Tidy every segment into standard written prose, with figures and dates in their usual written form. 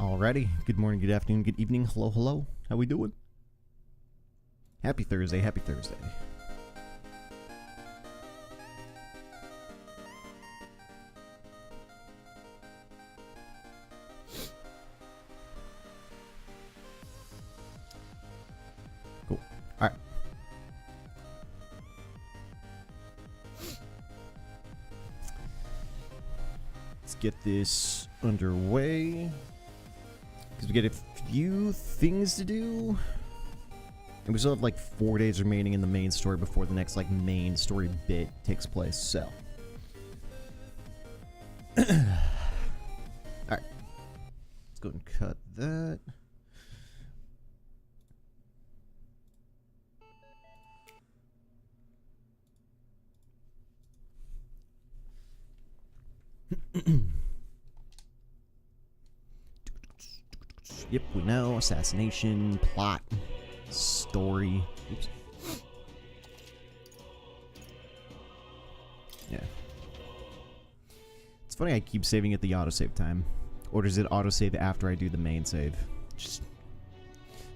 Alrighty, good morning, good afternoon, good evening, hello, hello, how we doing? Happy Thursday, happy Thursday. Cool, alright. Let's get this underway. Because we get a few things to do. And we still have like 4 days remaining in the main story before the next like main story bit takes place, so. Alright. Let's go and cut that. Yep, we know. Assassination, plot, story. Oops. Yeah. It's funny I keep saving at the autosave time. Or does it autosave after I do the main save? Just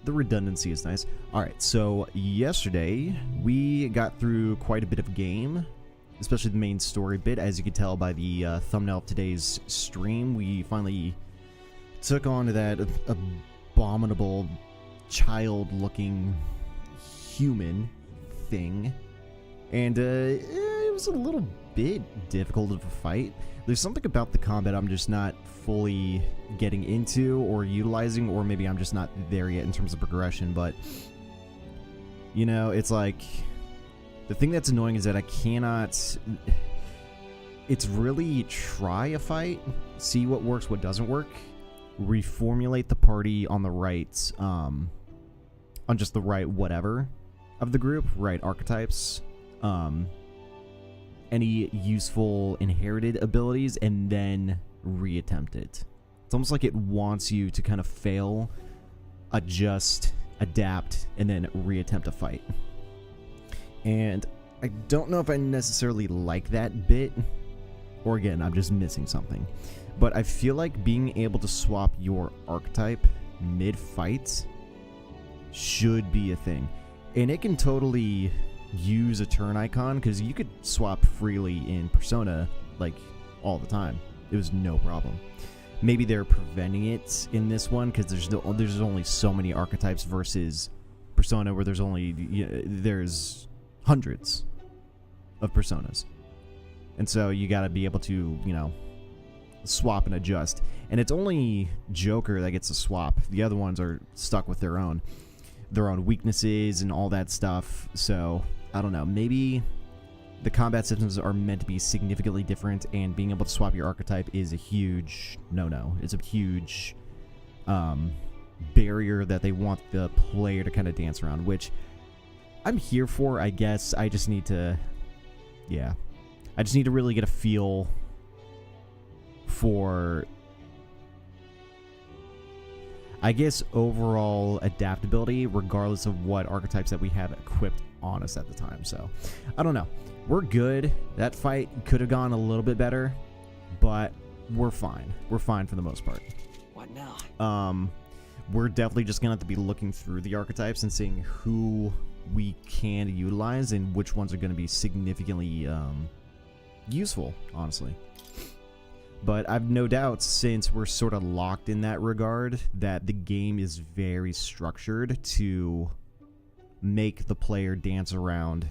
the redundancy is nice. Alright, so yesterday we got through quite a bit of game. Especially the main story bit. As you can tell by the thumbnail of today's stream, we finally took on that abominable child-looking human thing, and it was a little bit difficult of a fight. There's something about the combat I'm just not fully getting into or utilizing, or maybe I'm just not there yet in terms of progression, but you know, it's like the thing that's annoying is that I cannot. It's really try a fight, see what works, what doesn't work, reformulate the party on the right, on just the right whatever of the group, right archetypes, any useful inherited abilities, and then reattempt it. It's almost like it wants you to kind of fail, adjust, adapt, and then reattempt a fight. And I don't know if I necessarily like that bit, or again, I'm just missing something. But I feel like being able to swap your archetype mid-fight should be a thing. And it can totally use a turn icon, because you could swap freely in Persona, like, all the time. It was no problem. Maybe they're preventing it in this one, because there's only so many archetypes versus Persona, where there's only, there's hundreds of Personas. And so you gotta be able to, you know, swap and adjust. And it's only Joker that gets to swap. The other ones are stuck with their own weaknesses and all that stuff. So I don't know, maybe the combat systems are meant to be significantly different, and being able to swap your archetype is a huge no-no. It's a huge barrier that they want the player to kind of dance around, which I'm here for, I guess. I just need to, yeah, I just need to really get a feel for, I guess, overall adaptability, regardless of what archetypes that we have equipped on us at the time. So, I don't know. We're good. That fight could have gone a little bit better, but we're fine. We're fine for the most part. What now? We're definitely just gonna have to be looking through the archetypes and seeing who we can utilize and which ones are gonna be significantly useful, honestly. But I've no doubt, since we're sort of locked in that regard, that the game is very structured to make the player dance around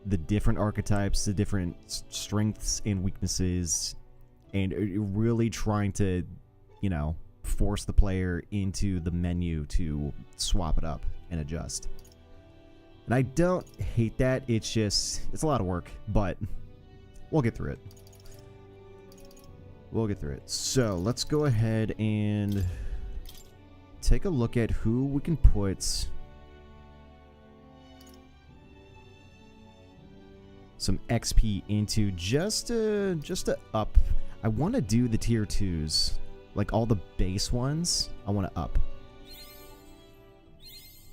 the different archetypes, the different strengths and weaknesses, and really trying to, you know, force the player into the menu to swap it up and adjust. And I don't hate that. It's just, it's a lot of work, but we'll get through it. We'll get through it. So let's go ahead and take a look at who we can put some XP into, just to up. I want to do the tier 2s, like all the base ones. I want to up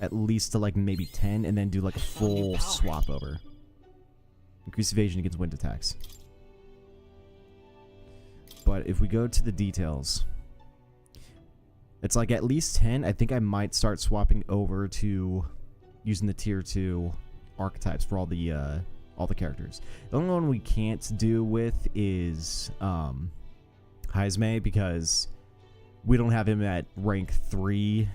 at least to like maybe 10, and then do like a full swap over. Increase evasion against wind attacks. But if we go to the details, It's like at least 10. I think I might start swapping over to using the tier 2 archetypes for all the characters. The only one we can't do with is Heisme, because we don't have him at rank 3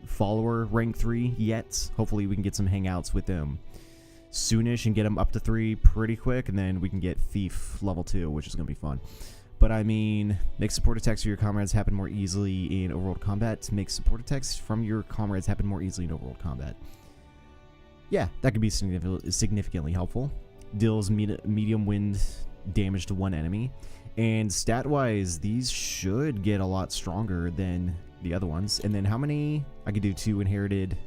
follower rank 3 yet. Hopefully we can get some hangouts with him soonish and get him up to 3 pretty quick, and then we can get Thief level 2, which is gonna be fun. But I mean, make support attacks for your comrades happen more easily in overworld combat. Make support attacks from your comrades happen more easily in overworld combat. Yeah, that could be significantly helpful. Deals medium wind damage to one enemy. And stat-wise, these should get a lot stronger than the other ones. And then how many? I could do 2 inherited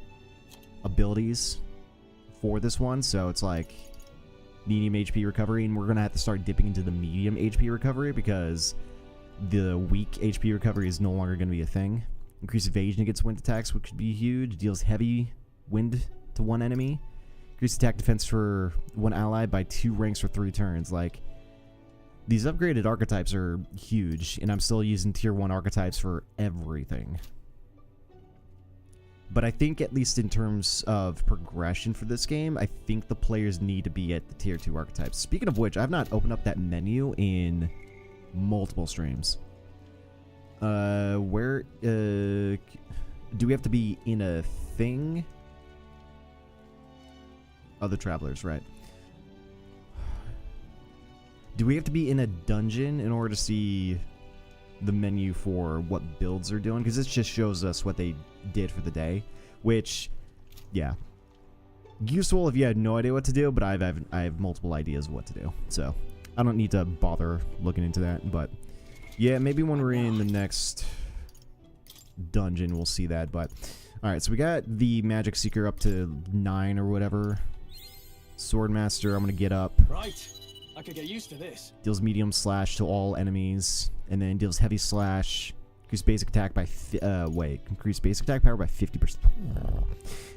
abilities for this one. So it's like medium HP recovery, and we're going to have to start dipping into the medium HP recovery because the weak HP recovery is no longer going to be a thing. Increase evasion against wind attacks, which could be huge. Deals heavy wind to one enemy. Increase attack defense for one ally by 2 ranks for 3 turns. Like, these upgraded archetypes are huge, and I'm still using tier 1 archetypes for everything. But I think, at least in terms of progression for this game, I think the players need to be at the tier 2 archetypes. Speaking of which, I've not opened up that menu in multiple streams. Where do we have to be in a thing? Other travelers, right? Do we have to be in a dungeon in order to see the menu for what builds are doing? Because this just shows us what they did for the day, which, yeah, useful if you had no idea what to do, but I have multiple ideas of what to do, so I don't need to bother looking into that. But yeah, maybe when we're in the next dungeon we'll see that. But alright, so we got the Magic Seeker up to 9 or whatever. Swordmaster, I'm gonna get up. Right, I could get used to this. Deals medium slash to all enemies, and then deals heavy slash. Increase basic attack by increase basic attack power by 50%.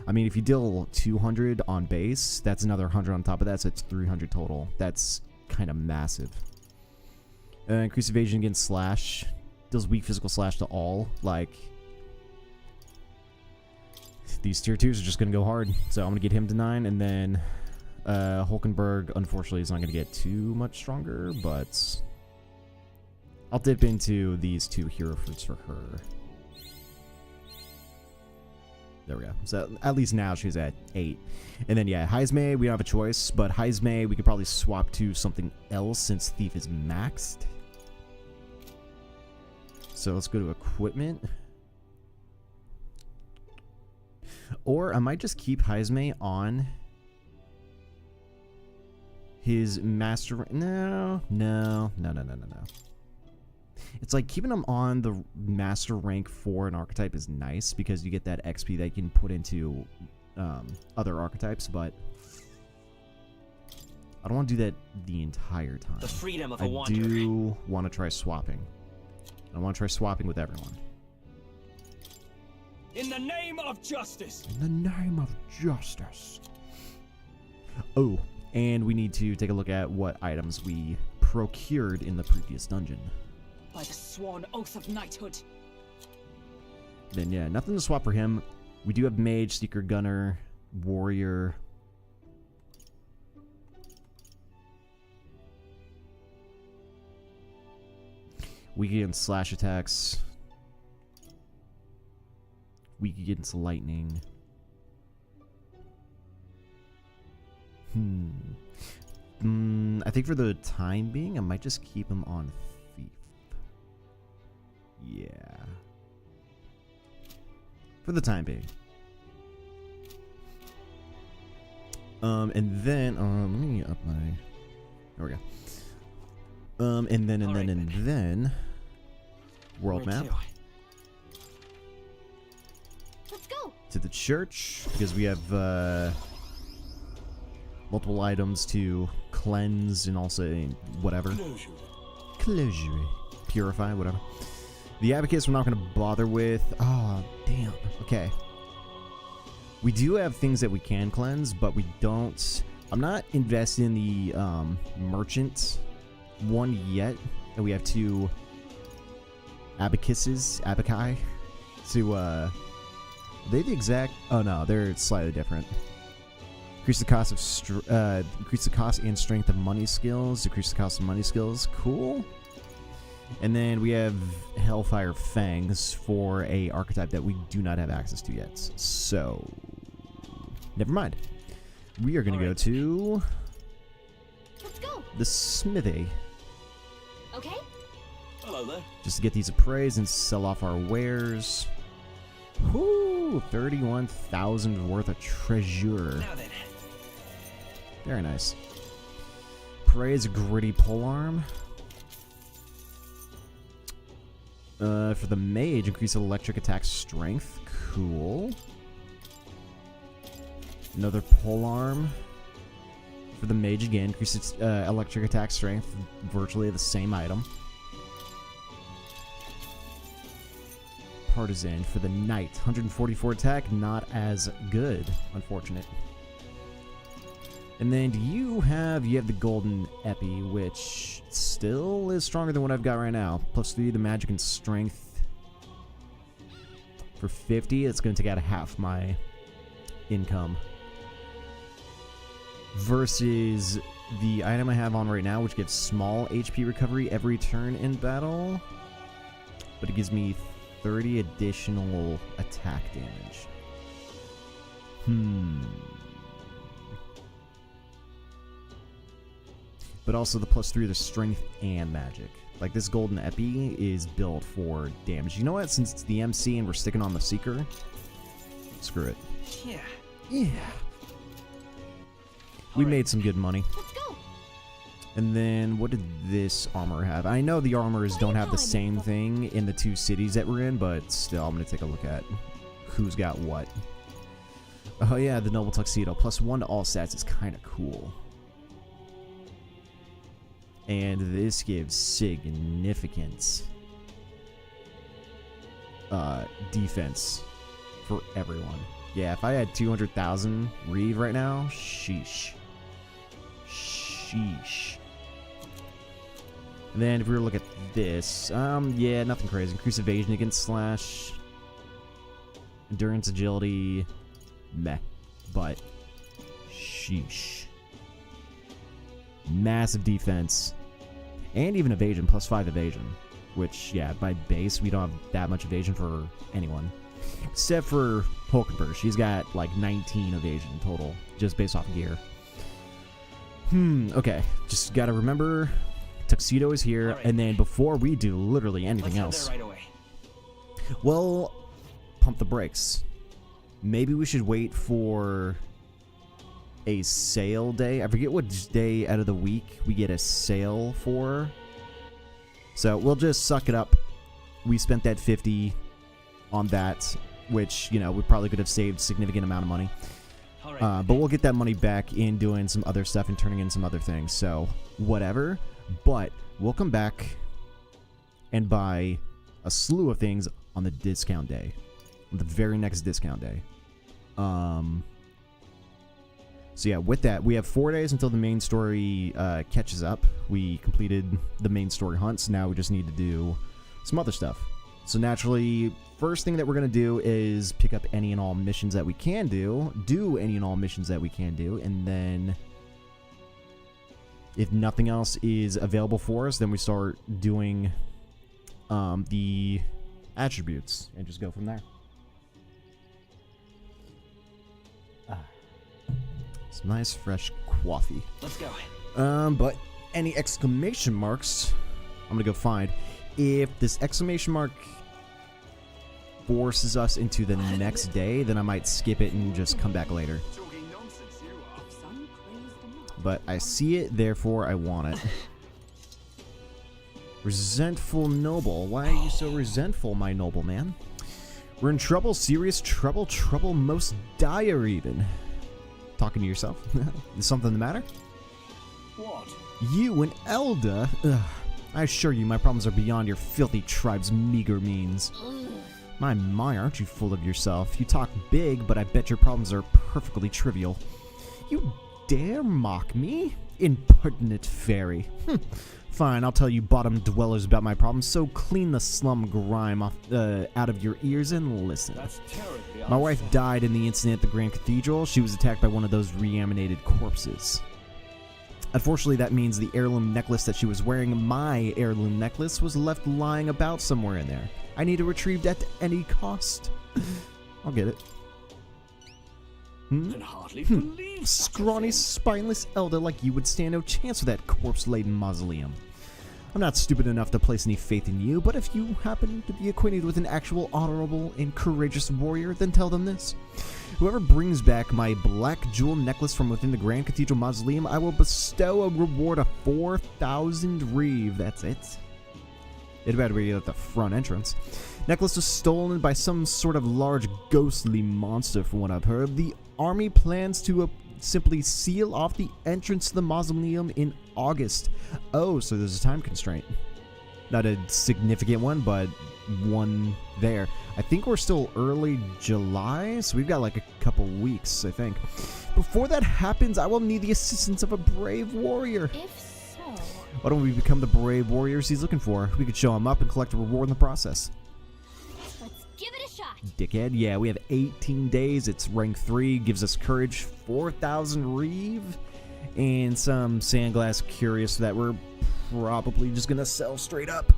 I mean, if you deal 200 on base, that's another 100 on top of that, so it's 300 total. That's kind of massive. Increase evasion against slash. Deals weak physical slash to all. Like, these tier 2s are just gonna go hard. So I'm gonna get him to 9, and then Hulkenberg, unfortunately, is not gonna get too much stronger, but I'll dip into these 2 hero fruits for her. There we go. So at least now she's at 8. And then, yeah, Heisme, we don't have a choice, but Heisme, we could probably swap to something else since Thief is maxed. So let's go to equipment. Or I might just keep Heisme on his master. No. It's like keeping him on the master rank for an archetype is nice because you get that XP that you can put into other archetypes, but I don't want to do that the entire time. The freedom of a wanderer. I do want to try swapping. I want to try swapping with everyone. In the name of justice. In the name of justice. Oh, and we need to take a look at what items we procured in the previous dungeon. By the sworn oath of knighthood. Then yeah, nothing to swap for him. We do have Mage, Seeker, Gunner, Warrior. Weak against slash attacks. Weak against lightning. I think for the time being, I might just keep him on Thief. Yeah. For the time being. And then, let me up my... There we go. And then, world map. Let's go. To the church, because we have, multiple items to cleanse and also whatever. Closure. Purify, whatever. The Abacus we're not going to bother with. Oh, damn. Okay. We do have things that we can cleanse, but we don't... I'm not invested in the merchant one yet. And we have 2 abacuses, abaci. to they the exact. Oh no, they're slightly different. Increase the cost of increase the cost and strength of money skills. Decrease the cost of money skills. Cool. And then we have Hellfire Fangs for a archetype that we do not have access to yet. So, never mind. We are going to go to Let's go. the smithy. Okay. Hello there. Just to get these appraised and sell off our wares. Whoo! 31,000 worth of treasure. Now then. Very nice. Praise gritty polearm. For the mage, increase electric attack strength. Cool. Another polearm. For the mage again, increase its electric attack strength. Virtually the same item. Partisan for the knight, 144 attack, not as good, unfortunate. And then you have the golden epi, which still is stronger than what I've got right now. +3 the magic and strength. For 50, it's going to take out half my income. Versus the item I have on right now, which gives small HP recovery every turn in battle. But it gives me 30 additional attack damage. But also the +3 to strength and magic. Like, this golden epi is built for damage. You know what? Since it's the MC and we're sticking on the Seeker, screw it. Yeah. Yeah. We made some good money. Let's go. And then, what did this armor have? I know the armors don't have the same thing in the two cities that we're in, but still, I'm going to take a look at who's got what. Oh yeah, the Noble Tuxedo. +1 to all stats is kind of cool. And this gives significant defense for everyone. Yeah, if I had 200,000 Reeve right now, sheesh. Sheesh. And then if we were to look at this, yeah, nothing crazy. Increase evasion against slash. Endurance, agility, meh. But, sheesh. Massive defense. And even evasion, +5 evasion. Which, yeah, by base, we don't have that much evasion for anyone. Except for Pokeper. She's got like 19 evasion total, just based off gear. Okay. Just gotta remember, Tuxedo is here, right. and then before we do literally anything else, Right away. well, pump the brakes. Maybe we should wait for a sale day. I forget what day out of the week we get a sale for. So we'll just suck it up. We spent that 50 on that, which, you know, we probably could have saved a significant amount of money. But we'll get that money back in doing some other stuff and turning in some other things. So whatever. But we'll come back and buy a slew of things on the discount day. On the very next discount day. So yeah, with that, we have 4 days until the main story catches up. We completed the main story hunts. Now we just need to do some other stuff. So naturally, first thing that we're going to do is pick up any and all missions that we can do any and all missions that we can do, and then if nothing else is available for us, then we start doing the attributes and just go from there. Some nice fresh coffee. Let's go. But any exclamation marks, I'm gonna go find. If this exclamation mark forces us into the next day, then I might skip it and just come back later. But I see it, therefore I want it. Resentful noble. Why are you so resentful, my noble man? We're in trouble, serious trouble, trouble most dire even. Talking to yourself? Is something the matter? What? You and Elda? Ugh. I assure you, my problems are beyond your filthy tribe's meager means. My, aren't you full of yourself? You talk big, but I bet your problems are perfectly trivial. You dare mock me? Impertinent fairy. Fine, I'll tell you bottom dwellers about my problems, so clean the slum grime off, out of your ears and listen. That's terribly My wife died in the incident at the Grand Cathedral. She was attacked by one of those reanimated corpses. Unfortunately, that means the heirloom necklace that she was wearing, my heirloom necklace, was left lying about somewhere in there. I need it retrieved at any cost. I'll get it. can hardly believe such a Scrawny, thing. spineless elder like you would stand no chance with that corpse-laden mausoleum. I'm not stupid enough to place any faith in you, but if you happen to be acquainted with an actual honorable and courageous warrior, then tell them this. Whoever brings back my black jewel necklace from within the Grand Cathedral Mausoleum, I will bestow a reward of 4,000 reeve. That's it. It better be at the front entrance. Necklace was stolen by some sort of large ghostly monster from what I've heard. The army plans to simply seal off the entrance to the mausoleum in August. Oh, so there's a time constraint. Not a significant one, but one there. I think we're still early July, so we've got like a couple weeks, I think. Before that happens, I will need the assistance of a brave warrior. If so, Why don't we become the brave warriors he's looking for? We could show him up and collect a reward in the process. let's give it a shot. Dickhead. Yeah, we have 18 days. It's rank 3. Gives us courage, 4,000 reeve, and some sandglass curious that we're probably just going to sell straight up.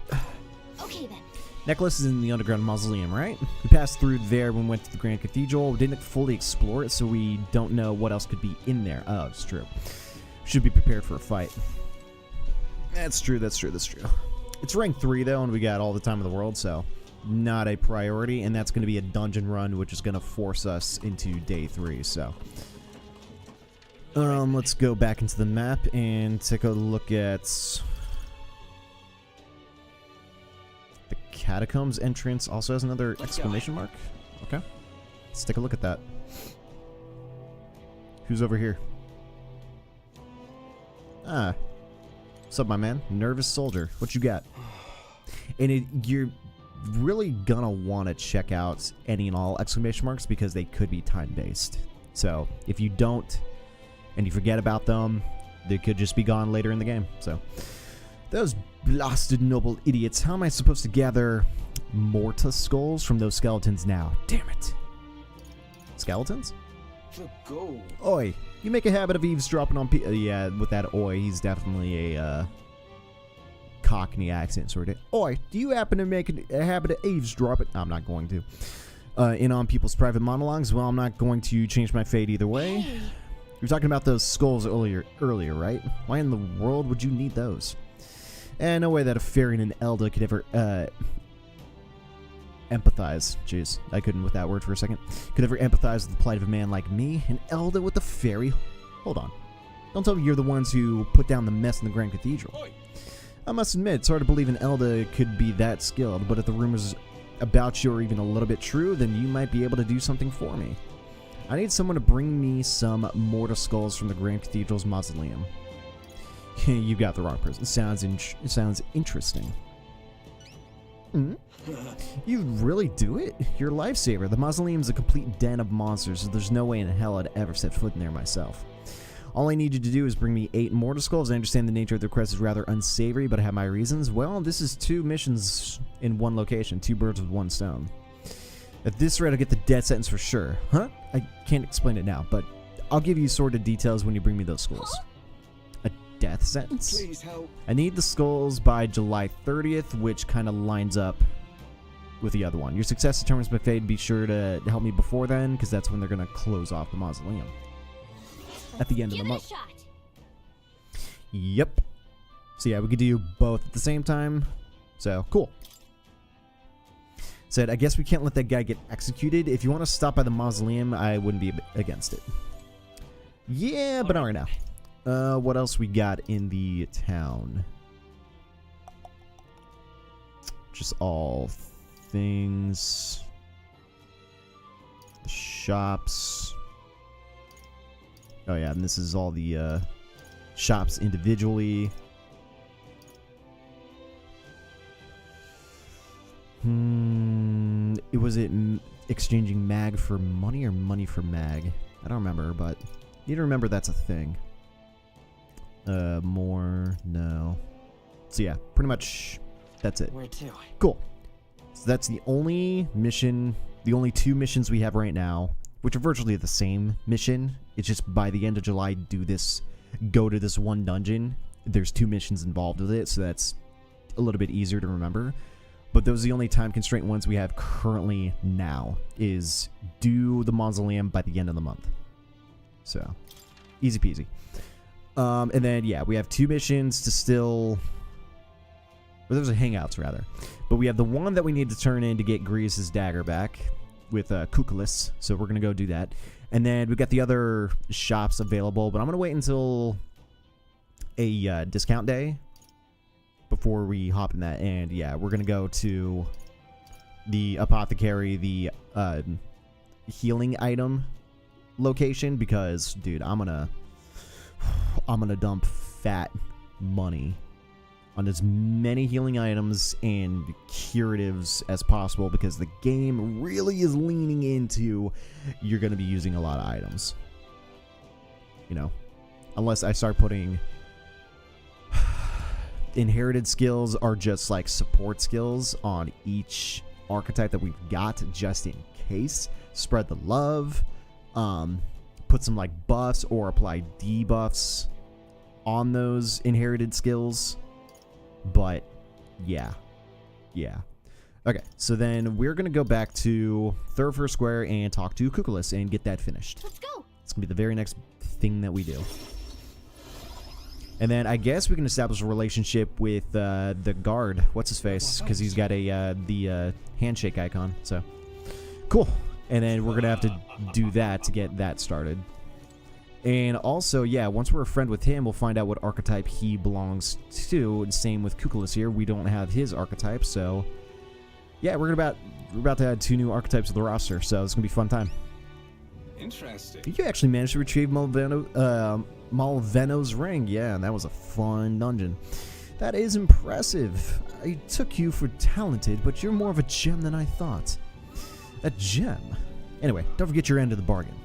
Okay then. Necklace is in the underground mausoleum, right? We passed through there when we went to the Grand Cathedral. We didn't fully explore it, so we don't know what else could be in there. Oh, it's true. Should be prepared for a fight. That's true, that's true, that's true. It's rank 3, though, and we got all the time in the world, so not a priority, and that's going to be a dungeon run, which is going to force us into day 3, so. Let's go back into the map and take a look at the catacombs entrance. Also has another exclamation mark. Okay, let's take a look at that. Who's over here? Ah, what's up, my man? Nervous soldier. What you got? And you're really gonna want to check out any and all exclamation marks because they could be time-based. So if you don't and you forget about them, they could just be gone later in the game. So those blasted noble idiots. How am I supposed to gather mortar skulls from those skeletons now? Damn it. Skeletons? The gold. Oi, you make a habit of eavesdropping on people. Yeah, with that oi, he's definitely a Cockney accent sort of. Oi, do you happen to make a habit of eavesdropping? I'm not going to. In on people's private monologues? Well, I'm not going to change my fate either way. Hey, You were talking about those skulls earlier, right? Why in the world would you need those? And no way that a fairy and an elder could ever empathize. Jeez, I couldn't with that word for a second. Could ever empathize with the plight of a man like me? An elder with a fairy? Hold on. Don't tell me you're the ones who put down the mess in the Grand Cathedral. Oi. I must admit, it's hard to believe an elder could be that skilled, but if the rumors about you are even a little bit true, then you might be able to do something for me. I need someone to bring me some mortar skulls from the Grand Cathedral's mausoleum. You got the wrong person. It sounds interesting. You really do it? You're a lifesaver. The mausoleum's a complete den of monsters, so there's no way in hell I'd ever set foot in there myself. All I need you to do is bring me 8 mortar skulls. I understand the nature of the request is rather unsavory, but I have my reasons. Well, this is 2 missions in one location. 2 birds with 1 stone. At this rate, I'll get the death sentence for sure. Huh? I can't explain it now, but I'll give you sort of details when you bring me those skulls. A death sentence? Please help. I need the skulls by July 30th, which kind of lines up with the other one. Your success determines my fate. Be sure to help me before then, because that's when they're going to close off the mausoleum. At the end of the give it a month. shot. Yep. So yeah, we could do both at the same time. So, cool. Said, I guess we can't let that guy get executed. If you want to stop by the mausoleum, I wouldn't be against it. Yeah, but not right now. What else we got in the town? Just all things. The shops. Oh yeah, and this is all the shops individually. Was it exchanging mag for money or money for mag? I don't remember, but you need to remember that's a thing. More, no. So yeah, pretty much that's it. Where to? Cool. So that's the only mission, the only 2 missions we have right now, which are virtually the same mission. It's just by the end of July, go to this one dungeon. There's 2 missions involved with it, so that's a little bit easier to remember. But those are the only time constraint ones we have currently now, is do the mausoleum by the end of the month. So, easy peasy. And then, yeah, we have 2 missions to still... Or those are hangouts, rather. But we have the one that we need to turn in to get Grease's dagger back with Kukulis. So we're going to go do that. And then we've got the other shops available, but I'm going to wait until a discount day before we hop in that. And yeah, we're going to go to the apothecary, the healing item location, because, dude, I'm going to dump fat money on as many healing items and curatives as possible, because the game really is leaning into you're going to be using a lot of items. You know, unless I start putting inherited skills are just like support skills on each archetype that we've got, just in case. Spread the love, put some like buffs or apply debuffs on those inherited skills. But yeah. Okay, so then we're gonna go back to Thoroughfare Square and talk to Kukulis and get that finished. Let's go. It's gonna be the very next thing that we do. And then I guess we can establish a relationship with the guard. What's his face? Because he's got the handshake icon. So cool. And then we're gonna have to do that to get that started. And also, yeah, once we're a friend with him, we'll find out what archetype he belongs to. And same with Kukulis here. We don't have his archetype, so yeah, we're about to add 2 new archetypes to the roster. So it's gonna be a fun time. Interesting. You actually managed to retrieve Malveno's ring. Yeah, and that was a fun dungeon. That is impressive. I took you for talented, but you're more of a gem than I thought. A gem? Anyway, don't forget your end of the bargain.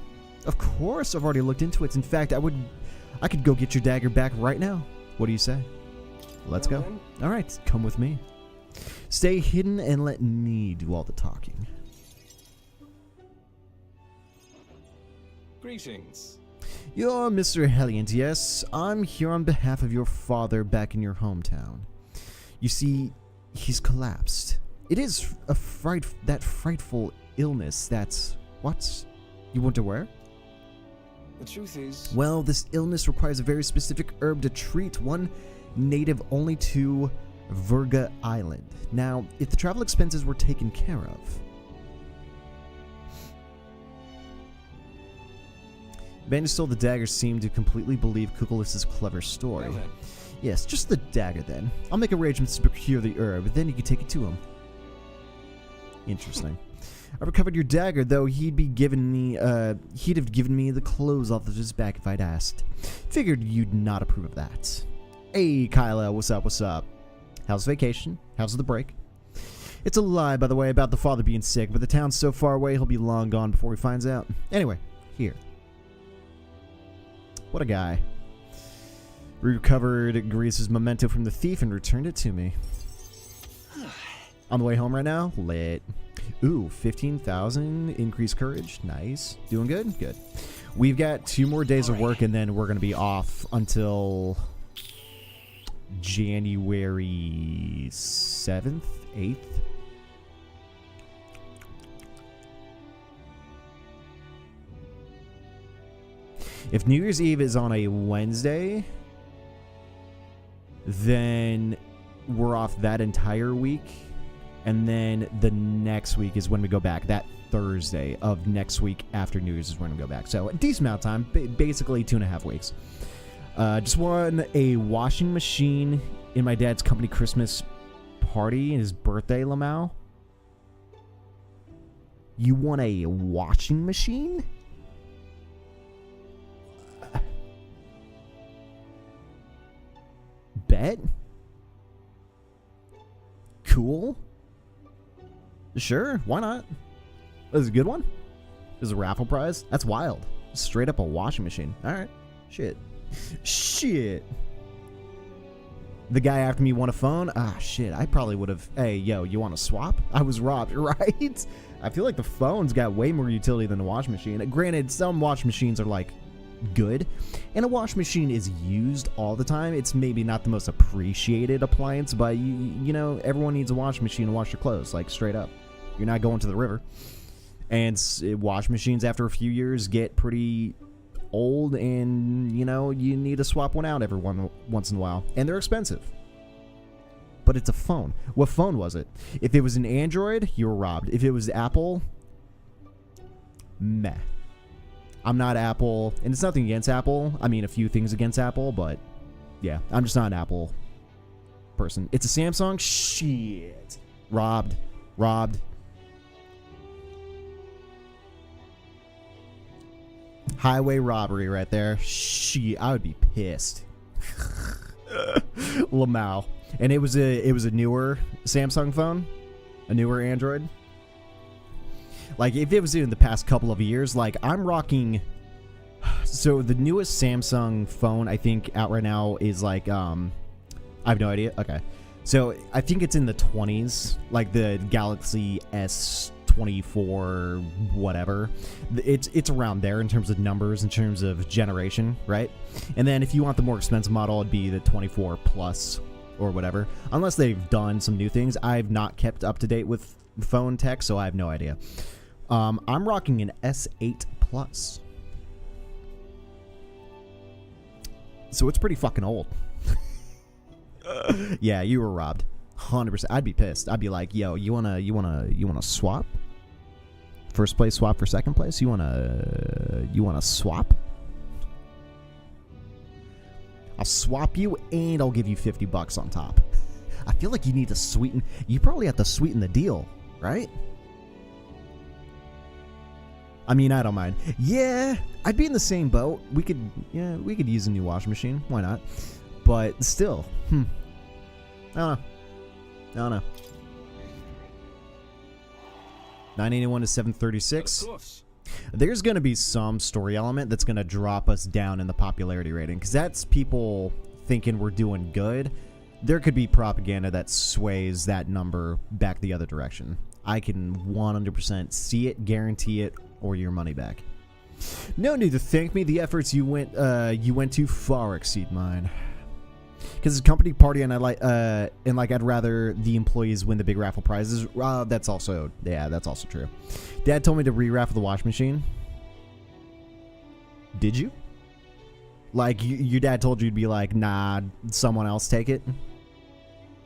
Of course, I've already looked into it. In fact, I could go get your dagger back right now. What do you say? Let's go. All right, come with me. Stay hidden and let me do all the talking. Greetings. You're Mr. Helliant, yes. I'm here on behalf of your father back in your hometown. You see, he's collapsed. It is that frightful illness that's... What? You want to where? The truth is... Well, this illness requires a very specific herb to treat, one native only to Virga Island. Now, if the travel expenses were taken care of... Bandit stole the dagger seemed to completely believe Kukulis' clever story. Well then. Yes, just the dagger then. I'll make arrangements to procure the herb, then you can take it to him. Interesting. I recovered your dagger, though he'd have given me the clothes off of his back if I'd asked. Figured you'd not approve of that. Hey, Kyla, what's up? How's vacation? How's the break? It's a lie, by the way, about the father being sick, but the town's so far away he'll be long gone before he finds out. Anyway, here. What a guy. Recovered Grease's memento from the thief and returned it to me. On the way home right now? Lit. Ooh, 15,000 increased courage. Nice. Doing good? Good. We've got 2 more days of work, and then we're going to be off until January 7th, 8th. If New Year's Eve is on a Wednesday, then we're off that entire week. And then the next week is when we go back. That Thursday of next week after New Year's is when we go back. So a decent amount of time, basically 2.5 weeks. Just won a washing machine in my dad's company Christmas party and his birthday, Lamau. You won a washing machine? Bet? Cool. Sure, why not? This is a good one. This is a raffle prize. That's wild. Straight up a washing machine. All right. Shit. The guy after me won a phone. Ah, shit. I probably would have. Hey, yo, you want to swap? I was robbed, right? I feel like the phone's got way more utility than the wash machine. Granted, some wash machines are like good, and a wash machine is used all the time. It's maybe not the most appreciated appliance, but you know, everyone needs a wash machine to wash your clothes, like straight up. You're not going to the river. And wash machines after a few years get pretty old, and you know, you need to swap one out every once in a while, and they're expensive. But it's a phone. What phone was it? If it was an Android, you were robbed. If it was Apple, meh. I'm not Apple, and it's nothing against Apple. I mean, a few things against Apple, but yeah, I'm just not an Apple person. It's a Samsung? Shit. Robbed. Highway robbery right there. Shit, I would be pissed. Lamau. And it was a newer Samsung phone, a newer Android. Like, if it was in the past couple of years, like, I'm rocking. So the newest Samsung phone I think out right now is like I have no idea. Okay, so I think it's in the 20s, like the Galaxy S24 whatever. It's around there in terms of numbers, in terms of generation, right? And then if you want the more expensive model, it'd be the 24 plus or whatever, unless they've done some new things. I've not kept up to date with phone tech, so I have no idea. I'm rocking an S8 Plus, so it's pretty fucking old. Yeah, you were robbed, 100%. I'd be pissed. I'd be like, yo, you wanna swap? First place swap for second place? You wanna swap? I'll swap you, and I'll give you $50 on top. I feel like you need to sweeten. You probably have to sweeten the deal, right? I mean, I don't mind. Yeah, I'd be in the same boat. We could use a new washing machine. Why not? But still, I don't know. 981 to 736. Of course. There's going to be some story element that's going to drop us down in the popularity rating, because that's people thinking we're doing good. There could be propaganda that sways that number back the other direction. I can 100% see it, guarantee it, or your money back. No need to thank me. The efforts you went too far exceed mine. Because it's a company party, and I'd rather the employees win the big raffle prizes. That's also true. Dad told me to re-raffle the wash machine. Did you? Like, your dad told you to be like, nah, someone else take it?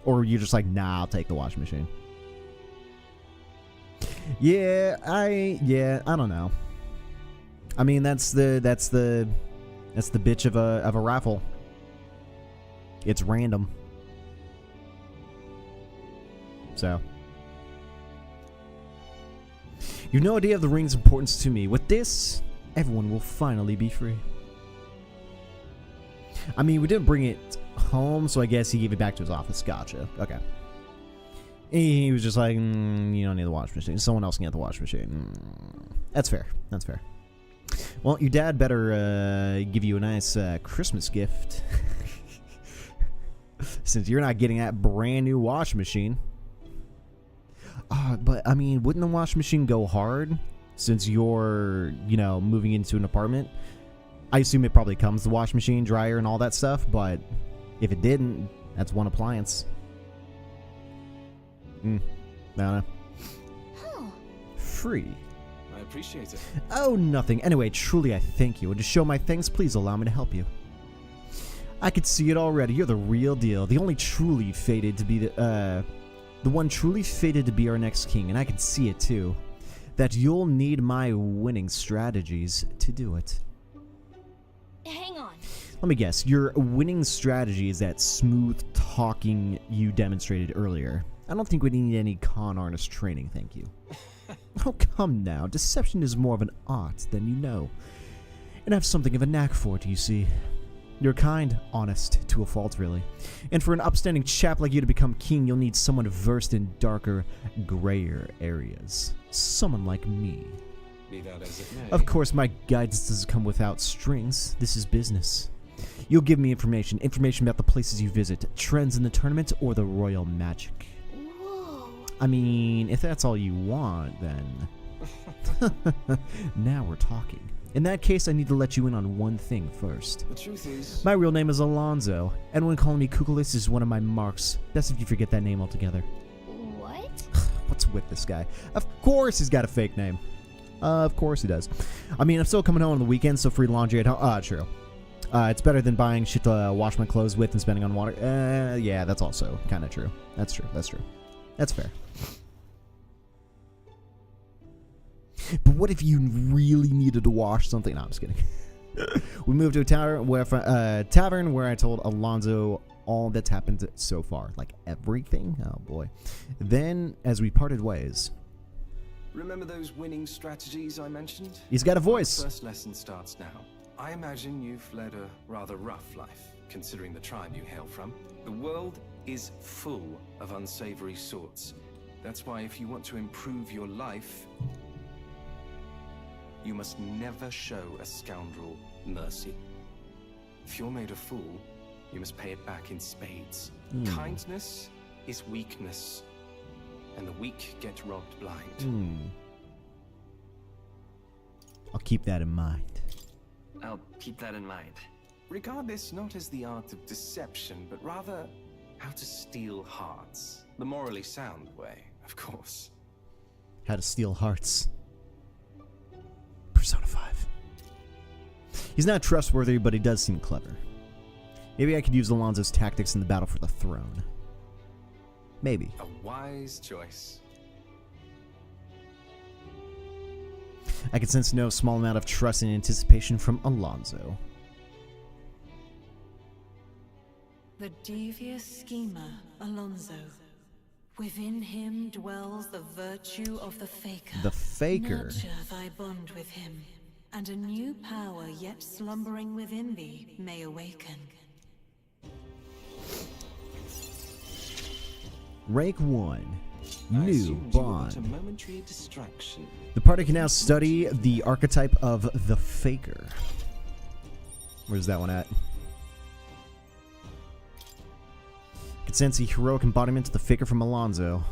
Or you're just like, nah, I'll take the wash machine? Yeah, I don't know. I mean, that's the bitch of a raffle. It's random. So, you have no idea of the ring's importance to me. With this, everyone will finally be free. I mean, we didn't bring it home, so I guess he gave it back to his office. Gotcha. Okay. He was just like, you don't need the wash machine. Someone else can get the wash machine. That's fair. That's fair. Well, your dad better give you a nice Christmas gift. Since you're not getting that brand new wash machine. But, I mean, wouldn't the wash machine go hard since you're, moving into an apartment? I assume it probably comes with the wash machine, dryer, and all that stuff, but if it didn't, that's one appliance. I don't know. Huh. Free. I appreciate it. Oh, nothing. Anyway, truly I thank you. And to show my thanks, please allow me to help you. I could see it already. You're the real deal. The only truly fated to be the one truly fated to be our next king. And I can see it too. That you'll need my winning strategies to do it. Hang on. Let me guess. Your winning strategy is that smooth talking you demonstrated earlier. I don't think we need any con artist training, thank you. Oh, come now. Deception is more of an art than you know. And I have something of a knack for it, you see. You're kind, honest, to a fault, really. And for an upstanding chap like you to become king, you'll need someone versed in darker, grayer areas. Someone like me. Be that as it may. Of course, my guidance doesn't come without strings. This is business. You'll give me information about the places you visit, trends in the tournament, or the royal magic. Whoa. I mean, if that's all you want, then... Now we're talking. In that case, I need to let you in on one thing first. The truth is, My real name is Alonzo, and when calling me Kukulis is one of my marks. Best if you forget that name altogether. What? What's with this guy? Of course he's got a fake name. Of course he does. I mean, I'm still coming home on the weekends, so free laundry at home. True. It's better than buying shit to wash my clothes with and spending on water. Yeah, that's also kind of true. That's true. That's fair. But what if you really needed to wash something? No, I'm just kidding. We moved to a tavern where I told Alonzo all that's happened so far. Like everything? Oh, boy. Then, as we parted ways... remember those winning strategies I mentioned? He's got a voice. The first lesson starts now. I imagine you've led a rather rough life, considering the tribe you hail from. The world is full of unsavory sorts. That's why if you want to improve your life, you must never show a scoundrel mercy. If you're made a fool, you must pay it back in spades. Kindness is weakness, and the weak get robbed blind. I'll keep that in mind. I'll keep that in mind. Regard this not as the art of deception, but rather how to steal hearts. The morally sound way, of course. How to steal hearts. Persona 5. He's not trustworthy, but he does seem clever. Maybe I could use Alonzo's tactics in the battle for the throne. Maybe. A wise choice. I could sense no small amount of trust and anticipation from Alonzo. The devious schemer, Alonzo. Within him dwells the virtue of the faker. The faker? Nurture thy bond with him, and a new power yet slumbering within thee may awaken. Rank 1. I New assumed you were but bond. a momentary distraction. The party can now study the archetype of the faker. Where's that one at? Could sense a heroic embodiment of the faker from Alonzo.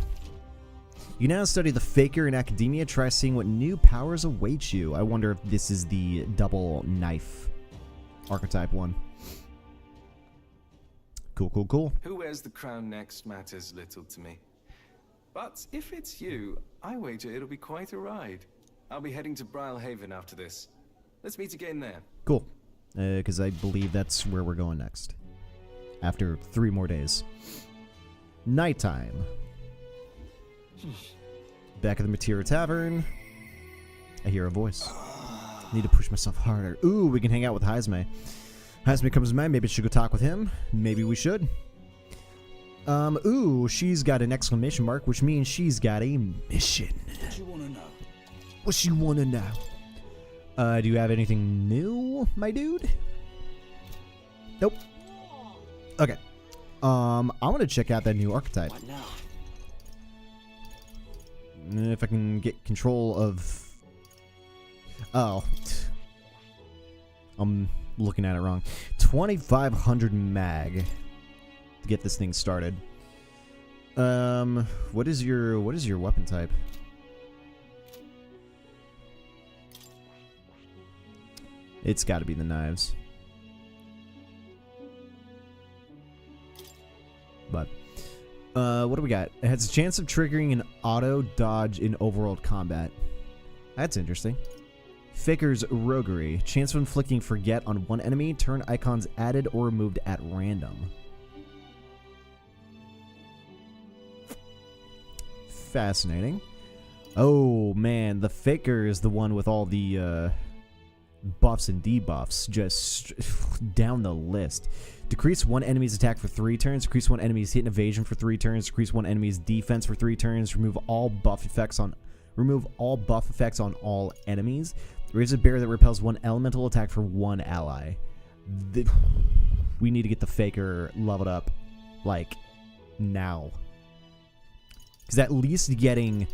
You now study the faker in academia. Try seeing what new powers await you. I wonder if this is the double knife archetype one. Cool. Who wears the crown next matters little to me. But if it's you, I wager it'll be quite a ride. I'll be heading to Brylehaven after this. Let's meet again there. Cool. Because I believe that's where we're going next. After 3 more days. Nighttime. Back at the Materia Tavern. I hear a voice. Need to push myself harder. Ooh, we can hang out with Heisme. Heisme comes to mind. Maybe I should go talk with him. Maybe we should. Ooh, she's got an exclamation mark, which means she's got a mission. What you wanna know? What you wanna know? Do you have anything new, my dude? Nope. Okay. I want to check out that new archetype. What now? If I can get control of... Oh. I'm looking at it wrong. 2,500 mag to get this thing started. What is your weapon type? It's got to be the knives. But what do we got? It has a chance of triggering an auto dodge in overworld combat. That's interesting. Faker's Roguery. Chance of inflicting forget on one enemy. Turn icons added or removed at random. Fascinating. Oh man, the Faker is the one with all the buffs and debuffs just down the list. Decrease one enemy's attack for 3 turns. Decrease one enemy's hit and evasion for 3 turns. Decrease one enemy's defense for 3 turns. Remove all buff effects on all enemies. Raise a barrier that repels one elemental attack for 1 ally. We need to get the Faker leveled up, like, now. Because at least getting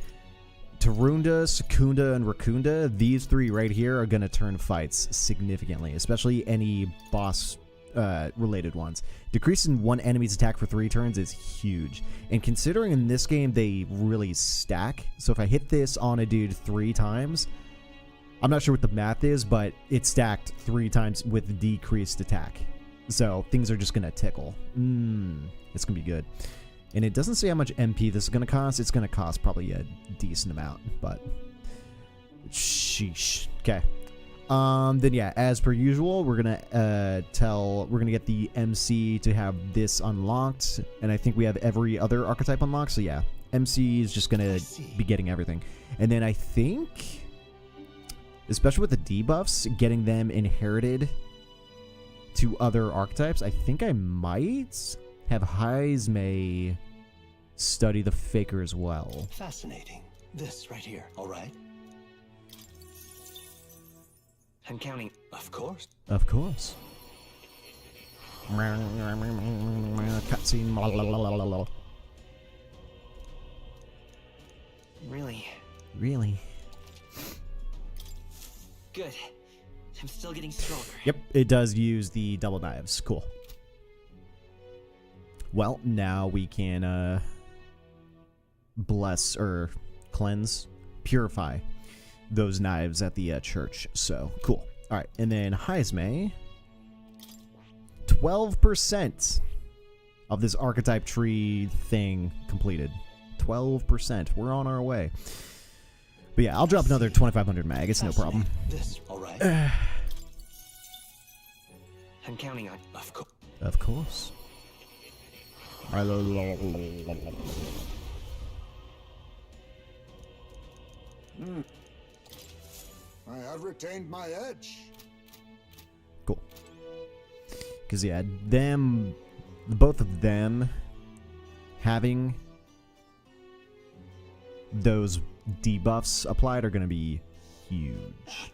Tarunda, Secunda, and Rakunda, these 3 right here are going to turn fights significantly. Especially any boss related ones. Decreasing one enemy's attack for 3 turns is huge. And considering in this game they really stack, so if I hit this on a dude 3 times, I'm not sure what the math is, but it's stacked 3 times with decreased attack. So things are just going to tickle. It's going to be good. And it doesn't say how much MP this is going to cost. It's going to cost probably a decent amount, but sheesh. Okay. Then yeah, as per usual, we're gonna get the MC to have this unlocked, and I think we have every other archetype unlocked. So yeah, MC is just gonna be getting everything, and then I think, especially with the debuffs, getting them inherited to other archetypes, I think I might have Heismay study the Faker as well. Fascinating. This right here, all right? I'm counting. Of course. Of course. Cutscene. Really? Really? Good. I'm still getting stronger. Yep, it does use the double knives. Cool. Well, now we can bless or cleanse, purify those knives at the church. So cool. All right, and then Heismay, 12% of this archetype tree thing completed. 12%. We're on our way. But yeah, I'll drop another 2500 mag. It's no problem. This, all right? I'm counting on. Of course. I have retained my edge. Cool. Because, yeah, both of them having those debuffs applied are going to be huge.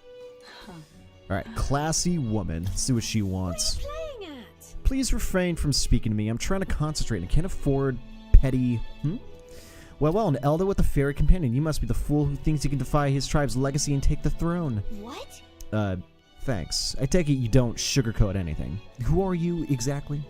Alright, classy woman. Let's see what she wants. What are you playing at? Please refrain from speaking to me. I'm trying to concentrate and can't afford petty... Well, an elder with a fairy companion. You must be the fool who thinks he can defy his tribe's legacy and take the throne. What? Thanks. I take it you don't sugarcoat anything. Who are you, exactly?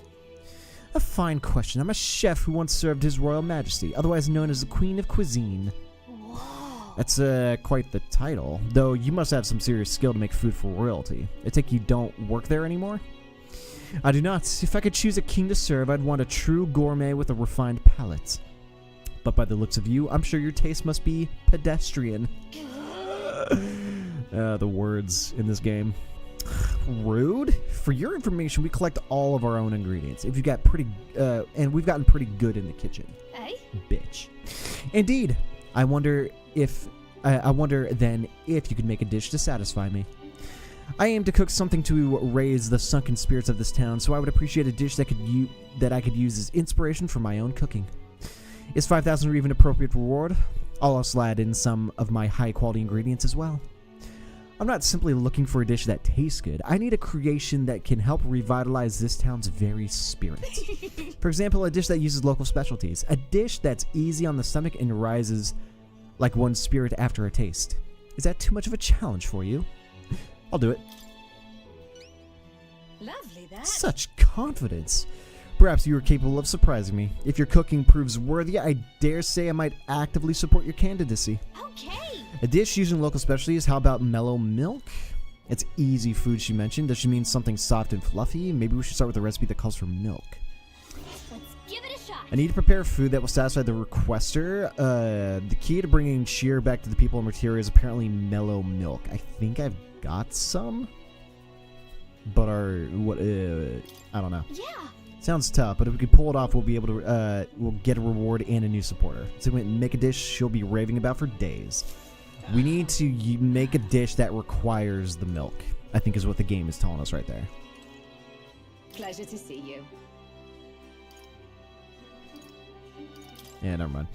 A fine question. I'm a chef who once served His Royal Majesty, otherwise known as the Queen of Cuisine. Whoa. That's quite the title, though you must have some serious skill to make food for royalty. I take you don't work there anymore? I do not. If I could choose a king to serve, I'd want a true gourmet with a refined palate. But by the looks of you, I'm sure your taste must be pedestrian. The words in this game. Rude? For your information, we collect all of our own ingredients. If you got and we've gotten pretty good in the kitchen. Eh? Bitch. Indeed. I wonder then if you could make a dish to satisfy me. I aim to cook something to raise the sunken spirits of this town, so I would appreciate a dish that I could use as inspiration for my own cooking. Is 5,000 even appropriate reward? I'll also add in some of my high-quality ingredients as well. I'm not simply looking for a dish that tastes good. I need a creation that can help revitalize this town's very spirit. For example, a dish that uses local specialties. A dish that's easy on the stomach and rises like one's spirit after a taste. Is that too much of a challenge for you? I'll do it. Lovely that. Such confidence. Perhaps you are capable of surprising me. If your cooking proves worthy, I dare say I might actively support your candidacy. Okay. A dish using local specialties, how about mellow milk? It's easy food, she mentioned. Does she mean something soft and fluffy? Maybe we should start with a recipe that calls for milk. Let's give it a shot. I need to prepare food that will satisfy the requester. The key to bringing cheer back to the people and material is apparently mellow milk. I think I've got some, but I don't know. Yeah. Sounds tough, but if we can pull it off, we'll be able to, we'll get a reward and a new supporter. So we make a dish she'll be raving about for days. We need to make a dish that requires the milk, I think is what the game is telling us right there. Pleasure to see you. Yeah, never mind.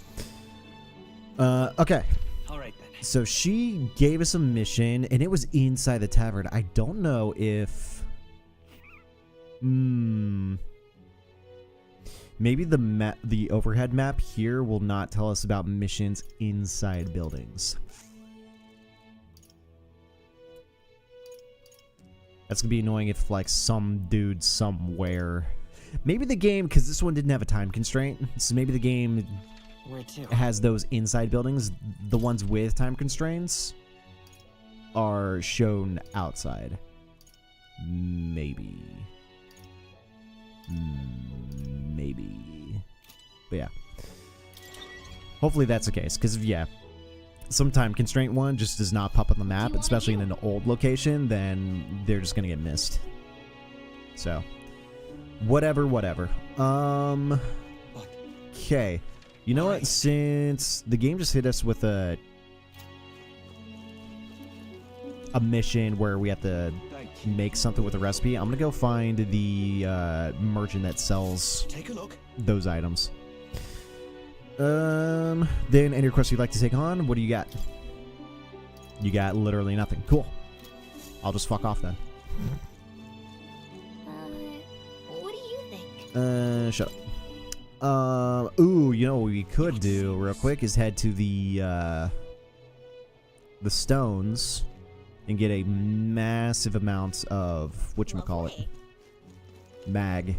Okay. All right then. So she gave us a mission, and it was inside the tavern. I don't know if... Maybe the overhead map here will not tell us about missions inside buildings. That's gonna be annoying if like some dude somewhere. Maybe the game, because this one didn't have a time constraint, so maybe the game Where to? has those inside buildings. The ones with time constraints are shown outside. Maybe. Maybe. But yeah. Hopefully that's the case, because yeah, some time constraint one just does not pop on the map, especially in an old location, then they're just gonna get missed. So, whatever. Okay. You know what? Since the game just hit us with a mission where we have to make something with a recipe, I'm gonna go find the merchant that sells Take a look. those items. Then any requests you'd like to take on? What do you got? You got literally nothing. Cool. I'll just fuck off then. What do you think? Shut up. Ooh, you know what we could do real quick is head to the stones and get a massive amount of whatchamacallit, mag.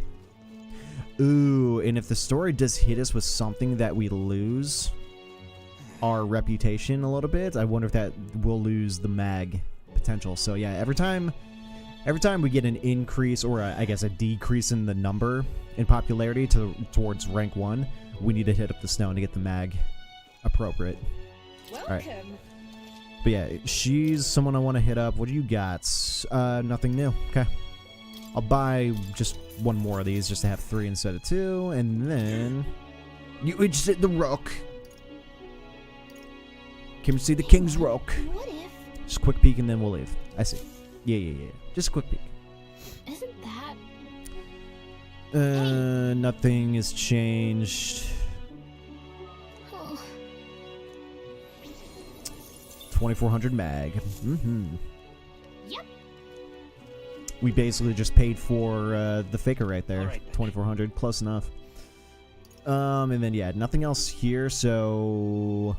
Ooh, and if the story does hit us with something that we lose our reputation a little bit, I wonder if that will lose the mag potential. So yeah, every time we get an increase, or I guess a decrease in the number in popularity towards rank 1, we need to hit up the stone to get the mag appropriate. Welcome. All right. But yeah, she's someone I want to hit up. What do you got? Nothing new. Okay. I'll buy just one more of these just to have 3 instead of 2, and then you just hit the rock. Can we see the King's Rock? What if? Just a quick peek and then we'll leave. I see. Yeah. Just a quick peek. Isn't that? Nothing has changed. Oh, 2400 mag. Yep. We basically just paid for the faker right there. All right. 2400, close enough. And then yeah, nothing else here. So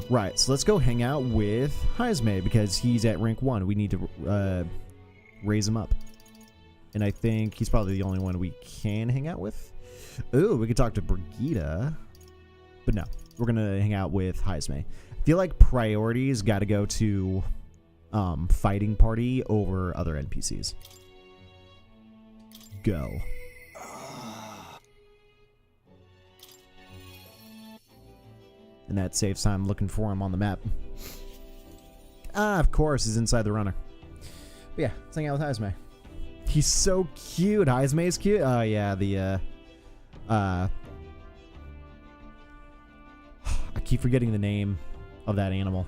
right, so let's go hang out with Heisme because he's at rank 1. We need to raise him up, and I think he's probably the only one we can hang out with. Ooh, we could talk to Brigitte, but no, we're gonna hang out with Heisme. I feel like priorities got to go to fighting party over other NPCs. Go. And that saves time looking for him on the map. Ah, of course, he's inside the runner. But yeah, let's hang out with Heisme. He's so cute. Heisme's cute. Oh yeah, the I keep forgetting the name of that animal.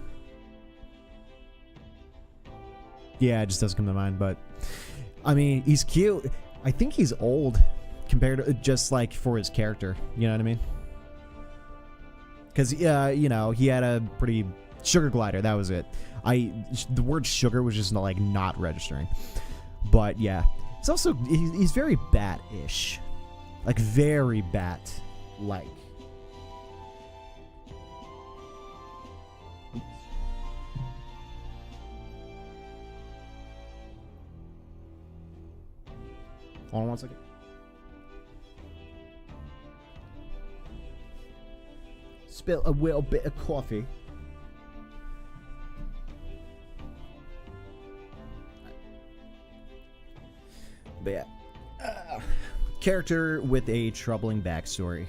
Yeah, it just doesn't come to mind, but I mean, he's cute. I think he's old compared to just like for his character. You know what I mean? Because, you know, he had a pretty sugar glider. That was it. The word sugar was just like not registering. But yeah, it's also he's very bat-ish, like very bat-like. Hold on one second. Spill a little bit of coffee. But yeah. Character with a troubling backstory.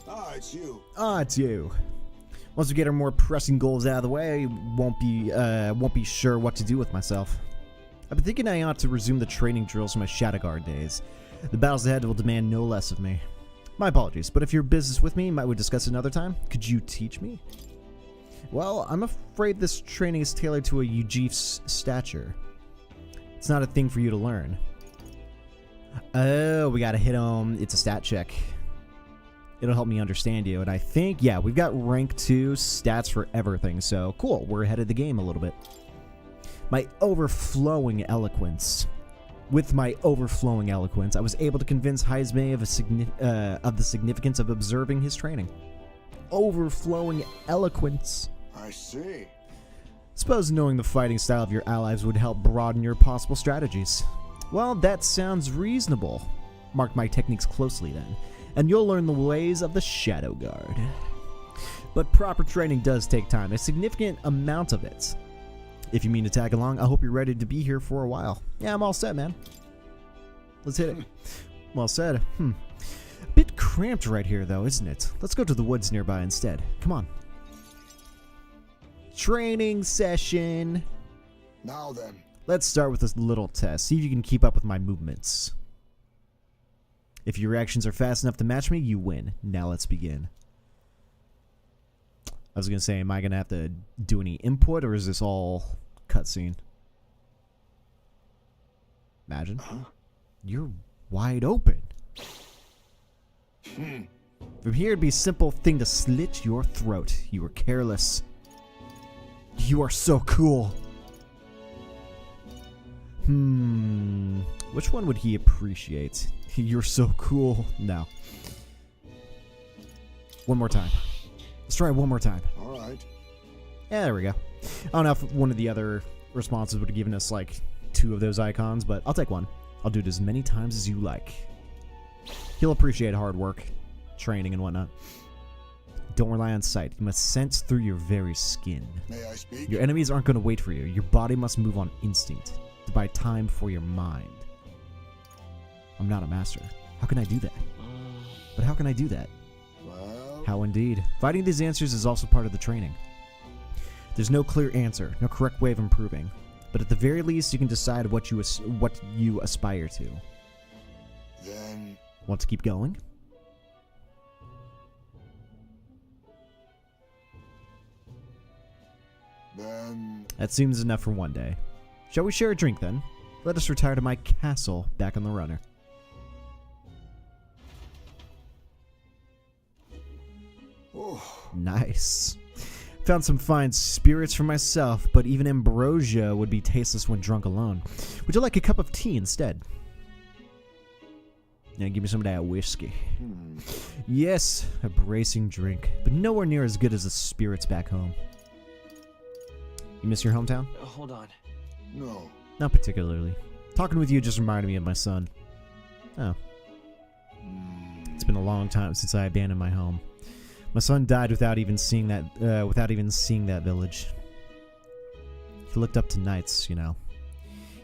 Ah, it's you. It's you. Once we get our more pressing goals out of the way, won't be sure what to do with myself. I've been thinking I ought to resume the training drills from my Shadowguard days. The battles ahead will demand no less of me. My apologies, but if you're business with me, might we discuss another time? Could you teach me? Well, I'm afraid this training is tailored to a Ujif's stature. It's not a thing for you to learn. Oh, we gotta hit him. It's a stat check. It'll help me understand you, and I think, yeah, we've got rank 2 stats for everything, so cool, we're ahead of the game a little bit. My overflowing eloquence. With my overflowing eloquence, I was able to convince Heisme of the significance of observing his training. Overflowing eloquence. I see. Suppose knowing the fighting style of your allies would help broaden your possible strategies. Well, that sounds reasonable. Mark my techniques closely then, and you'll learn the ways of the Shadow Guard. But proper training does take time, a significant amount of it. If you mean to tag along, I hope you're ready to be here for a while. Yeah, I'm all set, man. Let's hit it. Well said. A bit cramped right here, though, isn't it? Let's go to the woods nearby instead. Come on. Training session. Now then. Let's start with this little test. See if you can keep up with my movements. If your reactions are fast enough to match me, you win. Now let's begin. I was going to say, am I going to have to do any input, or is this all cutscene? Imagine. You're wide open. From here, it'd be a simple thing to slit your throat. You were careless. You are so cool. Which one would he appreciate? You're so cool. No. One more time. Let's try it one more time. All right. Yeah, there we go. I don't know if one of the other responses would have given us like 2 of those icons, but I'll take one. I'll do it as many times as you like. He'll appreciate hard work, training, and whatnot. Don't rely on sight. You must sense through your very skin. May I speak? Your enemies aren't going to wait for you. Your body must move on instinct, to buy time for your mind. I'm not a master. How can I do that? But how can I do that? Well, How indeed. Finding these answers is also part of the training. There's no clear answer, no correct way of improving, but at the very least you can decide what you aspire to. then Want to keep going? That seems enough for one day. Shall we share a drink then? Let us retire to my castle back on the runner. Nice. Found some fine spirits for myself, but even ambrosia would be tasteless when drunk alone. Would you like a cup of tea instead? Yeah, give me some of that whiskey. Yes, a bracing drink, but nowhere near as good as the spirits back home. You miss your hometown? Hold on. no. Not particularly. Talking with you just reminded me of my son. Oh. It's been a long time since I abandoned my home. My son died without even seeing that village. He looked up to knights, you know.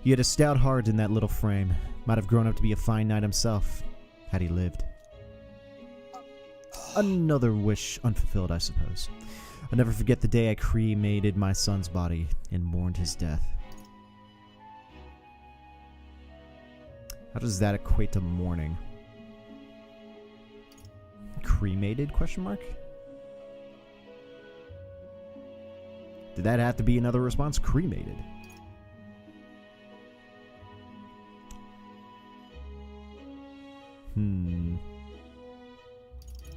He had a stout heart in that little frame. Might have grown up to be a fine knight himself, had he lived. Another wish unfulfilled, I suppose. I'll never forget the day I cremated my son's body and mourned his death. How does that equate to mourning? Cremated? Question mark? Did that have to be another response? Cremated.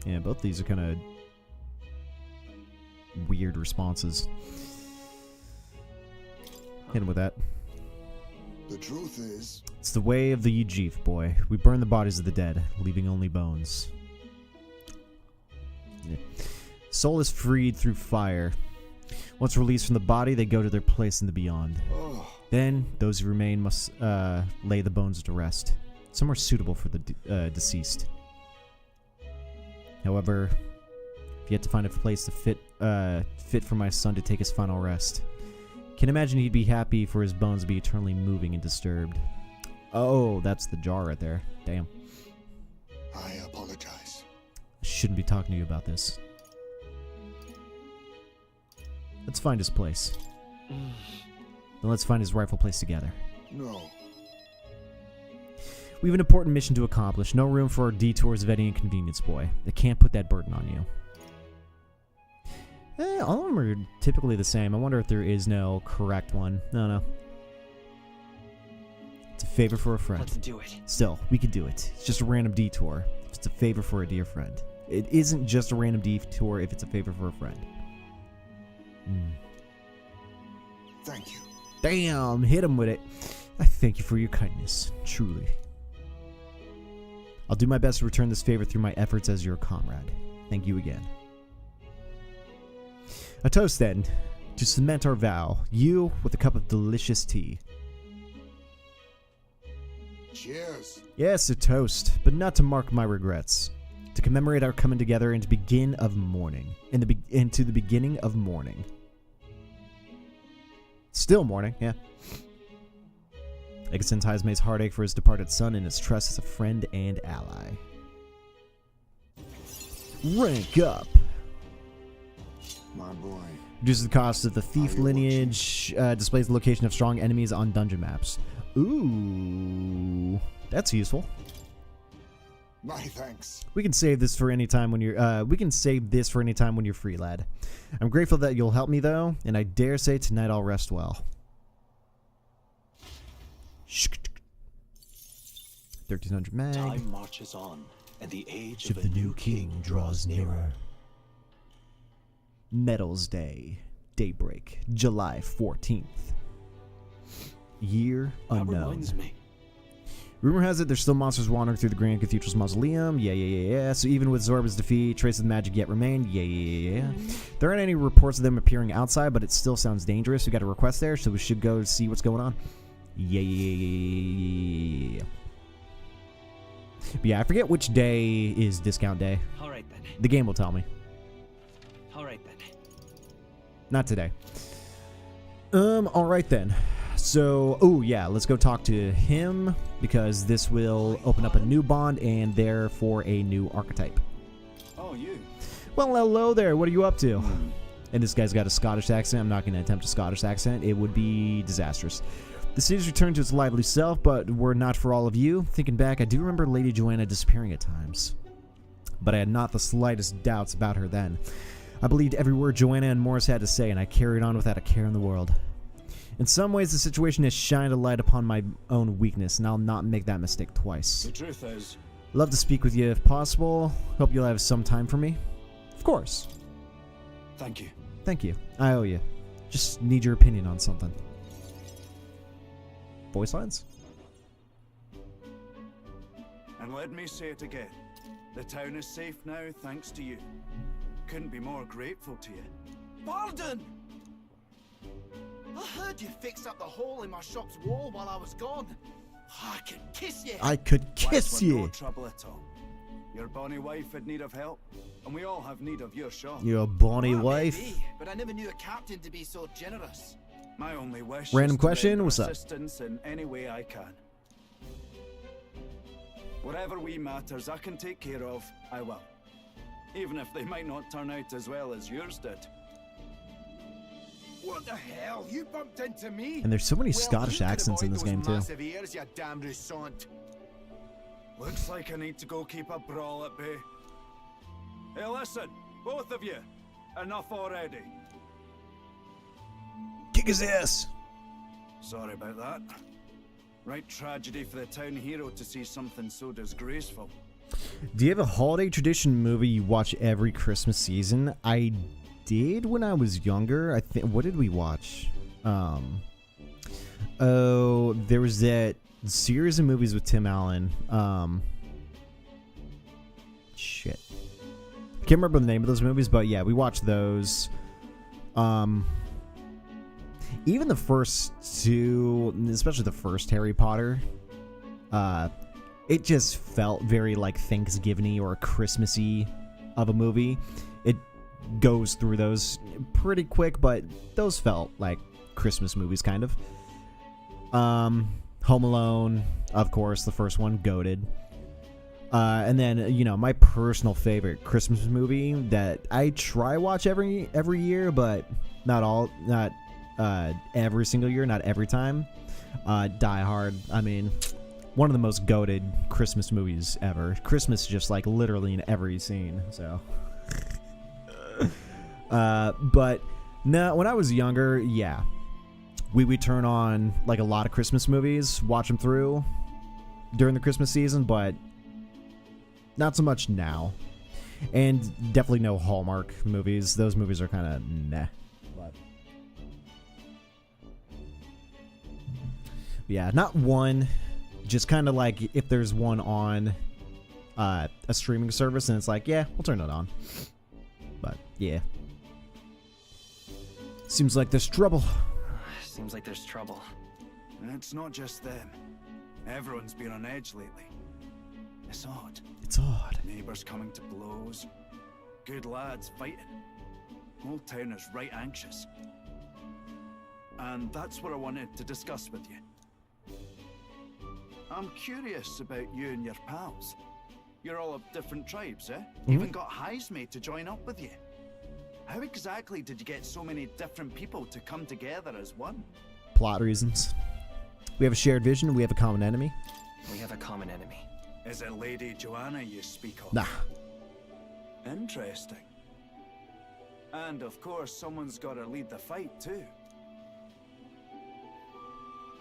Yeah, both these are kind of weird responses. Hit him with that. The truth is, It's the way of the Ujif, boy. We burn the bodies of the dead, leaving only bones. Yeah. Soul is freed through fire. Once released from the body, they go to their place in the beyond. Then, those who remain must lay the bones to rest, somewhere suitable for the deceased. However, I've yet to find a place to fit for my son to take his final rest. Can't imagine he'd be happy for his bones to be eternally moving and disturbed. Oh, that's the jar right there. Damn. I apologize. I shouldn't be talking to you about this. Let's find his place. Then let's find his rightful place together. No. We have an important mission to accomplish. No room for detours of any inconvenience, boy. They can't put that burden on you. All of them are typically the same. I wonder if there is no correct one. No. It's a favor for a friend. Let's do it. Still, we could do it. It's just a random detour. It's a favor for a dear friend. It isn't just a random detour if it's a favor for a friend. Thank you. Damn, hit him with it. I thank you for your kindness, truly. I'll do my best to return this favor through my efforts as your comrade. Thank you again. A toast then, to cement our vow. You with a cup of delicious tea. Cheers. Yes, a toast, but not to mark my regrets. To commemorate our coming together into begin of morning. Into the beginning of morning. Still morning, yeah. Eggleston ties May's heartache for his departed son and his trust as a friend and ally. Rank up. My boy. Reduces the cost of the thief lineage. Displays the location of strong enemies on dungeon maps. Ooh, that's useful. My thanks. We can save this for any time when you're. We can save this for any time when you're free, lad. I'm grateful that you'll help me though, and I dare say tonight I'll rest well. 1300 mag. Time marches on, and the age Of of the a new king draws nearer. Metals Day, daybreak, July 14th. Year That unknown. reminds me. Rumor has it there's still monsters wandering through the Grand Cathedral's mausoleum. Yeah. So even with Zorba's defeat, traces of magic yet remain. Yeah. There aren't any reports of them appearing outside, but it still sounds dangerous. We got a request there, so we should go see what's going on. Yeah. But yeah, I forget which day is discount day. Alright then. The game will tell me. Alright then. Not today. Alright then. So, oh yeah, let's go talk to him, because this will open up a new bond and therefore a new archetype. Oh, you. Well, hello there, what are you up to? And this guy's got a Scottish accent. I'm not going to attempt a Scottish accent. It would be disastrous. The city's returned to its lively self, but were not for all of you. Thinking back, I do remember Lady Joanna disappearing at times. But I had not the slightest doubts about her then. I believed every word Joanna and Morris had to say, and I carried on without a care in the world. In some ways, the situation has shined a light upon my own weakness, and I'll not make that mistake twice. The truth is, Love to speak with you if possible. Hope you'll have some time for me. Of course. thank you. Thank you. I owe you. Just need your opinion on something. Voice lines? And let me say it again. The town is safe now thanks to you. Couldn't be more grateful to you. Pardon! I heard you fixed up the hole in my shop's wall while I was gone. I could kiss you. I could Wife kiss were No you. trouble at all. Your bonny wife had need of help, and we all have need of your shop. You're a bonny Well, wife. maybe, but I never knew a captain to be so generous. My only wish Random is to question, render what's up? assistance in any way I can. Whatever wee matters I can take care of, I will. Even if they might not turn out as well as yours did. What the hell? You bumped into me? And there's so many Well, Scottish you could accents in avoid this those game too. massive ears, you damn russant. Looks like I need to go keep a brawl at bay. Hey, listen, both of you. Enough already. Kick his ass. Sorry about that. Right tragedy for the town hero to see something so disgraceful. Do you have a holiday tradition movie you watch every Christmas season? I did when I was younger. I think. What did we watch? Oh, there was that series of movies with Tim Allen. Shit. Can't remember the name of those movies, but yeah, we watched those. Even the first two, especially the first Harry Potter, it just felt very like Thanksgiving-y or Christmassy of a movie. It goes through those pretty quick, but those felt like Christmas movies, kind of. Home Alone, of course, the first one, goated. And then, you know, my personal favorite Christmas movie that I try watch every year, but not every single year, not every time. Die Hard. I mean, one of the most goated Christmas movies ever. Christmas just like literally in every scene. So, but no, when I was younger, yeah, we would turn on like a lot of Christmas movies, watch them through during the Christmas season, but not so much now. And definitely no Hallmark movies. Those movies are kind of meh. But yeah, not one. Just kind of like if there's one on a streaming service and it's like, yeah, we'll turn it on. But yeah. Seems like there's trouble. Seems like there's trouble. And it's not just them. Everyone's been on edge lately. It's odd. It's odd. Neighbors coming to blows. Good lads fighting. Whole town is right anxious. And that's what I wanted to discuss with you. I'm curious about you and your pals. You're all of different tribes, eh? Even got highs made to join up with you. How exactly did you get so many different people to come together as one? Plot reasons. We have a shared vision. We have a common enemy. We have a common enemy. Is it Lady Joanna you speak of? Nah. Interesting. And of course, someone's got to lead the fight too.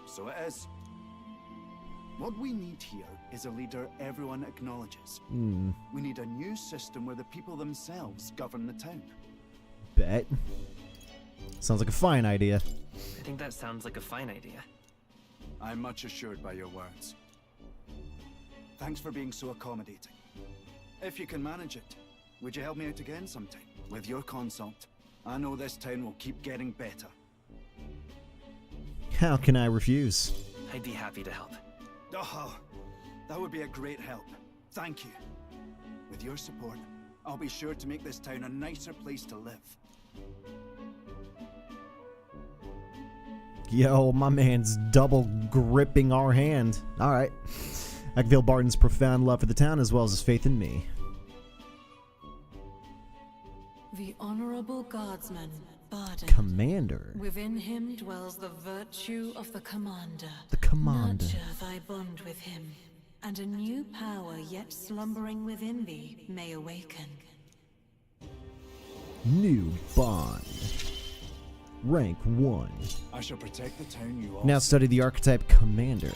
So it is. What we need here is a leader everyone acknowledges. We need a new system where the people themselves govern the town. Bet. Sounds like a fine idea. I think that sounds like a fine idea. I'm much assured by your words. Thanks for being so accommodating. If you can manage it, would you help me out again sometime? With your consult, I know this town will keep getting better. How can I refuse? I'd be happy to help. Oh, that would be a great help. Thank you. With your support, I'll be sure to make this town a nicer place to live. Yo, my man's double gripping our hand. Alright. I can feel Barton's profound love for the town as well as his faith in me. The honorable guardsman, Barden. Commander. Within him dwells the virtue of the commander. The commander. Nurture thy bond with him, and a new power yet slumbering within thee may awaken. New bond. Rank 1. I shall protect the town you all. Now study the archetype Commander.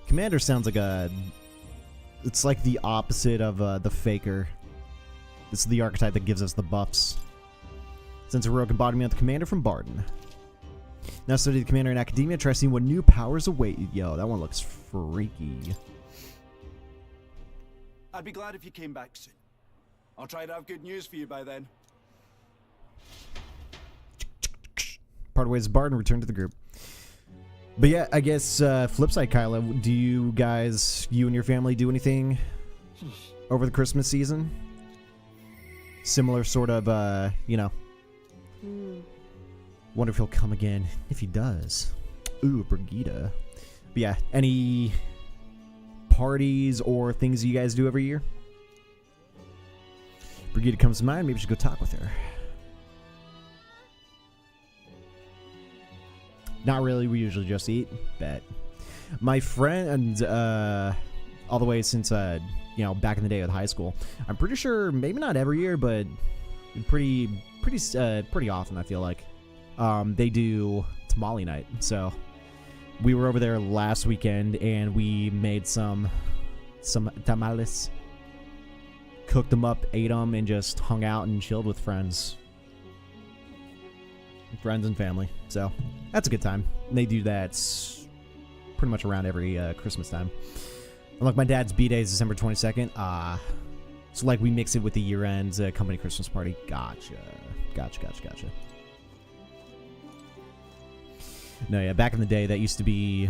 Commander sounds like a... It's like the opposite of the Faker. It's the archetype that gives us the buffs. Since heroic embodiment of the Commander from Barden. Now study the Commander in Academia. Try seeing what new powers await you. Yo, that one looks freaky. I'd be glad if you came back soon. I'll try to have good news for you by then. Part ways with Barden, return to the group. But yeah, I guess flip side, Kyla, do you guys, you and your family, do anything over the Christmas season? Similar sort of, you know. Wonder if he'll come again. If he does. Ooh, Brigida. But yeah, any parties or things you guys do every year? Brigida comes to mind, maybe we should go talk with her. Not really, we usually just eat. Bet. My friend, all the way since, you know, back in the day with high school, I'm pretty sure, maybe not every year, but pretty often, I feel like, they do tamale night. So we were over there last weekend, and we made some tamales, cooked them up, ate them, and just hung out and chilled with friends and family. So that's a good time. And they do that pretty much around every Christmas time. And like my dad's B-Day is December 22nd. So like we mix it with the year-end company Christmas party. Gotcha. No, yeah, back in the day, that used to be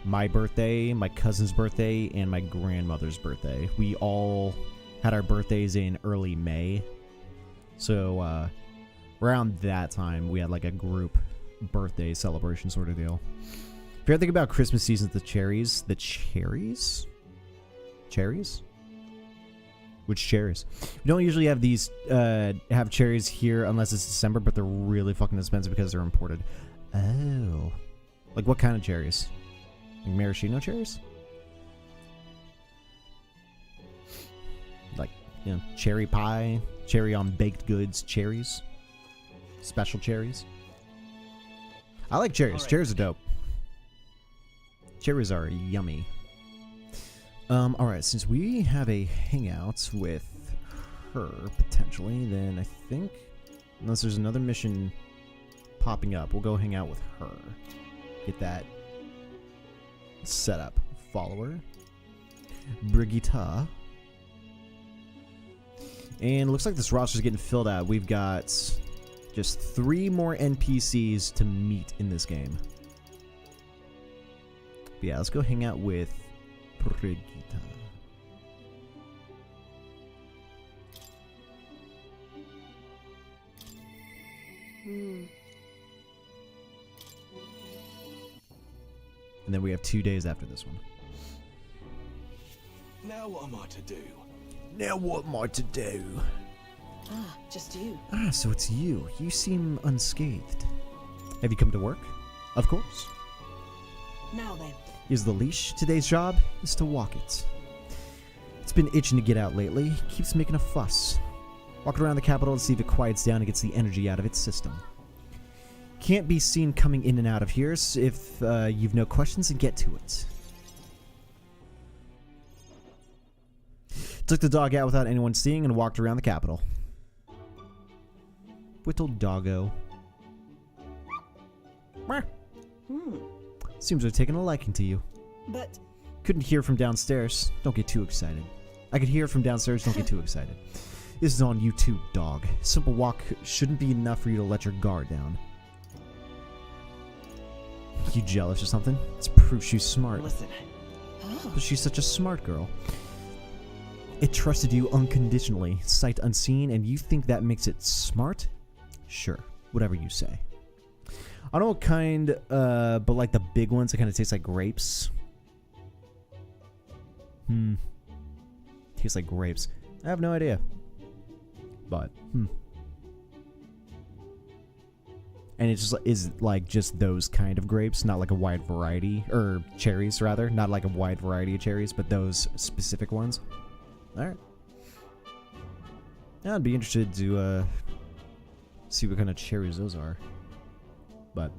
my birthday, my cousin's birthday, and my grandmother's birthday. We all had our birthdays in early May. So, around that time, we had like a group birthday celebration sort of deal. If you ever think about Christmas season, the cherries? Cherries? Which cherries? We don't usually have these, have cherries here unless it's December, but they're really fucking expensive because they're imported. Oh. Like what kind of cherries? Like maraschino cherries? Like, you know, cherry pie, cherry on baked goods, cherries. Special cherries. I like cherries. Right. Cherries are dope. Cherries are yummy. Alright, since we have a hangout with her, potentially, then I think, unless there's another mission popping up, we'll go hang out with her. Get that set up. Follower. Brigitta. And it looks like this roster's getting filled out. We've got Just 3 more NPCs to meet in this game. But yeah, let's go hang out with Brigitte. And then we have 2 days after this one. Now what am I to do? Now what am I to do? Ah, just you. Ah, so it's you. You seem unscathed. Have you come to work? Of course. Now then. Here's the leash. Today's job is to walk it. It's been itching to get out lately. Keeps making a fuss. Walk around the capital to see if it quiets down and gets the energy out of its system. Can't be seen coming in and out of here, so if you've no questions, then get to it. Took the dog out without anyone seeing and walked around the capital. Whittle doggo. Seems to have taken a liking to you. But Couldn't hear from downstairs. Don't get too excited. I could hear from downstairs. Don't get too excited. This is on you too, dog. Simple walk shouldn't be enough for you to let your guard down. You jealous or something? It's proof she's smart. Listen, But she's such a smart girl. It trusted you unconditionally, sight unseen, and you think that makes it smart? Sure, whatever you say. I don't know what kind, but like the big ones that kind of taste like grapes. Tastes like grapes. I have no idea. But, And it just is like just those kind of grapes, not like a wide variety, or cherries rather, not like a wide variety of cherries, but those specific ones. Alright. Yeah, I'd be interested to see what kind of cherries those are. But,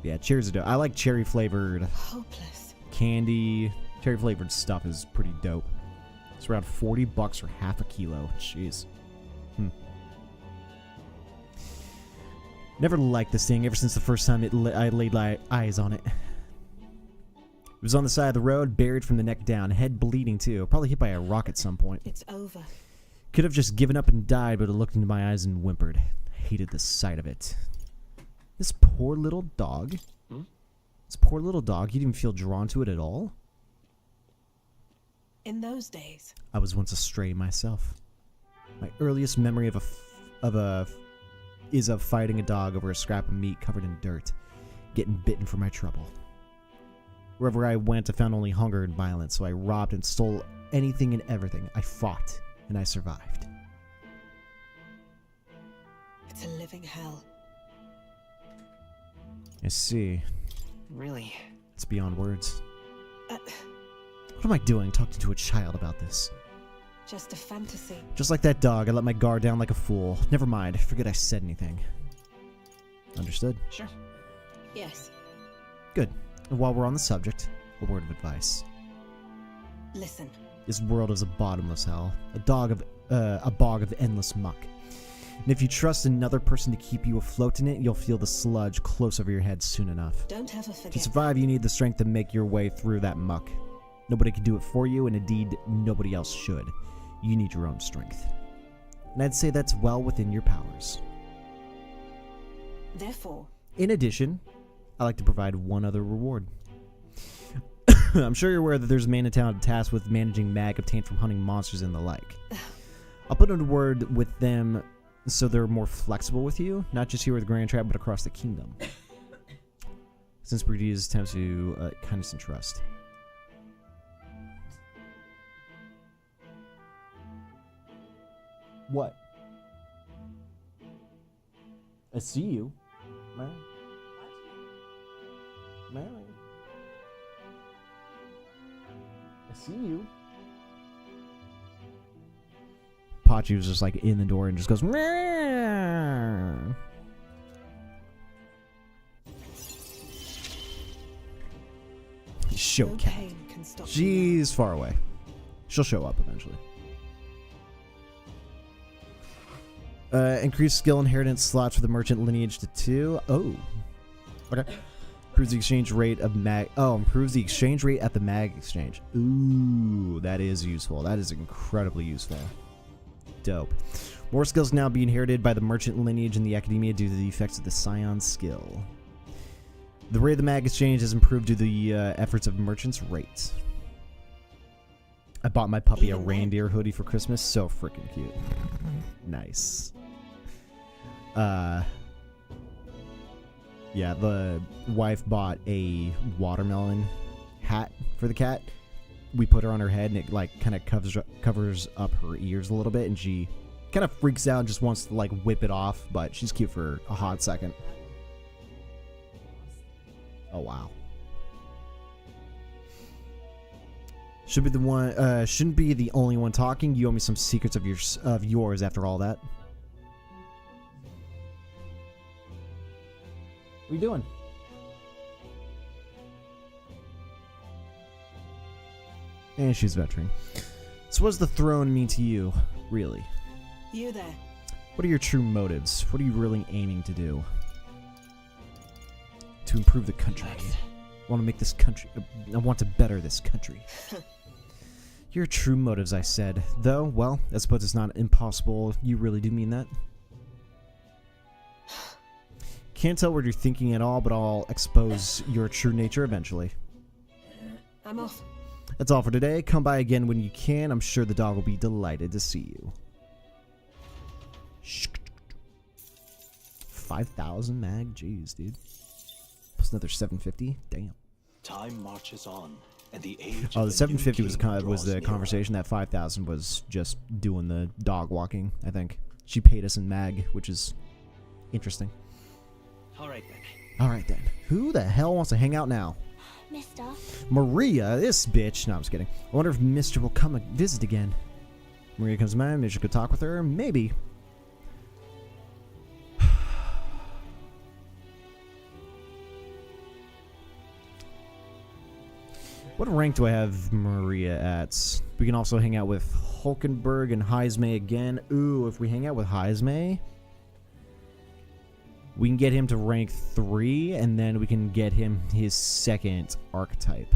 yeah, cherries are dope. I like cherry flavored hopeless. candy. Cherry flavored stuff is pretty dope. It's around $40 for half a kilo. Jeez. Never liked this thing ever since the first time I laid eyes on it. It was on the side of the road, buried from the neck down, head bleeding too. Probably hit by a rock at some point. It's over. Could have just given up and died, but it looked into my eyes and whimpered. Hated the sight of it. This poor little dog. This poor little dog. You didn't feel drawn to it at all? In those days, I was once a stray myself. My earliest memory is of fighting a dog over a scrap of meat covered in dirt, getting bitten for my trouble. Wherever I went, I found only hunger and violence, so I robbed and stole anything and everything. I fought, and I survived. it's a living hell. I see. really. It's beyond words. What am I doing talking to a child about this? Just a fantasy. Just like that dog, I let my guard down like a fool. Never mind, forget I said anything. Understood? Sure. Yes. Good. And while we're on the subject, a word of advice. Listen. This world is a bottomless hell. A bog of endless muck. And if you trust another person to keep you afloat in it, you'll feel the sludge close over your head soon enough. Don't ever To forget. survive, you need the strength to make your way through that muck. Nobody can do it for you, and indeed, nobody else should. You need your own strength. And I'd say that's well within your powers. Therefore, In addition, I like to provide one other reward. I'm sure you're aware that there's a man in town tasked with managing mag obtained from hunting monsters and the like. I'll put in a word with them so they're more flexible with you, not just here with Grand Trap, but across the kingdom. Since Brigitte attempts to kindness and trust. What? I see you. Mary. Mary. I see you. Pachi was just like in the door and just goes, Meow. Show no cat. pain can stop you. She's far away. She'll show up eventually. Increase skill inheritance slots for the merchant lineage to 2. Oh. Okay. Improves the exchange rate of mag. Oh, improves the exchange rate at the mag exchange. Ooh, that is useful. That is incredibly useful. Dope. More skills now be inherited by the merchant lineage in the academia due to the effects of the scion skill. The rate of the mag exchange has improved due to the efforts of merchants' rates. I bought my puppy a reindeer hoodie for Christmas. So freaking cute. Nice. Yeah, the wife bought a watermelon hat for the cat. We put her on her head, and it like kind of covers up her ears a little bit, and she kind of freaks out and just wants to like whip it off, but she's cute for a hot second. Oh wow. Should be the one. Shouldn't be the only one talking. You owe me some secrets of yours after all that. What are you doing? And she's venturing. So what does the throne mean to you, really? You there. What are your true motives? What are you really aiming to do? To improve the country. I want to make this country... I want to better this country. Your true motives, I said. Though, well, I suppose it's not impossible. You really do mean that? Can't tell what you're thinking at all, but I'll expose your true nature eventually. I'm off. That's all for today. Come by again when you can. I'm sure the dog will be delighted to see you. 5,000 mag? Jeez, dude. Plus another 750? Damn. Time marches on, and the age Oh, of the 750 was the nearer. conversation. That 5,000 was just doing the dog walking, I think. She paid us in mag, which is interesting. Alright then. Alright then. Who the hell wants to hang out now? Mister. Maria, this bitch. No, I'm just kidding. I wonder if Mister will come visit again. Maria comes to mind. Maybe you could talk with her. Maybe. What rank do I have Maria at? We can also hang out with Hulkenberg and Heisme again. Ooh, if we hang out with Heisme, we can get him to rank 3, and then we can get him his second archetype.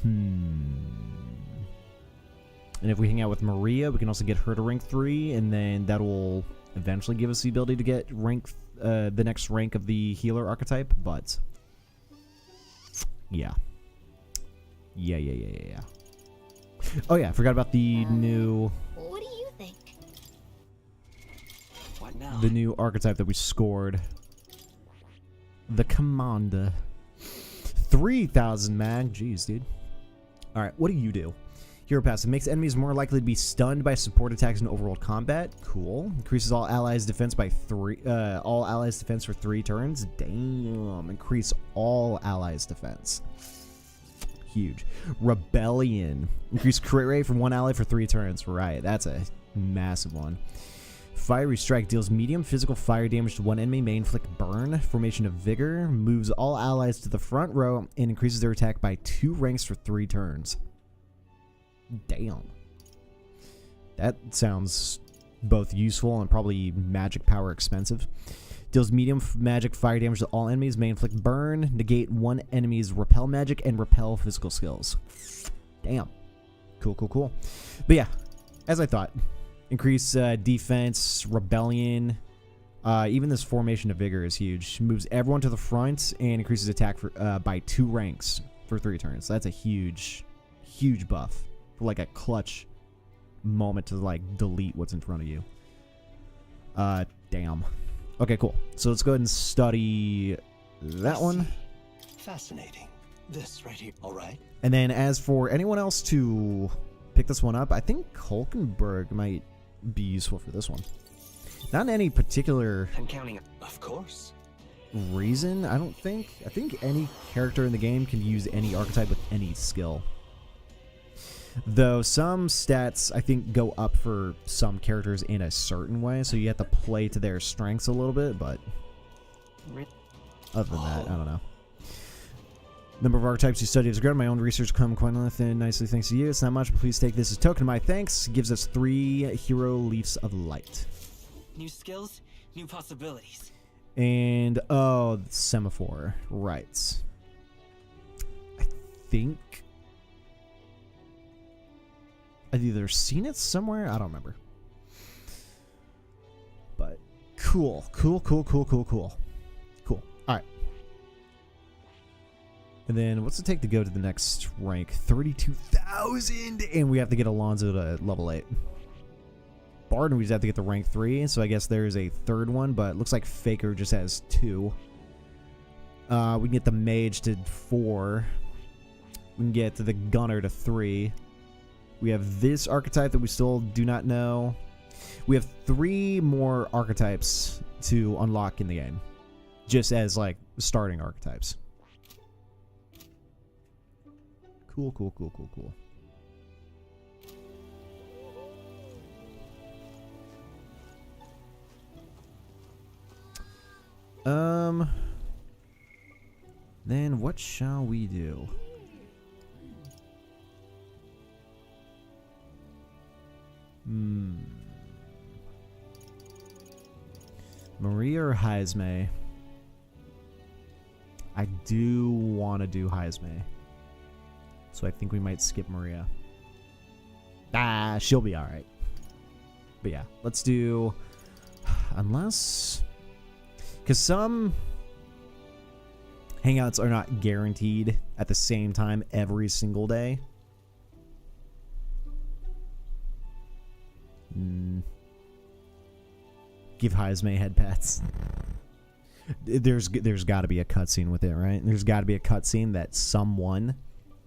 And if we hang out with Maria, we can also get her to rank 3, and then that will eventually give us the ability to get the next rank of the healer archetype, but... Yeah. Yeah. Oh yeah, I forgot about the new... What do you think? What now? The new archetype that we scored. The Commander. 3,000 mag. Jeez, dude. Alright, what do you do? Hero passive. Makes enemies more likely to be stunned by support attacks in overworld combat. Cool. Increases all allies' defense by 3... all allies' defense for 3 turns. Damn. Increase all allies' defense. Huge. Rebellion. Increase crit rate from 1 ally for 3 turns. Right. That's a massive one. Fiery Strike deals medium physical fire damage to one enemy, may inflict burn. Formation of Vigor moves all allies to the front row and increases their attack by 2 ranks for 3 turns. Damn. That sounds both useful and probably magic power expensive. Deals medium magic fire damage to all enemies, may inflict burn, negate one enemy's repel magic, and repel physical skills. Damn. Cool. But yeah, as I thought. Increase defense, rebellion. Even this formation of vigor is huge. Moves everyone to the front and increases attack for, by 2 ranks for 3 turns. So that's a huge buff for like a clutch moment to like delete what's in front of you. Damn. Okay, cool. So let's go ahead and study that one. Fascinating. This right here. All right. And then as for anyone else to pick this one up, I think Hulkenberg might be useful for this one. Not in any particular I'm counting. Of course. reason, I don't think. I think any character in the game can use any archetype with any skill. Though some stats, I think, go up for some characters in a certain way, so you have to play to their strengths a little bit, but other than that, I don't know. Number of archetypes you study is great. My own research come quite nicely thanks to you. It's not much, but please take this as a token of my thanks. It gives us 3 hero leaves of light. New skills, new possibilities. And, oh, semaphore. Right. I think... I've either seen it somewhere. I don't remember. But cool. Cool. All right. And then what's it take to go to the next rank? 32,000, and we have to get Alonzo to level 8. Bard, we just have to get to rank 3, so I guess there's a third one, but it looks like Faker just has 2. We can get the Mage to 4. We can get the Gunner to 3. We have this archetype that we still do not know. We have 3 more archetypes to unlock in the game, just as like starting archetypes. Cool. Then what shall we do? Maria or Heisme? I do want to do Heisme. So I think we might skip Maria. She'll be alright. But yeah, let's do... Unless... Because some hangouts are not guaranteed at the same time every single day. Give Heisme head pats. There's got to be a cutscene with it, right? There's got to be a cutscene that someone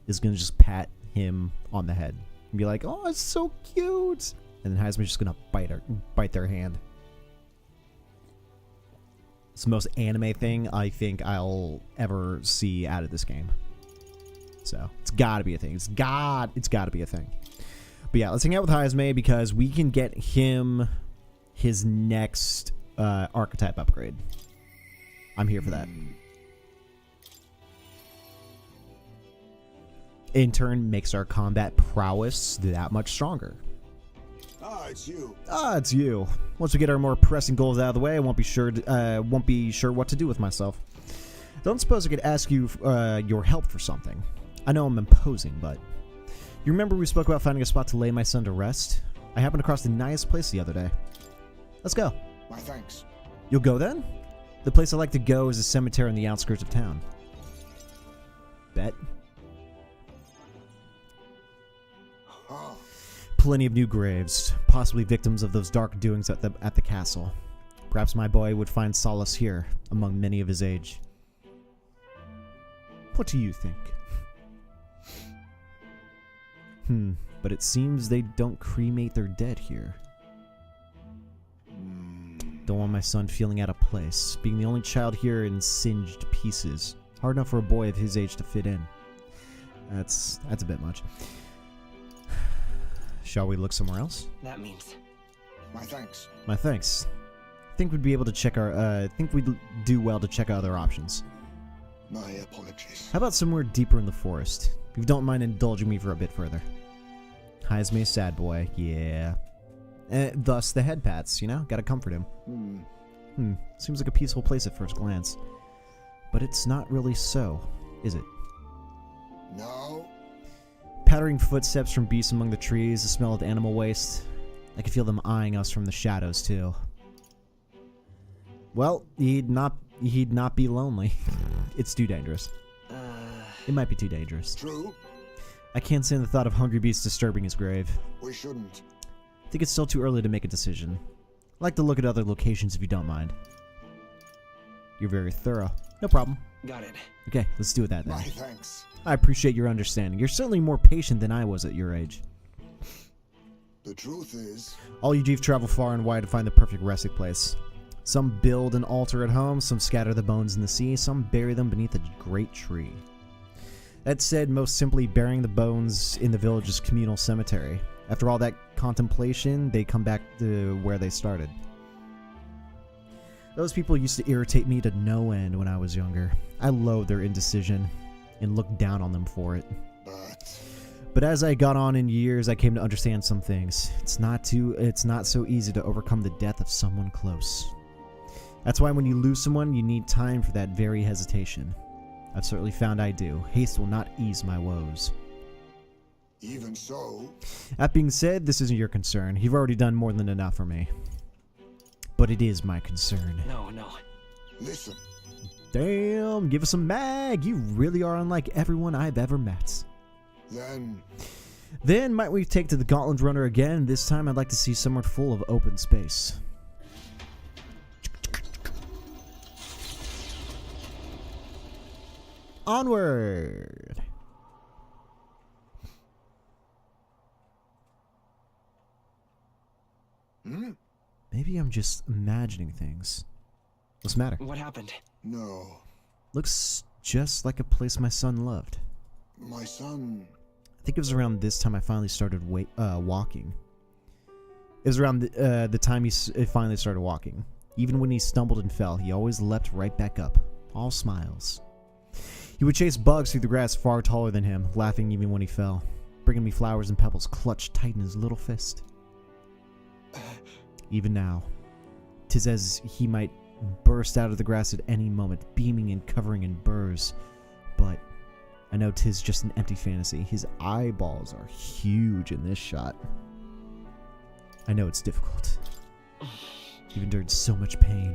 is going to just pat him on the head and be like, "Oh, it's so cute," and then Heisme's just going to bite their hand. It's the most anime thing I think I'll ever see out of this game. So it's got to be a thing. It's got to be a thing. But yeah, let's hang out with Heisme because we can get him his next archetype upgrade. I'm here for that. In turn, makes our combat prowess that much stronger. It's you. It's you. Once we get our more pressing goals out of the way, I won't be sure what to do with myself. Don't suppose I could ask you your help for something. I know I'm imposing, but you remember we spoke about finding a spot to lay my son to rest? I happened across the nice place the other day. Let's go. My thanks. You'll go then? The place I like to go is a cemetery on the outskirts of town. Bet. Plenty of new graves, possibly victims of those dark doings at the castle. Perhaps my boy would find solace here, among many of his age. What do you think? But it seems they don't cremate their dead here. Don't want my son feeling out of place, being the only child here in singed pieces. Hard enough for a boy of his age to fit in. That's a bit much. Shall we look somewhere else? That means... My thanks. My thanks. I think we'd be able to check our... I think we'd do well to check other options. My apologies. How about somewhere deeper in the forest? If you don't mind indulging me for a bit further. Heisme, sad boy. Yeah. Thus the head pats, you know? Gotta comfort him. Seems like a peaceful place at first glance. But it's not really so, is it? No. Pattering footsteps from beasts among the trees, the smell of animal waste. I could feel them eyeing us from the shadows, too. Well, he'd not be lonely. It's too dangerous. It might be too dangerous. True. I can't stand the thought of hungry beasts disturbing his grave. We shouldn't. I think it's still too early to make a decision. I'd like to look at other locations if you don't mind. You're very thorough. No problem. Got it. Okay, let's do that then. My thanks. I appreciate your understanding. You're certainly more patient than I was at your age. The truth is... All you Jeeves travel far and wide to find the perfect resting place. Some build an altar at home, some scatter the bones in the sea, some bury them beneath a great tree. That said, most simply, burying the bones in the village's communal cemetery. After all that contemplation, they come back to where they started. Those people used to irritate me to no end when I was younger. I loathed their indecision and looked down on them for it. But as I got on in years, I came to understand some things. It's not so easy to overcome the death of someone close. That's why when you lose someone, you need time for that very hesitation. I've certainly found I do. Haste will not ease my woes. Even so, That being said, this isn't your concern. You've already done more than enough for me. But it is my concern. No, no. listen. Damn, give us some mag. You really are unlike everyone I've ever met. Then might we take to the Gauntlet Runner again? This time I'd like to see somewhere full of open space. Onward! Maybe I'm just imagining things. What's the matter? What happened? No, Looks just like a place my son loved. my son. I think it was around this time I finally started walking. It was around the time he finally started walking. Even when he stumbled and fell, he always leapt right back up, all smiles. He would chase bugs through the grass far taller than him, laughing even when he fell, bringing me flowers and pebbles clutched tight in his little fist. Even now, 'tis as he might burst out of the grass at any moment, beaming and covering in burrs. But I know 'tis just an empty fantasy. His eyeballs are huge in this shot. I know it's difficult. You've endured so much pain.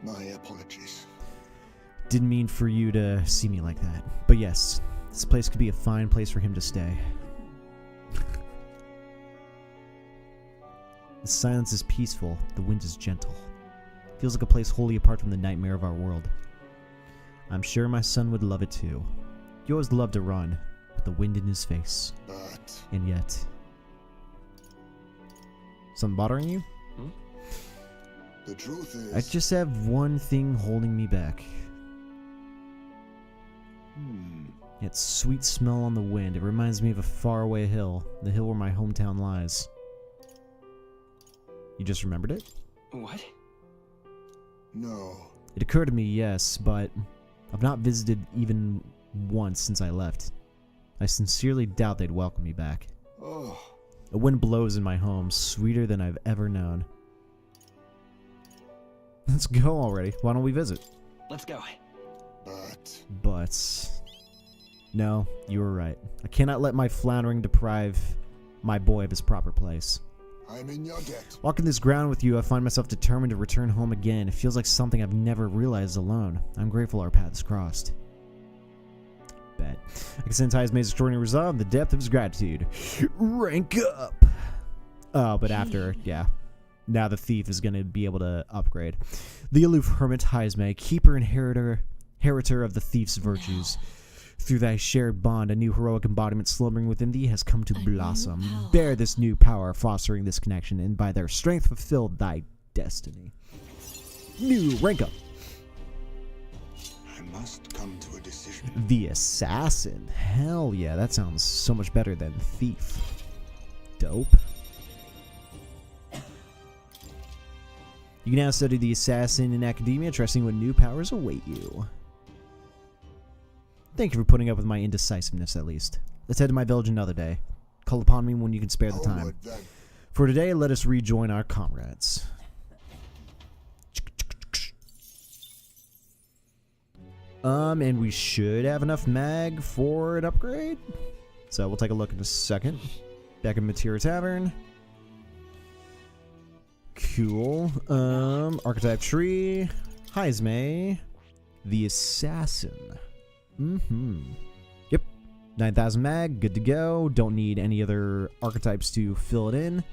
My apologies. Didn't mean for you to see me like that. But yes, this place could be a fine place for him to stay. The silence is peaceful, the wind is gentle. Feels like a place wholly apart from the nightmare of our world. I'm sure my son would love it too. He always loved to run, with the wind in his face. But And yet... Something bothering you? the truth is, I just have one thing holding me back. That sweet smell on the wind. It reminds me of a faraway hill. The hill where my hometown lies. You just remembered it? What? no. It occurred to me, yes, but I've not visited even once since I left. I sincerely doubt they'd welcome me back. Oh, A wind blows in my home, sweeter than I've ever known. Let's go already. Why don't we visit? Let's go. but No, you were right. I cannot let my floundering deprive my boy of his proper place. I'm in your debt. Walking this ground with you, I find myself determined to return home again. It feels like something I've never realized alone. I'm grateful our paths crossed. Bet. I can sense High's extraordinary resolve, the depth of his gratitude. Rank up! Oh, but after, yeah. Now the thief is going to be able to upgrade. The aloof hermit Heisme, keeper and inheritor of the thief's virtues. Through thy shared bond, a new heroic embodiment slumbering within thee has come to blossom. Bear this new power, fostering this connection, and by their strength fulfill thy destiny. New rank up. I must come to a decision. The assassin. Hell yeah, that sounds so much better than thief. Dope. You can now study the assassin in academia, trusting what new powers await you. Thank you for putting up with my indecisiveness, at least. Let's head to my village another day. Call upon me when you can spare the time. Onward, then. For today, let us rejoin our comrades. And we should have enough mag for an upgrade. So we'll take a look in a second. Back in Materia Tavern. Cool. Archetype tree. Heisme. The assassin. Yep. 9,000 mag. Good to go. Don't need any other archetypes to fill it in.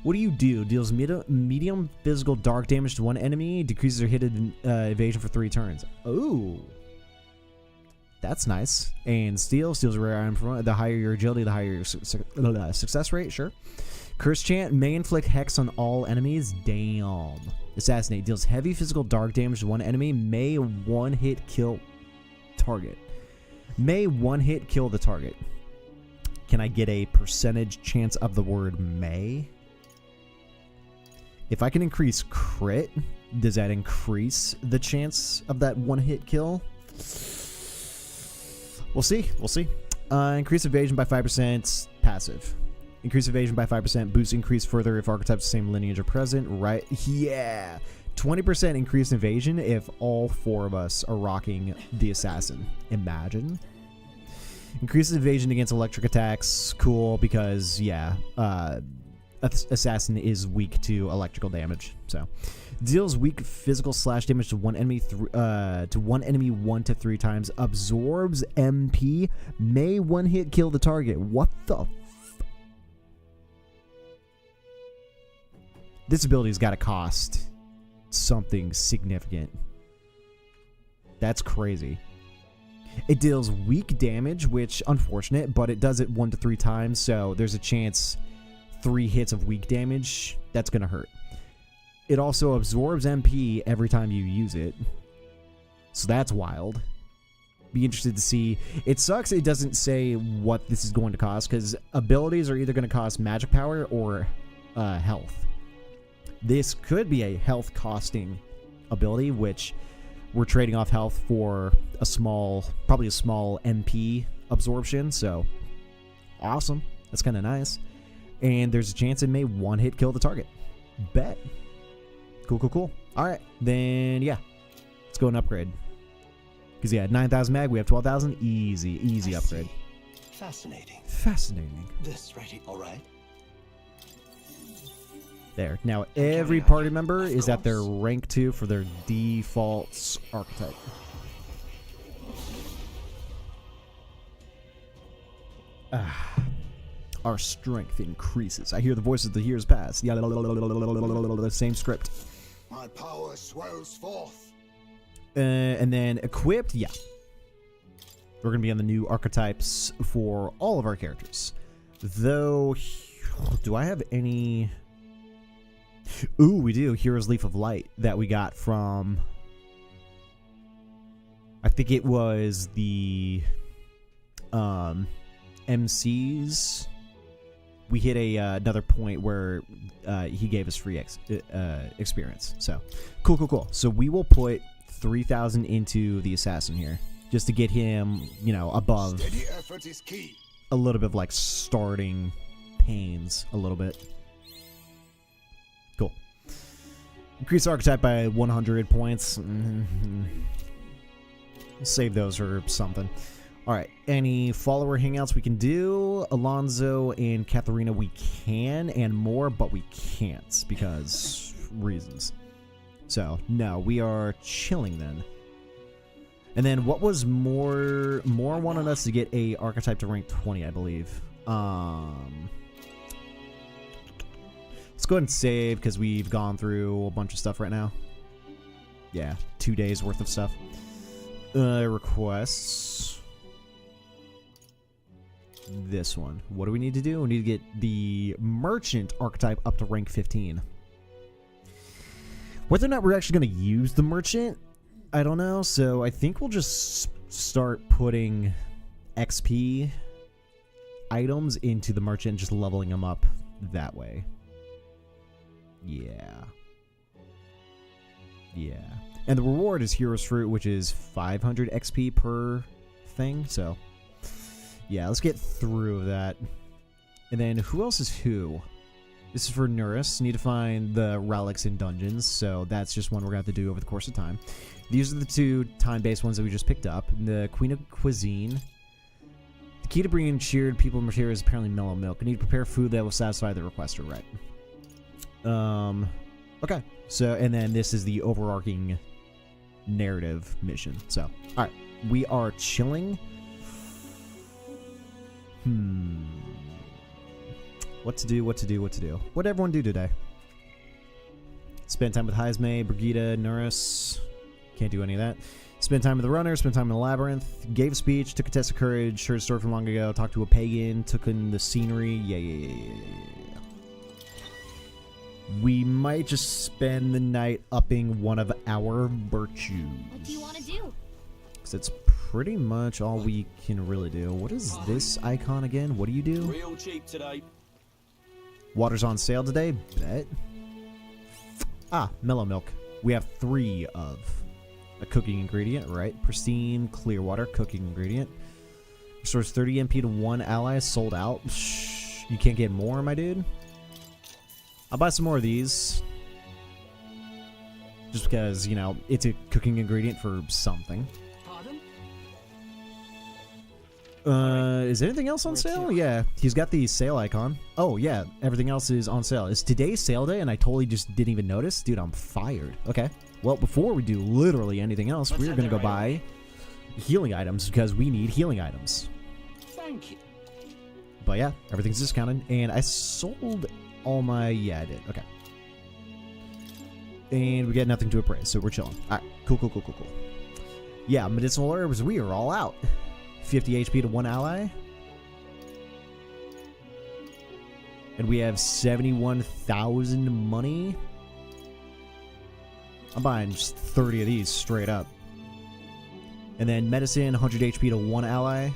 What do? Deals medium physical dark damage to one enemy. Decreases their hidden evasion for 3 turns. Oh. That's nice. And steals a rare item from the higher your agility, the higher your success rate. Sure. Curse Chant may inflict hex on all enemies. Damn. Assassinate deals heavy physical dark damage to one enemy. May one hit kill target. May one hit kill the target. Can I get a percentage chance of the word may? If I can increase crit, does that increase the chance of that one hit kill? We'll see. We'll see. Increase evasion by 5%. Passive. Increase evasion by 5%. Boost increase further if archetypes of the same lineage are present. Right. Yeah. 20% increased evasion if all 4 of us are rocking the assassin. Imagine. Increases evasion against electric attacks. Cool, because, yeah, assassin is weak to electrical damage. So, deals weak physical slash damage to one enemy 1 to 3 times. Absorbs MP. May one hit kill the target. What the This ability's got to cost something significant. That's crazy. It deals weak damage, which unfortunate, but it does it 1 to 3 times, so there's a chance 3 hits of weak damage, that's gonna hurt. It also absorbs MP every time you use it, so that's wild. Be interested to see. It sucks it doesn't say what this is going to cost, because abilities are either going to cost magic power or health. This could be a health costing ability, which we're trading off health for a small, probably a small MP absorption, so awesome. That's kind of nice. And there's a chance it may one hit kill the target. Bet. Cool, cool, cool. All right, then yeah, let's go and upgrade. Because yeah, 9,000 mag, we have 12,000. Easy upgrade. Fascinating. Fascinating. This right here. All right. There. Now every party member is at their rank 2 for their default archetype. Our strength increases. I hear the voices of the years past. Yeah, the same script. My power swells forth. And then equipped, yeah. We're going to be on the new archetypes for all of our characters. Though, do I have any... Ooh, we do. Hero's Leaf of Light that we got from... I think it was the MCs. We hit another point where he gave us free experience. So, cool. So we will put 3,000 into the assassin here, just to get him, you know, above. Steady effort is key. A little bit of like starting pains, a little bit. Cool. Increase archetype by 100 points. Save those for something. All right. Any follower hangouts we can do? Alonzo and Katharina we can, and more, but we can't because reasons. So no, we are chilling then. And then what was more wanted us to get a archetype to rank 20, I believe. Let's go ahead and save because we've gone through a bunch of stuff right now. Yeah, 2 days worth of stuff. Requests. This one. What do we need to do? We need to get the merchant archetype up to rank 15. Whether or not we're actually going to use the merchant, I don't know. So I think we'll just start putting XP items into the merchant and just leveling them up that way. Yeah. And the reward is Hero's Fruit, which is 500 XP per thing. So yeah, let's get through that. And then who else is who? This is for Nurus. Need to find the relics in dungeons, so that's just one we're going to have to do over the course of time. These are the 2 time-based ones that we just picked up. The Queen of Cuisine. The key to bringing cheered people and material is apparently mellow milk. I need to prepare food that will satisfy the requester, right? Okay. So, and then this is the overarching narrative mission. So, alright. We are chilling. What to do? What did everyone do today? Spend time with Heisme, Brigida, Nurus. Can't do any of that. Spend time with the runner, spend time in the labyrinth, gave a speech, took a test of courage, heard a story from long ago, talked to a pagan, took in the scenery. Yeah. We might just spend the night upping one of our virtues. What do you want to do? Because it's pretty much all we can really do. What is this icon again? What do you do? Real cheap today. Water's on sale today? Bet. Mellow milk. We have 3 of a cooking ingredient, right? Pristine, clear water, cooking ingredient. Restores 30 MP to 1 ally, sold out. Shh, you can't get more, my dude? I'll buy some more of these. just because, you know, it's a cooking ingredient for something. Pardon? Is anything else on sale? Yeah, he's got the sale icon. Oh, yeah, everything else is on sale. Is today sale day and I totally just didn't even notice? Dude, I'm fired. Okay, well, before we do literally anything else, we're going to go buy healing items because we need healing items. Thank you. But yeah, everything's discounted, and I sold all my... Yeah, I did. Okay. And we got nothing to appraise, so we're chilling. Alright, cool. Yeah, medicinal herbs, we are all out. 50 HP to 1 ally. And we have 71,000 money. I'm buying just 30 of these straight up. And then medicine, 100 HP to 1 ally.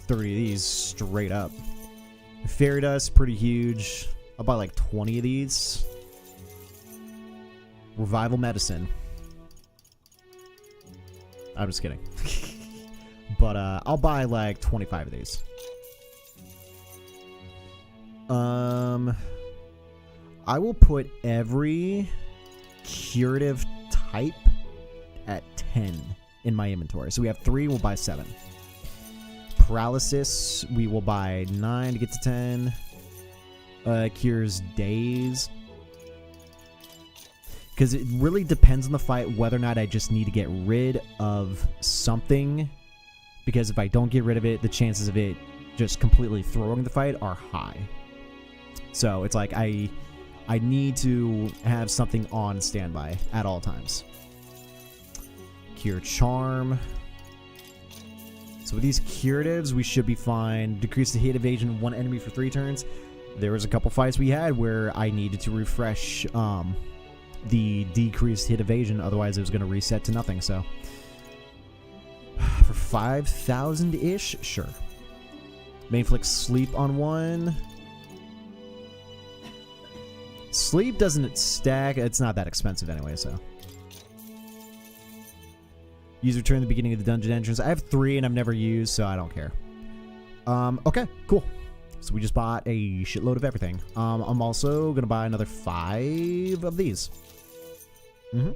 30 of these straight up. Fairy dust, pretty huge. I'll buy like 20 of these. Revival medicine. I'm just kidding. But I'll buy like 25 of these. I will put every curative type at 10 in my inventory. So we have 3, we'll buy 7. Paralysis, we will buy 9 to get to 10. Cures days. Because it really depends on the fight whether or not I just need to get rid of something. Because if I don't get rid of it, the chances of it just completely throwing the fight are high. So it's like I need to have something on standby at all times. Cure Charm. So with these curatives, we should be fine. Decrease the hit evasion of one enemy for 3 turns. There was a couple fights we had where I needed to refresh the decreased hit evasion, otherwise it was going to reset to nothing. So for 5,000-ish, sure. Mainflict sleep on 1. Sleep doesn't stack. It's not that expensive anyway, so. Use return at the beginning of the dungeon entrance. I have 3 and I've never used, so I don't care. Okay, cool. So we just bought a shitload of everything. I'm also gonna buy another 5 of these. I'm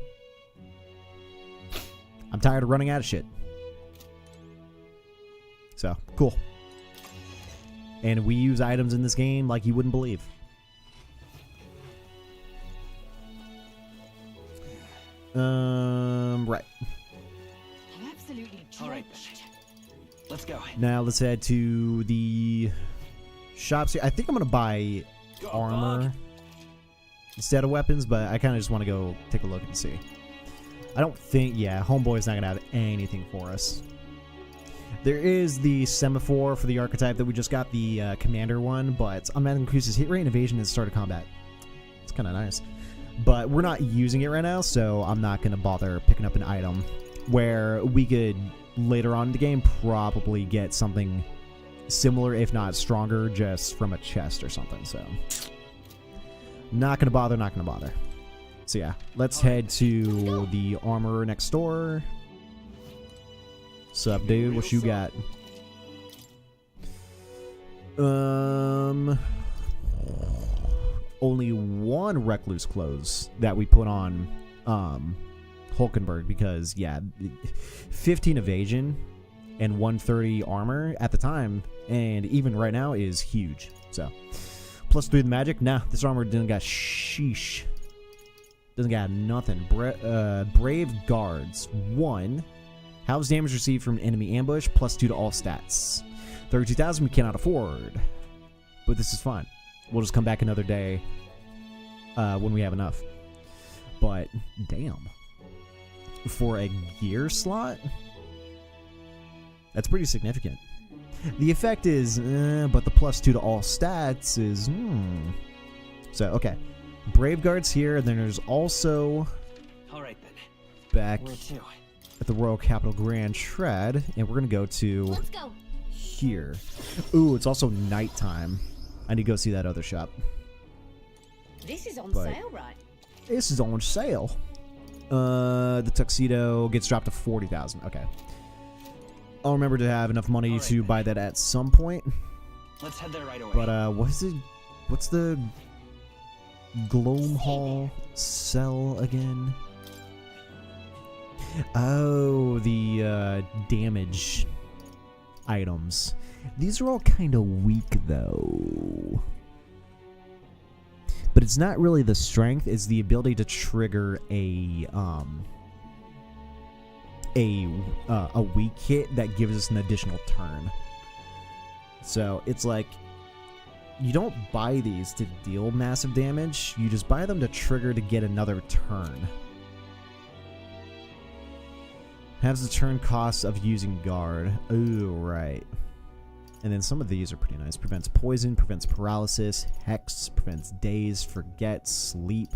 tired of running out of shit. So, cool. And we use items in this game like you wouldn't believe. Right. All right, let's go. Now let's head to the shops here. I think I'm gonna buy armor instead of weapons, but I kind of just want to go take a look and see. I don't think, yeah, Homeboy's not gonna have anything for us. There is the semaphore for the archetype that we just got, the commander one, but automatic increases hit rate and evasion at the start of combat. It's kind of nice. But we're not using it right now, so I'm not going to bother picking up an item where we could, later on in the game, probably get something similar, if not stronger, just from a chest or something. So, not going to bother, So yeah, let's head to the armorer next door. Sup, dude? What you got? Only 1 recluse clothes that we put on Hulkenberg because, yeah, 15 evasion and 130 armor at the time, and even right now, is huge. So, plus 3 the magic. Nah, this armor doesn't got sheesh. Doesn't got nothing. Brave guards. 1. House damage received from an enemy ambush, plus 2 to all stats. 32,000 we cannot afford. But this is fine. We'll just come back another day when we have enough. But, damn. For a gear slot? That's pretty significant. The effect is, but the plus 2 to all stats is, So, okay. Brave Guards here, and then there's also... Alright then. Back Where to? at the Royal Capital Grand Shred, and we're gonna go to... Let's go. Here. Ooh, it's also nighttime. I need to go see that other shop. This is on But- sale, right? This is on sale. The tuxedo gets dropped to 40,000. Okay. I'll remember to have enough money to buy that at some point. Let's head there right away. But what is it? What's the Gloamhall Cell again. Oh, the damage items. These are all kind of weak though. But it's not really the strength, it's the ability to trigger a weak hit that gives us an additional turn. So it's like, you don't buy these to deal massive damage, you just buy them to trigger to get another turn. Has the turn cost of using guard. Oh, right. And then some of these are pretty nice. Prevents poison, prevents paralysis, hex, prevents daze, forget, sleep.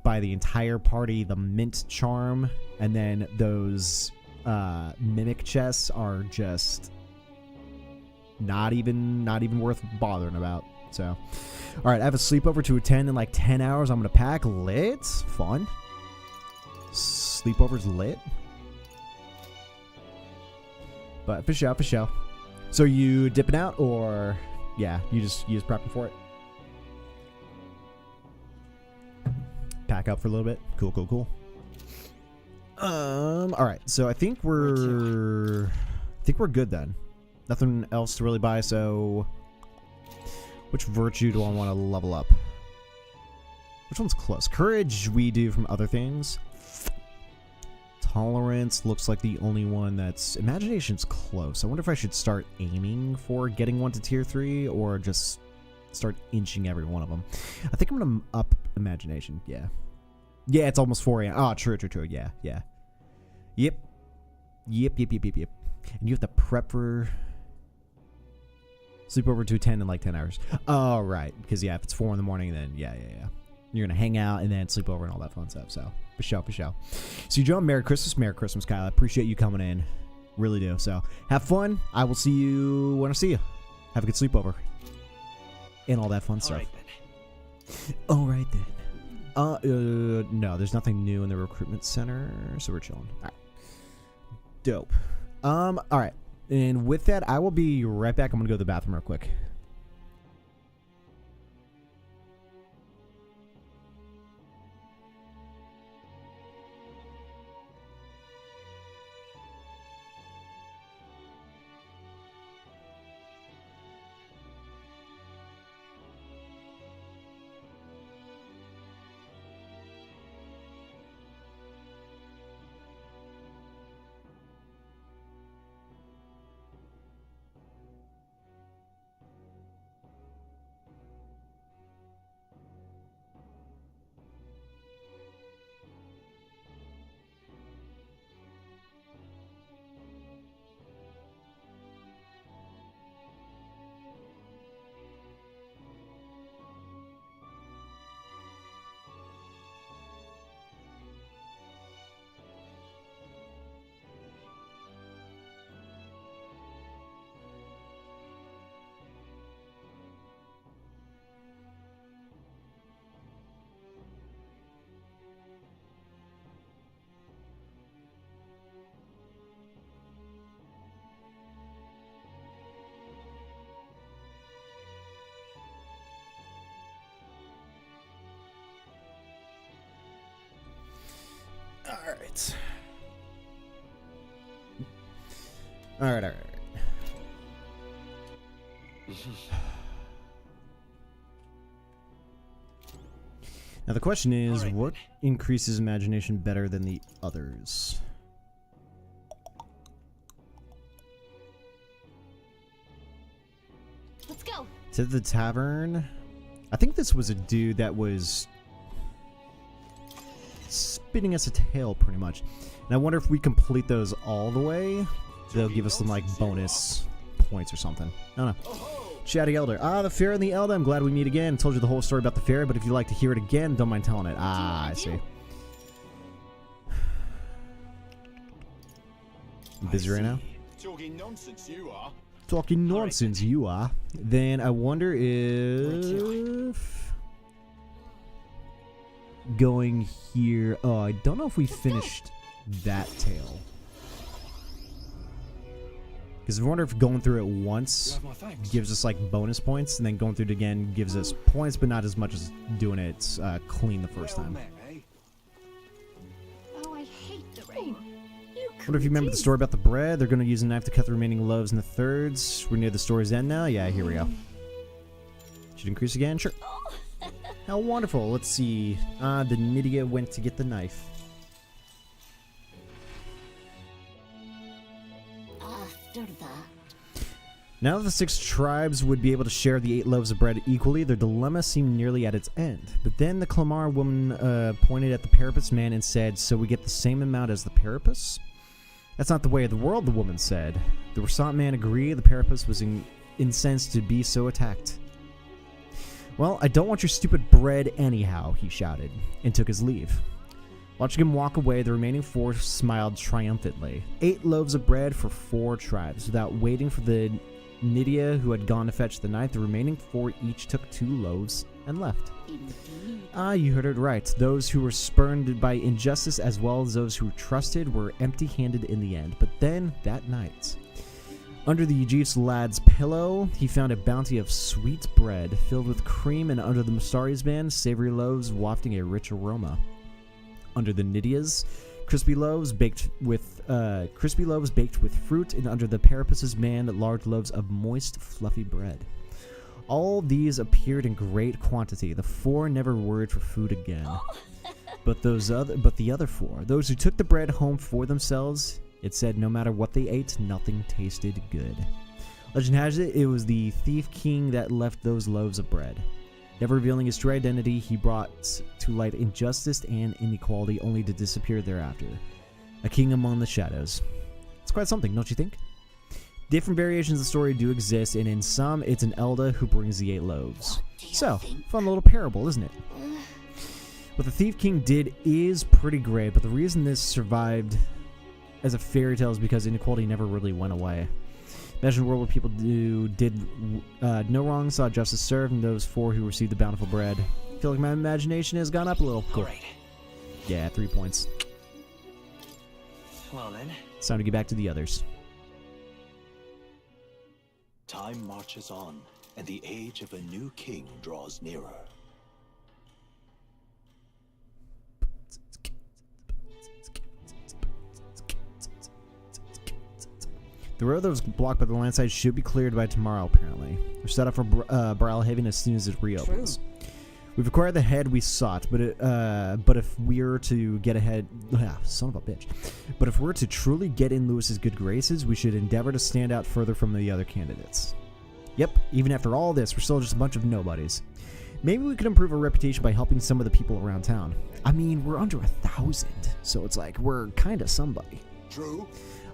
By the entire party, the mint charm, and then those mimic chests are just not even worth bothering about. So, all right, I have a sleepover to attend in like 10 hours. I'm gonna pack. Lit, fun. Sleepover's lit. But for sure, for sure. So you dipping out, or yeah, you just prepping for it? Pack up for a little bit. Cool. All right. So I think we're good then. Nothing else to really buy. So which virtue do I want to level up? Which one's close? Courage we do from other things. Tolerance looks like the only one that's... Imagination's close. I wonder if I should start aiming for getting one to tier 3 or just start inching every one of them. I think I'm going to up Imagination. Yeah. Yeah, it's almost 4 a.m. Oh, true. Yeah. Yep. And you have to prep for... Sleepover to attend in like 10 hours. Oh, right. Because, yeah, if it's 4 in the morning, then yeah. You're going to hang out and then sleep over and all that fun stuff. So, for sure. So, John, Merry Christmas, Kyle. I appreciate you coming in. Really do. So, have fun. I will see you when I see you. Have a good sleepover. And all that fun stuff. All right, then. No, there's nothing new in the recruitment center. So, we're chilling. All right. Dope. All right. And with that, I will be right back. I'm going to go to the bathroom real quick. All right. Now the question is, what increases imagination better than the others? Let's go. To the tavern. I think this was a dude that was spinning us a tale, pretty much. And I wonder if we complete those all the way, they'll give us some like bonus points or something. I don't know. Chatty Elder. The Fair and the Elder. I'm glad we meet again. Told you the whole story about the fair, but if you'd like to hear it again, don't mind telling it. I see. I'm busy right now. Talking nonsense you are. Talking nonsense you are. Then I wonder if... Going here... Oh, I don't know if we finished that tale. Because I wonder if going through it once gives us like bonus points, and then going through it again gives us points, but not as much as doing it clean the first time. Oh, I hate the rain. I wonder if you remember the story about the bread. They're going to use a knife to cut the remaining loaves into thirds. We're near the story's end now. Yeah, here we go. Should increase again? Sure. How wonderful. Let's see. The Nvidia went to get the knife. After that. Now that the 6 tribes would be able to share the 8 loaves of bread equally, their dilemma seemed nearly at its end. But then the Clamar woman pointed at the Parapus man and said, "So we get the same amount as the Parapus?" "That's not the way of the world," the woman said. The Rasant man agreed. The Parapus was incensed to be so attacked. "Well, I don't want your stupid bread anyhow," he shouted, and took his leave. Watching him walk away, the remaining 4 smiled triumphantly. 8 loaves of bread for 4 tribes. Without waiting for the Nvidia, who had gone to fetch the knife, the remaining 4 each took 2 loaves and left. Ah, you heard it right. Those who were spurned by injustice as well as those who trusted were empty-handed in the end. But then, that night, under the Aegis lad's pillow, he found a bounty of sweet bread filled with cream, and under the Mustari's band, savory loaves wafting a rich aroma. Under the Nidia's, crispy loaves baked with fruit, and under the Parapus's band, large loaves of moist, fluffy bread. All these appeared in great quantity. The 4 never worried for food again. But the other 4, those who took the bread home for themselves, it said no matter what they ate, nothing tasted good. Legend has it, it was the Thief King that left those loaves of bread. Never revealing his true identity, he brought to light injustice and inequality, only to disappear thereafter. A king among the shadows. It's quite something, don't you think? Different variations of the story do exist, and in some, it's an Elda who brings the 8 loaves. So, fun little parable, isn't it? What the Thief King did is pretty great, but the reason this survived as a fairy tale is because inequality never really went away. Imagine a world where people did no wrong, saw justice served, and those 4 who received the bountiful bread. I feel like my imagination has gone up a little. Cool. Right. Yeah, 3 points. Well then. It's time to get back to the others. Time marches on, and the age of a new king draws nearer. The road that was blocked by the landslide should be cleared by tomorrow, apparently. We're set up for Brawlhaven as soon as it reopens. True. We've acquired the head we sought, but if we're to get ahead... son of a bitch. But if we're to truly get in Lewis's good graces, we should endeavor to stand out further from the other candidates. Yep, even after all this, we're still just a bunch of nobodies. Maybe we could improve our reputation by helping some of the people around town. I mean, we're under 1,000, so it's like we're kind of somebody. True.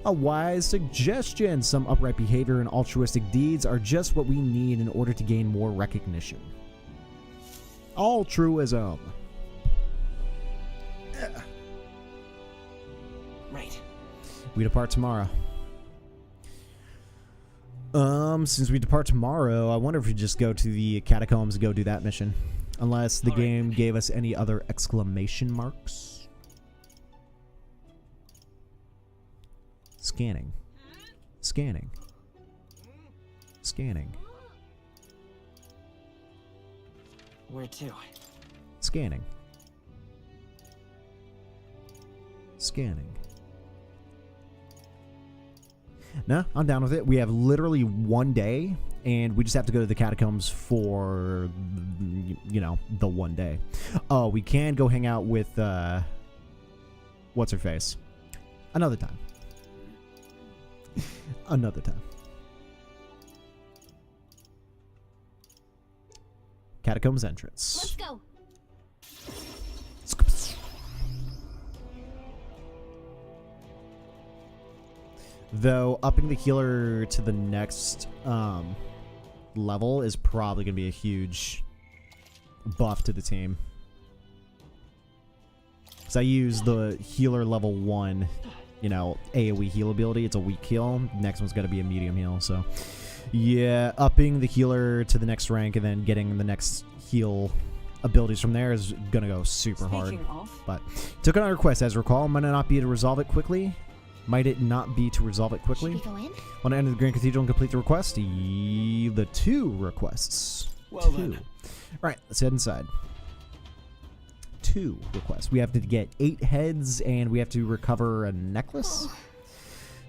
A wise suggestion. Some upright behavior and altruistic deeds are just what we need in order to gain more recognition. Altruism. Yeah. Right. We depart tomorrow. Since we depart tomorrow, I wonder if we just go to the catacombs and go do that mission. Unless the game gave us any other exclamation marks. Scanning. Scanning. Scanning. Where to? Scanning. Scanning. No, I'm down with it. We have literally 1 day, and we just have to go to the catacombs for, you know, the 1 day. Oh, we can go hang out with, what's-her-face? Another time. Another time. Catacombs entrance. Let's go. Though upping the healer to the next level is probably going to be a huge buff to the team. Because I use the healer level 1, you know, AoE heal ability. It's a weak heal. Next one's got to be a medium heal. So, yeah, upping the healer to the next rank and then getting the next heal abilities from there is going to go super hard. But took another quest, as recall. Might not be able to resolve it quickly. Might it not be to resolve it quickly? Should we go in? Want to enter the Grand Cathedral and complete the request? The 2 requests. Well 2. then. Alright, let's head inside. 2 requests. We have to get 8 heads, and we have to recover a necklace?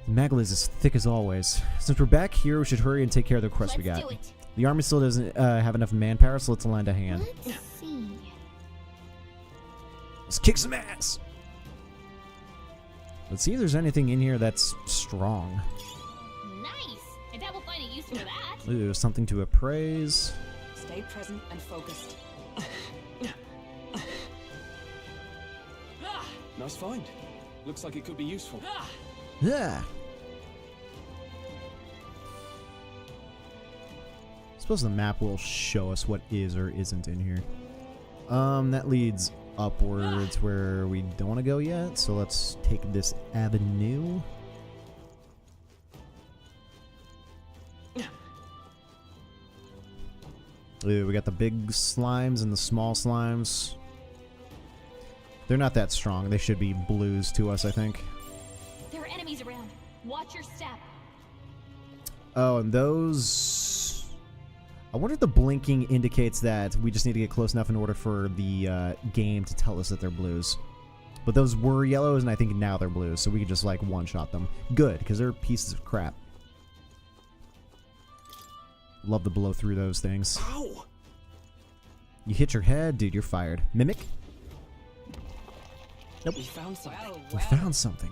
Magla is as thick as always. Since we're back here, we should hurry and take care of the quest we Let's got. do it. The army still doesn't have enough manpower, so let's lend a hand. Let's see. Let's kick some ass! Let's see if there's anything in here that's strong. Nice. I bet we'll find a use for that. Ooh, something to appraise. Stay present and focused. Nice find. Looks like it could be useful. Yeah. Suppose the map will show us what is or isn't in here. That leads upwards where we don't want to go yet, so let's take this avenue. Ooh, we got the big slimes and the small slimes. They're not that strong. They should be blues to us, I think. There are enemies around. Watch your step. Oh, and those... I wonder if the blinking indicates that we just need to get close enough in order for the game to tell us that they're blues. But those were yellows, and I think now they're blues, so we can just, like, one-shot them. Good, because they're pieces of crap. Love to blow through those things. Ow! You hit your head, dude, you're fired. Mimic? Nope. We found something. We found something.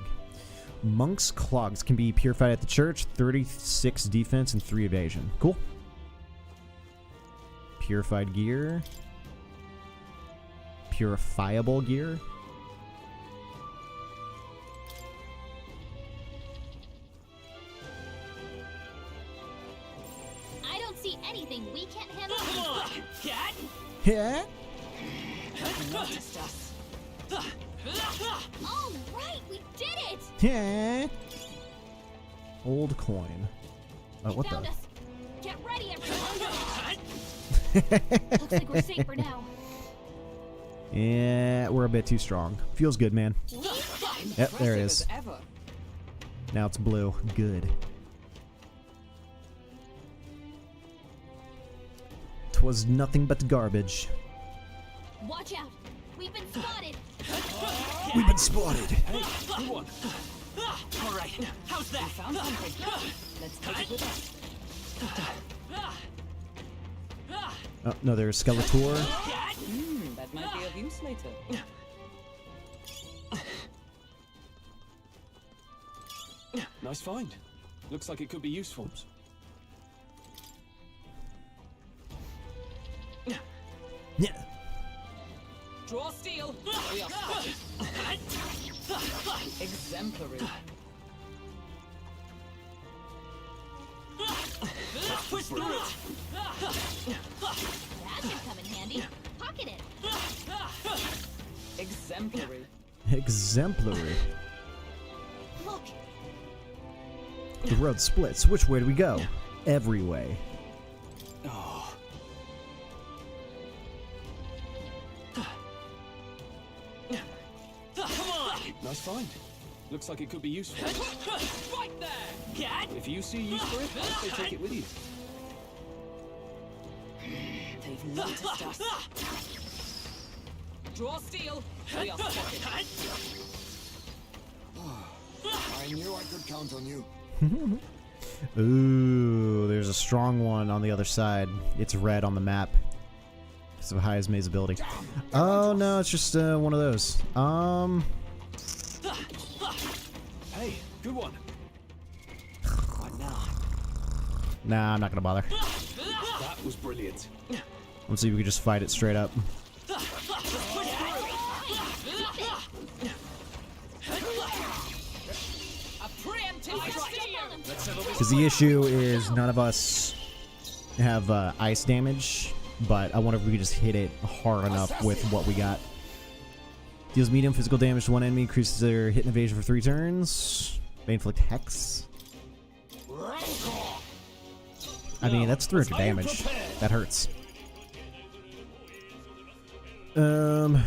Monk's clogs can be purified at the church. 36 defense and 3 evasion. Cool. Purified gear. Purifiable gear. I don't see anything we can't handle. Cat! Yeah. Noticed us. All right, we did it. Yeah. Old coin. Oh, They what found the? us. Get ready, everyone. Looks like we're safe for now. Yeah, we're a bit too strong. Feels good, man. Yep, there it is. Impressive as ever. Now it's blue. Good. 'Twas nothing but garbage. Watch out. We've been spotted. We've been spotted. Good one. All right. How's that? Found something. Let's take it with us. Oh, no, there's Skeletor. That might be of use later. Nice find. Looks like it could be useful. Yeah. Draw steel. We are spotted. Exemplary. Push through it. That should come in handy. Pocket it. Exemplary. Exemplary. Look. The road splits. Which way do we go? Every way. Oh, Come on. nice find. Looks like it could be useful. Right there. Cat. If you see use for it, I'd say take it with you. They've noticed us. Draw steel. We are spotted. I knew I could count on you. Ooh, there's a strong one on the other side. It's red on the map. Because of Hayasme's ability. Oh, no, it's just one of those. Hey, good one. What now? Nah, I'm not gonna bother. That was brilliant. Let's see if we can just fight it straight up. A preemptive strike. Because the issue is none of us have ice damage, but I wonder if we could just hit it hard enough with what we got. Deals medium physical damage to one enemy, increases their hit and evasion for 3 turns. May inflict hex. I mean, that's 300 damage. That hurts. Oh,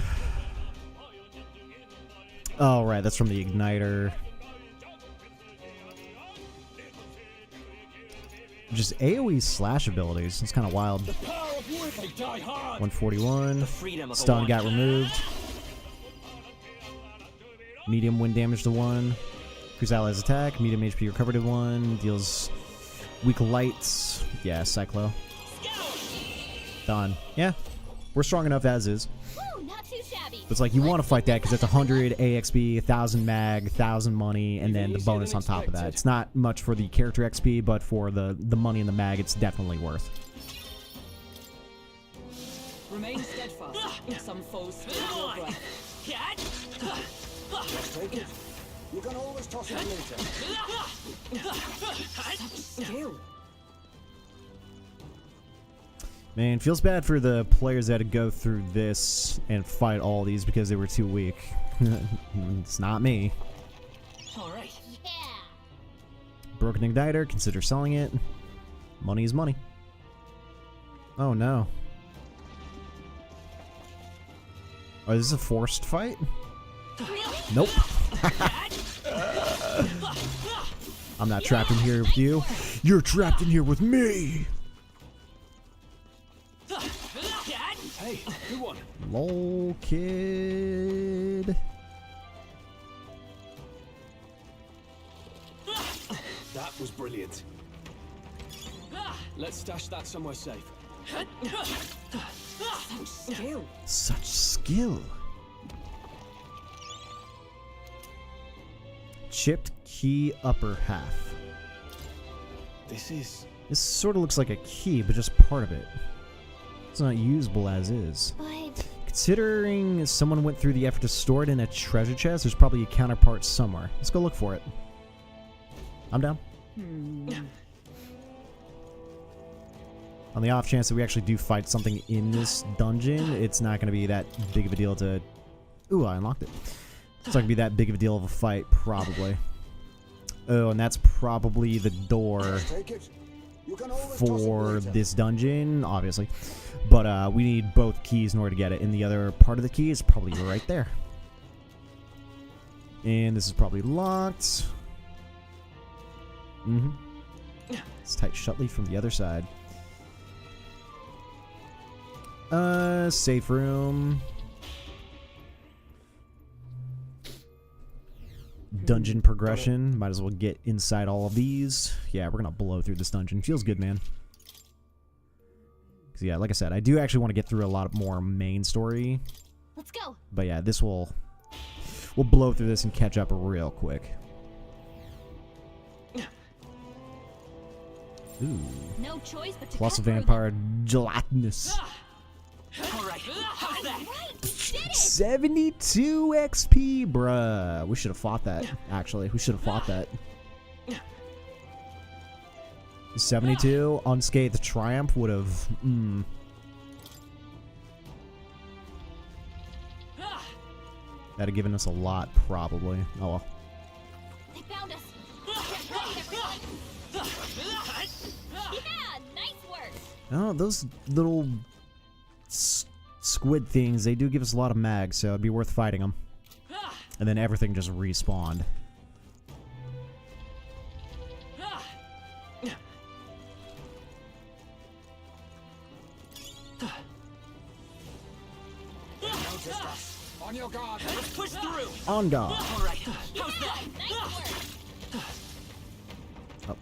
right, that's from the igniter. Just AoE slash abilities. It's kind of wild. 141. Stun got removed. Medium wind damage to 1. Increase allies attack. Medium HP recovered to 1. Deals weak lights. Yeah, Cyclo. Done. Yeah. We're strong enough as is. Woo, not too shabby. But it's like you want to fight that because it's 100 AXP, 1,000 mag, 1,000 money, and then the bonus on top of that. It's not much for the character XP, but for the money and the mag, it's definitely worth. Remain steadfast. Some foes spit your breath. Just take it. You can always toss it later. Skill. Man, feels bad for the players that had to go through this and fight all these because they were too weak. It's not me. Alright. Yeah. Broken Igniter, consider selling it. Money is money. Oh no. Oh, is this a forced fight? Really? Nope. I'm not trapped in here with you. You're trapped in here with me! Hey, good one. Lol, kid. That was brilliant. Let's stash that somewhere safe. Skill. Such skill. Chipped key upper half. This sort of looks like a key, but just part of it. It's not usable as is. But Considering someone went through the effort to store it in a treasure chest, there's probably a counterpart somewhere. Let's go look for it. I'm down. On the off chance that we actually do fight something in this dungeon, it's not going to be that big of a deal to... Ooh, I unlocked it. It's not going to be that big of a deal of a fight, probably. Oh, and that's probably the door for this dungeon, obviously. But we need both keys in order to get it. And the other part of the key is probably right there. And this is probably locked. It's tight shut leaf from the other side. Safe room. Dungeon progression. Might as well get inside all of these. Yeah, we're gonna blow through this dungeon. Feels good, man. Cause yeah, like I said, I do actually want to get through a lot more main story. let's go. But yeah, this we'll blow through this and catch up real quick. Ooh. No choice but to Plus cut through vampire gelatinous. Alright, how's that? them. Right, we did it. 72 XP, bruh. We should have fought that, actually. We should have fought that. 72 unscathed triumph would have. That'd have given us a lot, probably. Oh well. They found us. Get ready, everyone. Yeah, nice work. Oh, those little squid things, they do give us a lot of mag, so it'd be worth fighting them. And then everything just respawned. On your guard. Let's push through. On guard. Alright, how's that? Nice work. Oh.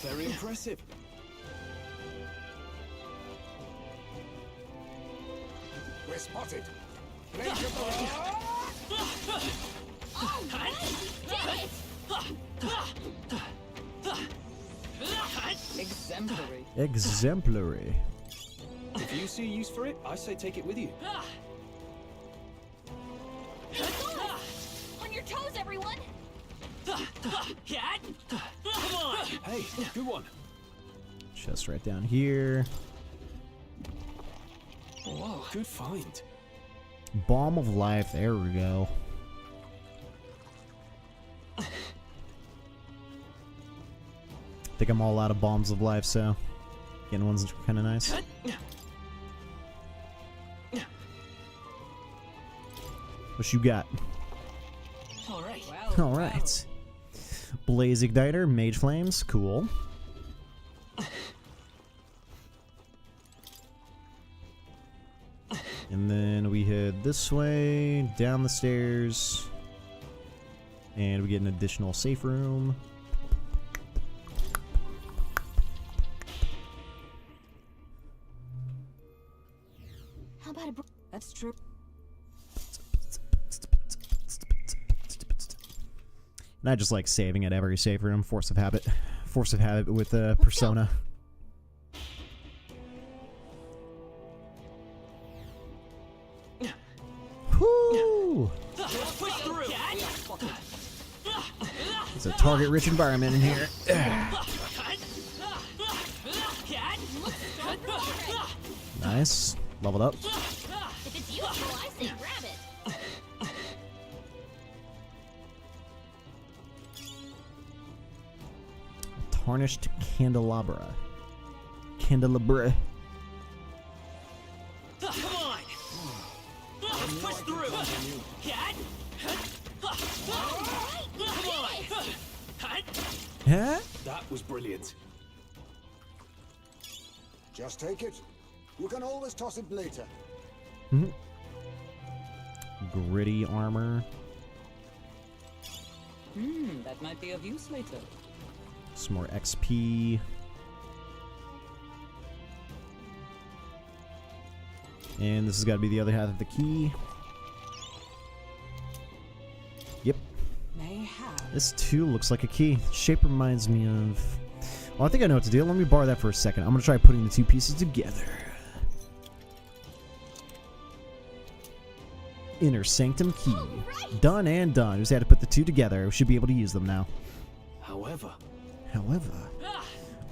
Very impressive. We're spotted. Blink of the All right, we did it. Exemplary. Exemplary. If you see use for it, I say take it with you. On your toes, everyone. Cat! Come on! Hey, good one. Chest right down here. Whoa, good find. Balm of life. There we go. I think I'm all out of bombs of life, so getting one's kind of nice. What you got? All right. All right. Blaze Igniter, Mage Flames, cool. And then we head this way, down the stairs, and we get an additional safe room. How about a That's true. And I just like saving at every safe room, force of habit. Force of habit with Persona. Whoo! It's a target-rich environment in here. Nice. Leveled up. If it's useful, I say grab it. Tarnished candelabra. Candelabra. Come on! Let's push through! Cat? Come on! Huh? That was brilliant. Just take it. You can always toss it later. Gritty armor. That might be of use later. Some more XP. And this has got to be the other half of the key. Yep. Mayhap. This too looks like a key. Shape reminds me of... Well, I think I know what to do. Let me borrow that for a second. I'm going to try putting the two pieces together. Inner Sanctum key. Done and done. Just had to put the two together. We should be able to use them now. However,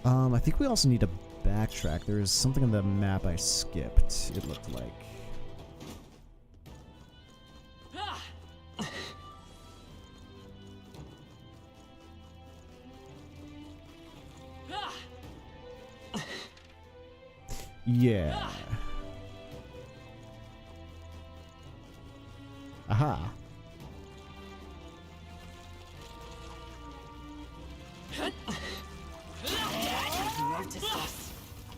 I think we also need to backtrack. There is something on the map I skipped, it looked like. Yeah. Aha.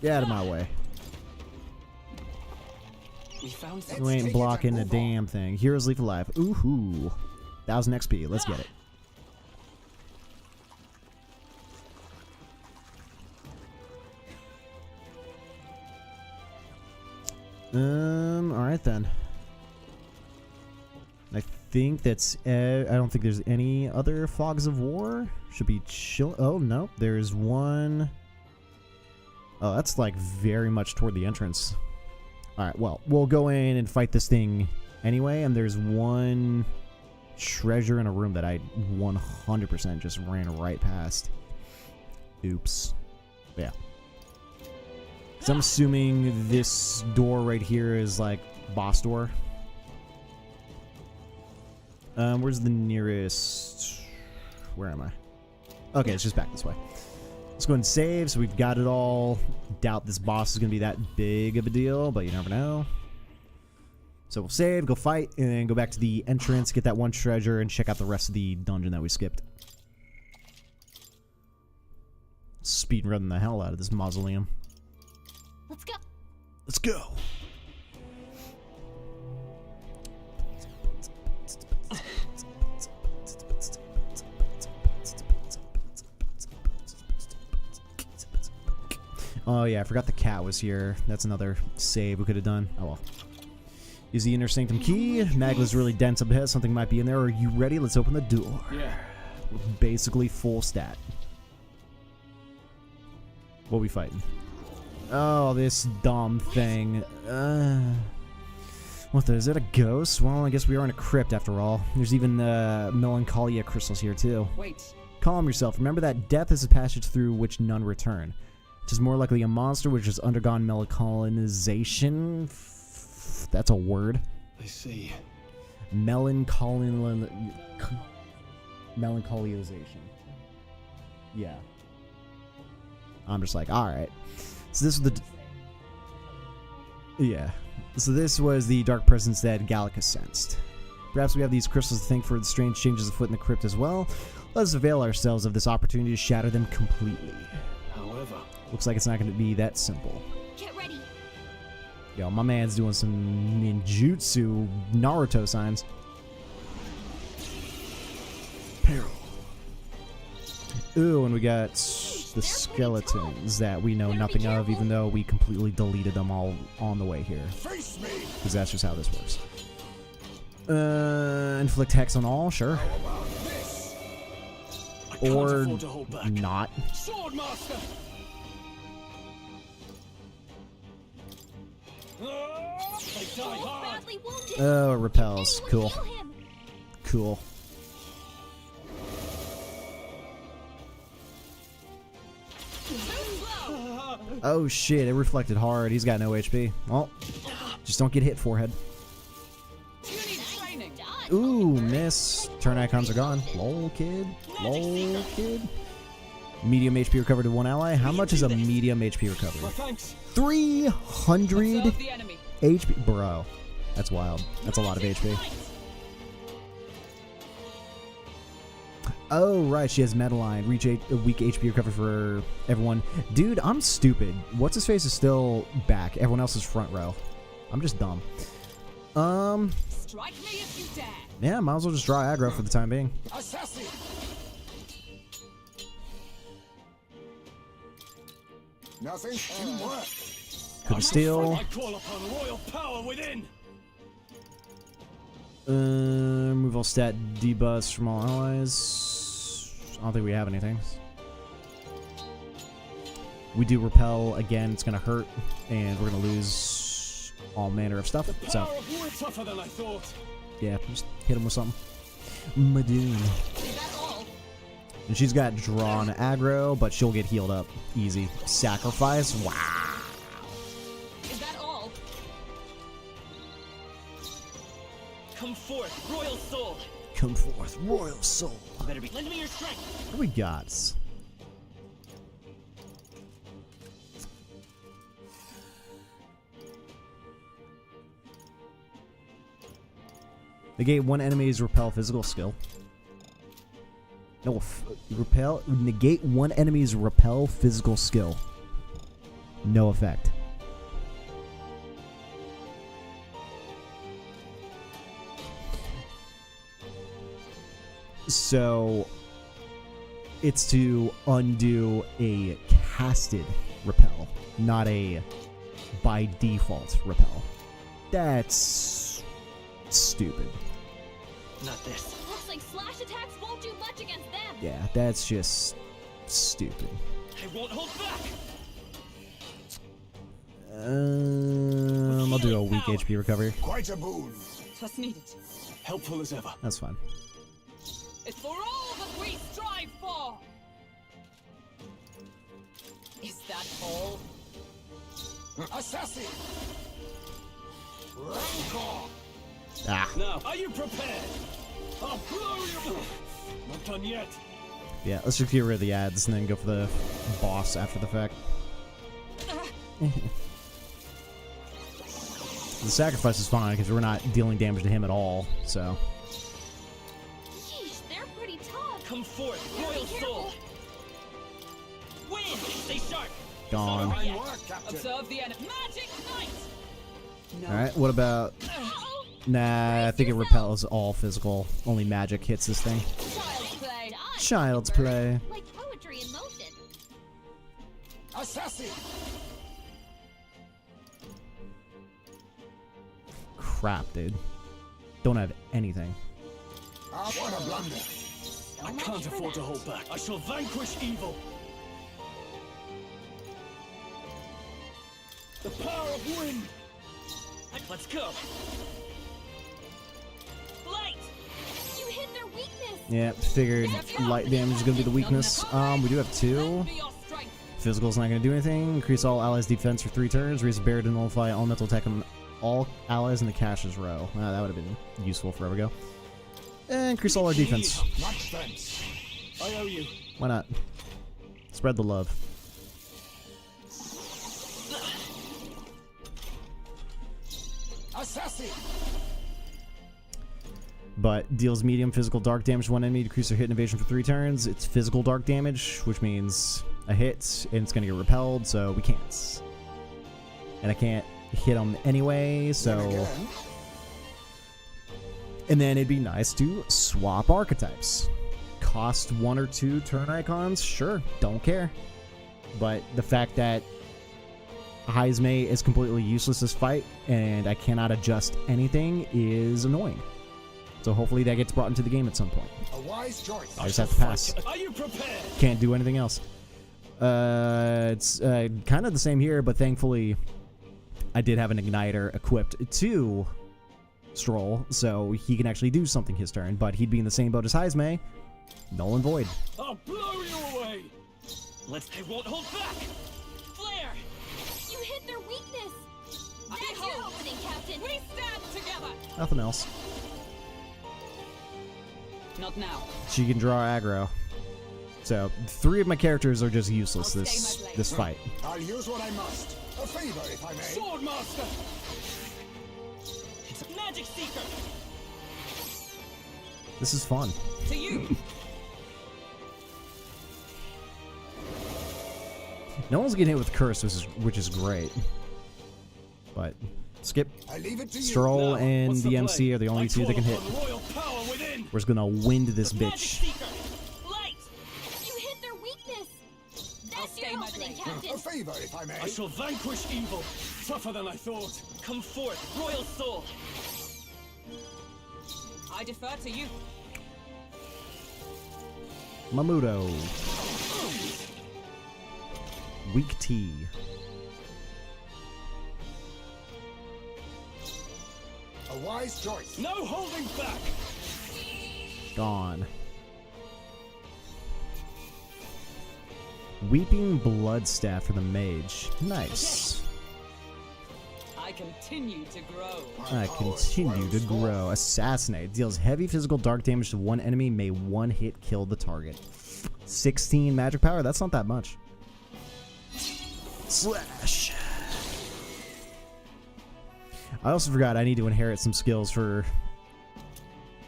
Get out of my way. We found You ain't blocking a damn thing. Heroes Leaf Alive. Ooh-hoo. 1,000 XP. Let's get it. Alright then. I think that's... I don't think there's any other Fogs of War. Should be chill... Oh, no. There's one... Oh, that's like very much toward the entrance. Alright, well, we'll go in and fight this thing anyway, and there's one treasure in a room that I 100% just ran right past. Oops. Yeah. So I'm assuming this door right here is like boss door. Where's the nearest... Where am I? Okay, it's just back this way. Let's go ahead and save, so we've got it all. Doubt this boss is going to be that big of a deal, but you never know. So we'll save, go fight, and then go back to the entrance, get that one treasure, and check out the rest of the dungeon that we skipped. Speedrunning the hell out of this mausoleum. Let's go. Let's go. Oh yeah, I forgot the cat was here. That's another save we could have done. Oh well. Use the Inner Sanctum key. Magla's really dense up ahead. Something might be in there. Are you ready? Let's open the door. Yeah. With basically full stat. What are we fighting? Oh, this dumb thing. What the? Is that a ghost? Well, I guess we are in a crypt after all. There's even melancholia crystals here too. Wait. Calm yourself. Remember that death is a passage through which none return. It is more likely a monster which has undergone melancholinization. That's a word. I see. Melancholinization. Yeah. I'm just like, alright. So this was the... Yeah. So this was the dark presence that Gallica sensed. Perhaps we have these crystals to thank for the strange changes afoot in the crypt as well. Let's avail ourselves of this opportunity to shatter them completely. However, Looks like it's not going to be that simple. Get ready. Yo, my man's doing some ninjutsu Naruto signs. Peril. Ooh, and we got the skeletons that we know nothing of, even though we completely deleted them all on the way here. Because that's just how this works. Inflict hex on all, sure. Or not. Swordmaster. They die hard. Badly wounded. Oh, it repels. Cool. Heal him. Cool. Oh shit, it reflected hard. He's got no HP. Well, just don't get hit, forehead. Ooh, miss. Turn icons are gone. Lol, kid. Lol, kid. Medium HP recovered to one ally. How much is a medium HP recovery? 300 Observe the enemy. HP. Bro, that's wild. That's a lot of HP. Oh, right. She has Medaline. Reach a weak HP recovery for everyone. Dude, I'm stupid. What's his face is still back. Everyone else is front row. I'm just dumb. Strike me if you dare. Yeah, might as well just draw aggro for the time being. Assassin. Nothing can work. Could steal. I call upon royal power within. Remove all stat debuffs from all allies. I don't think we have anything. We do repel again. It's gonna hurt, and we're gonna lose all manner of stuff. So Tougher than I thought. yeah, just hit him with something. Madoon. Is that all? And she's got drawn aggro, but she'll get healed up easy. Sacrifice. Wow. Is that all? Come forth, royal soul. Come forth, royal soul. Better be. Lend me your strength. What do we got? Negate one enemy's repel physical skill. No, negate one enemy's repel physical skill. No effect. So it's to undo a casted repel, not a by default repel. That's stupid. Not this. Looks like slash attacks won't do much against them. Yeah, that's just stupid. I won't hold back. I'll do a weak HP recovery. Quite a boon. Twas needed. Helpful as ever. That's fine. It's for all that we strive for. Is that all? Assassin. Ah, Now, are you prepared? I'll blow you. Not done yet. yeah, let's just get rid of the ads and then go for the boss after the fact. The sacrifice is fine because we're not dealing damage to him at all, so. Yeesh, they're pretty tough. Come forth, royal soul. Win. Stay sharp. Gone. Fine work, Captain. Observe the enemy. Magic knight. No. Alright, what about... Uh-oh. Nah, I think it repels all physical. Only magic hits this thing. Child's play. Child's play. Like poetry in motion. Assassin. Crap, dude. Don't have anything. What a blunder. I can't afford to hold back. I shall vanquish evil. The power of wind. Let's go. Light. You hit their weakness. Yeah, figured light damage is gonna be the weakness. We do have two. Lend me your strength. Physical's not gonna do anything. Increase all allies' defense for 3 turns. Raise a barrier to nullify elemental attack on all allies in the cache's row. That would have been useful forever ago. And increase all our defense. Much thanks. I owe you. Why not? Spread the love. Assassin. but deals medium physical dark damage to one enemy, decrease their hit and evasion for 3 turns. It's physical dark damage, which means a hit, and it's going to get repelled, so we can't. And I can't hit them anyway, so... And then it'd be nice to swap archetypes. Cost 1 or 2 turn icons? Sure, don't care. But the fact that Heismei is completely useless this fight, and I cannot adjust anything, is annoying. So hopefully that gets brought into the game at some point. A wise choice. I just have to pass. Are you prepared? Can't do anything else. It's kind of the same here, but thankfully I did have an igniter equipped to Stroll, so he can actually do something his turn, but he'd be in the same boat as Heismei. Null and void. I'll blow you away. They won't hold back. Flare. You hit their weakness. That's your opening, Captain. We stand together. Nothing else. Not now. She can draw aggro. So 3 of my characters are just useless this fight. I'll use what I must. A favor, if I may. Swordmaster. Magic Seeker. This is fun. To you. No one's getting hit with curse, which is great. But skip, I leave it to you. Stroll, Now, and what's the the MC play? are the only I 2 that can call hit. upon royal power within. We're just gonna wind this Magic bitch. Seeker. Light. You hit their weakness. That's stay your my opening, blade. Captain. A favor, if I may. I shall vanquish evil. Tougher than I thought. Come forth, royal soul. I defer to you. Mamudo. Weak T. A wise choice. No holding back. Gone. Weeping Bloodstaff for the mage. Nice. I continue to grow. I continue to grow. Assassinate. Deals heavy physical dark damage to one enemy. May one hit kill the target. 16 magic power. That's not that much. Slash. I also forgot I need to inherit some skills for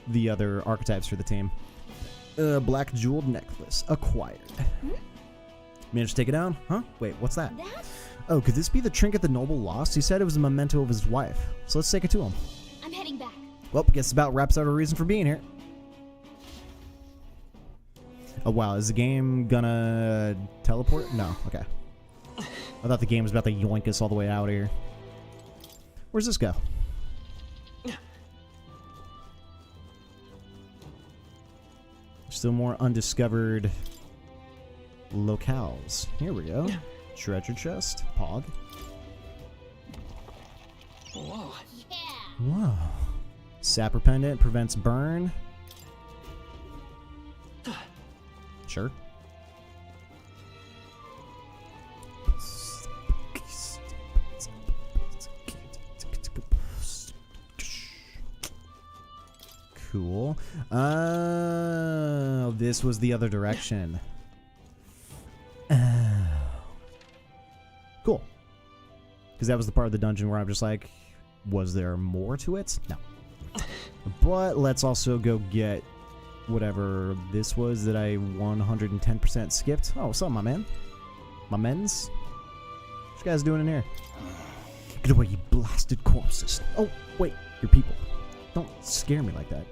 the other archetypes for the team. Black jeweled necklace. Acquired. Managed to take it down? Huh? Wait, what's that? Oh, could this be the trinket the noble lost? He said it was a memento of his wife. So let's take it to him. I'm heading back. Well, guess about wraps out our reason for being here. Oh, wow. Is the game gonna teleport? No. Okay. I thought the game was about to yoink us all the way out here. Where's this go? Still more undiscovered locales. Here we go. Treasure chest. Pog. Whoa. Yeah. Whoa. Sapper pendant prevents burn. Sure. Cool. Oh, this was the other direction. Cool. Because that was the part of the dungeon where I'm just like, was there more to it? No. But let's also go get whatever this was that I 110% skipped. Oh, what's up, my man? My men's? What you guys doing in here? Get away, you blasted corpses. Oh, wait, you're people. Don't scare me like that.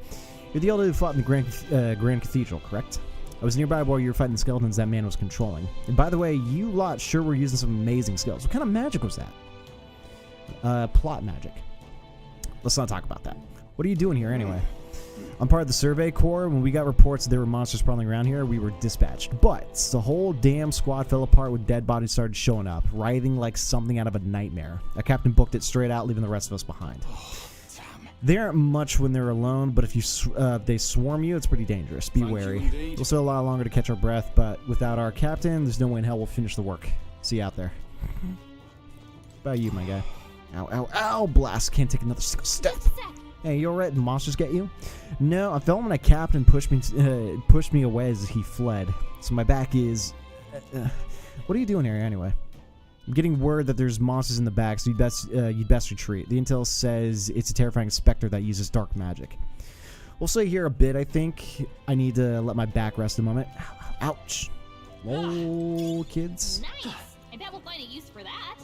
You're the elder who fought in the Grand Cathedral, correct? I was nearby while you were fighting the skeletons that man was controlling. And by the way, you lot sure were using some amazing skills. What kind of magic was that? Plot magic. Let's not talk about that. What are you doing here anyway? I'm part of the Survey Corps. When we got reports that there were monsters prowling around here, we were dispatched. But the whole damn squad fell apart when dead bodies started showing up, writhing like something out of a nightmare. A captain booked it straight out, leaving the rest of us behind. They aren't much when they're alone, but if they swarm you, it's pretty dangerous. Be wary. We'll still a lot longer to catch our breath, but without our captain, there's no way in hell we'll finish the work. See you out there. About you, my guy. Ow, ow, ow! Blast! Can't take another single step. Hey, you alright? The monsters get you? No, I fell when a captain pushed me away as he fled. So my back is... what are you doing here anyway? I'm getting word that there's monsters in the back, so you'd best retreat. The intel says it's a terrifying specter that uses dark magic. we'll stay here a bit, I think. I need to let my back rest a moment. Ouch. Whoa, kids. Nice. I bet we'll find a use for that.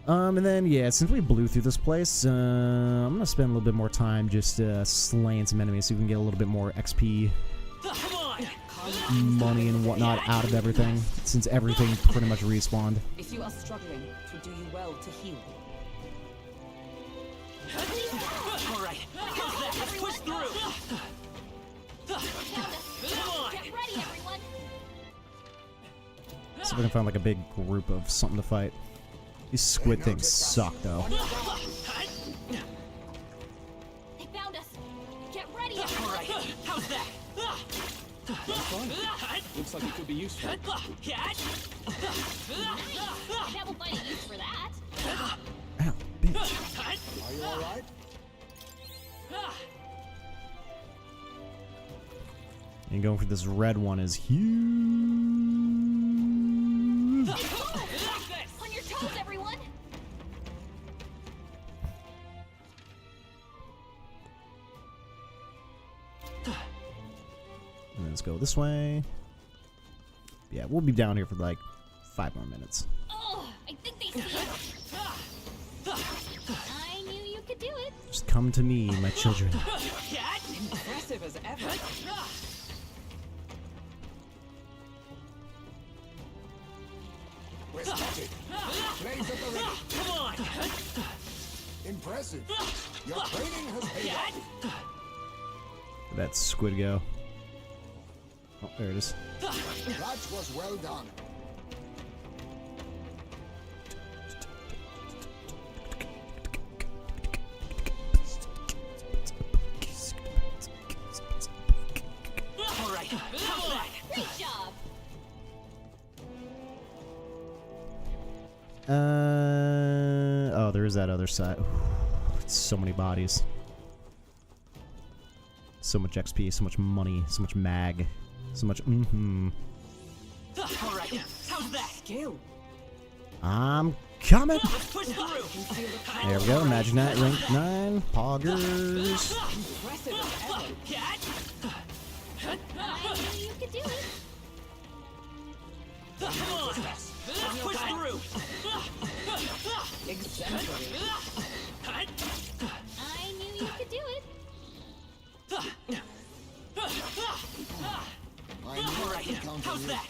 And then, yeah, since we blew through this place, I'm going to spend a little bit more time just slaying some enemies so we can get a little bit more XP, money, and whatnot out of everything, since everything pretty much respawned. If you are struggling, it will do you well to heal. Alright, let's push through! Get ready, everyone. See if I can find like a big group of something to fight. These squid things suck, though. They found us. Get ready, everyone. Alright, how's that? Looks like it could be useful. I bet we'll find a use for that. Ow, bitch. Are you alright? And going for this red one is huge. On your toes, everyone. And let's go this way. Yeah, we'll be down here for like 5 more minutes. Oh, I think they see us. I knew you could do it. Just come to me, my children. Impressive as ever. We're spotted. Flames at the ready. Come on! Impressive. Your training has paid off. Where'd that squid go? Oh, there it is. That was well done. Alright, how's that? Great job. Oh, there is that other side. Ooh, it's so many bodies. So much XP, so much money, so much mag, so much Alright, how's that? Skill. I'm coming! Let's push through! There we go, Magic Knight, rank 9, Poggers. Impressive as ever. I knew you could do it. Come on! Let's push through! Exemplary. I knew you could do it. I knew I could count on How's you. that?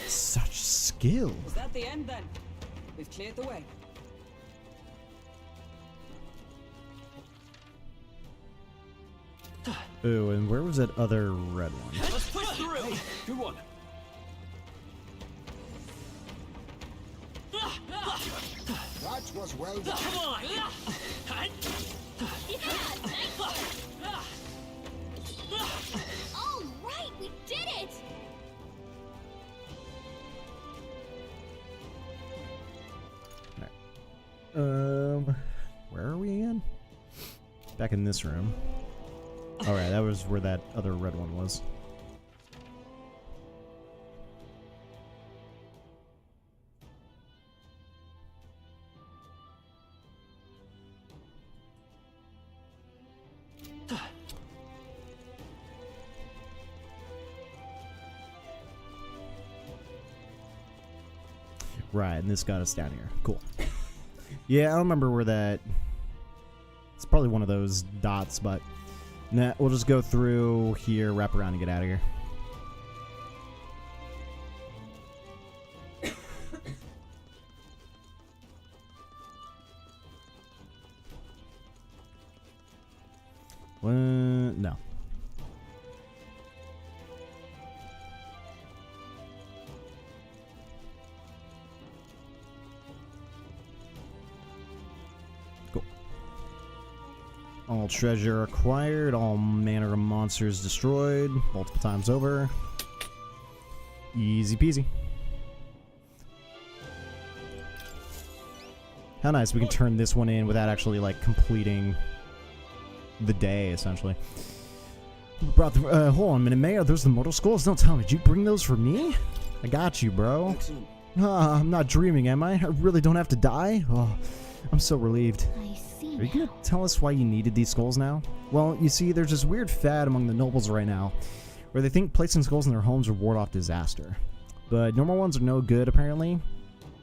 Such skill. Was that the end then? We've cleared the way. Ooh, and where was that other red one? Let's push through! Good one. That was well done. Come on! Yeah, nice work. All right, we did it. Where are we again? Back in this room. Alright, that was where that other red one was. Right, and this got us down here. Cool. Yeah, I don't remember where that... It's probably one of those dots, but... Nah, we'll just go through here, wrap around, and get out of here. No. Cool. All treasure acquired, all manner of monsters destroyed, multiple times over. Easy peasy. How nice we can turn this one in without actually, like, completing the day, essentially. Brought the, hold on a minute, May. Are those the mortal skulls? Don't tell me. Did you bring those for me? I got you, bro. I'm not dreaming, am I? I really don't have to die? Oh, I'm so relieved. I see. Are you gonna tell us why you needed these skulls now? Well, you see, there's this weird fad among the nobles right now, where they think placing skulls in their homes will ward off disaster. But normal ones are no good, apparently.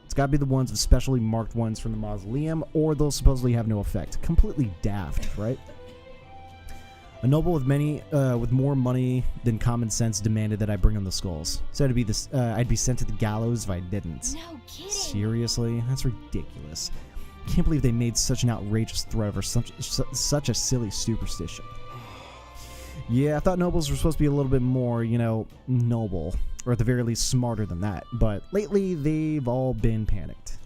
It's gotta be the ones with specially marked ones from the mausoleum, or they'll supposedly have no effect. Completely daft, right? A noble with more money than common sense demanded that I bring him the skulls. Said it'd be this, I'd be sent to the gallows if I didn't. No kidding. Seriously? That's ridiculous. Can't believe they made such an outrageous threat over such a silly superstition. Yeah, I thought nobles were supposed to be a little bit more, you know, noble, or at the very least smarter than that, but lately they've all been panicked.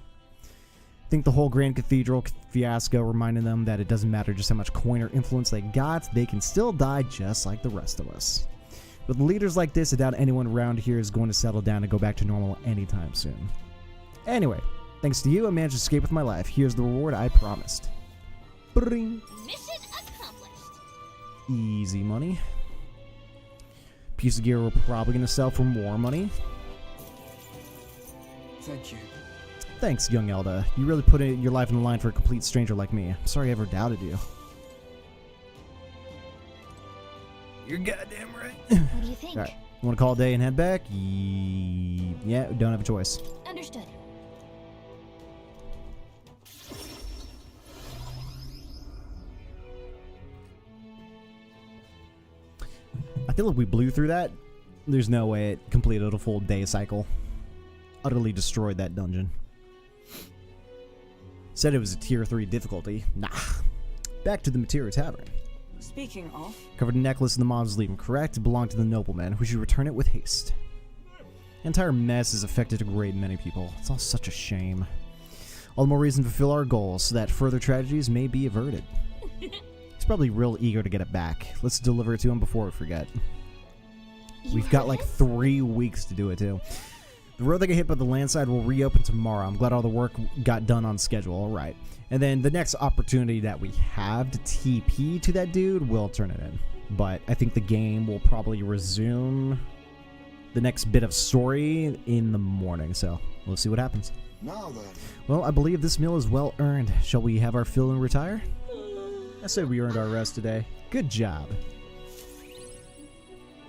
I think the whole Grand Cathedral fiasco reminded them that it doesn't matter just how much coin or influence they got, they can still die just like the rest of us. With leaders like this, I doubt anyone around here is going to settle down and go back to normal anytime soon. Anyway, thanks to you, I managed to escape with my life. Here's the reward I promised. Bring. Mission accomplished. Easy money. Piece of gear we're probably going to sell for more money. Thank you. Thanks, young Elda. You really put your life on the line for a complete stranger like me. I'm sorry I ever doubted you. You're goddamn right. What do you think? Alright, you want to call it a day and head back? Yeah, don't have a choice. Understood. I feel like we blew through that. There's no way it completed a full day cycle. Utterly destroyed that dungeon. Said it was a tier 3 difficulty. Nah. Back to the Materia Tavern. Speaking of, Covered a necklace in the mausoleum, correct? It belonged to the nobleman, who should return it with haste. The entire mess has affected a great many people. It's all such a shame. All the more reason to fulfill our goals, so that further tragedies may be averted. He's probably real eager to get it back. Let's deliver it to him before we forget. We've got like 3 weeks to do it, too. The road that got hit by the landslide will reopen tomorrow. I'm glad all the work got done on schedule. All right. And then the next opportunity that we have to TP to that dude, we'll turn it in. But I think the game will probably resume the next bit of story in the morning. So we'll see what happens. Now then. Well, I believe this meal is well earned. Shall we have our fill and retire? I said we earned our rest today. Good job.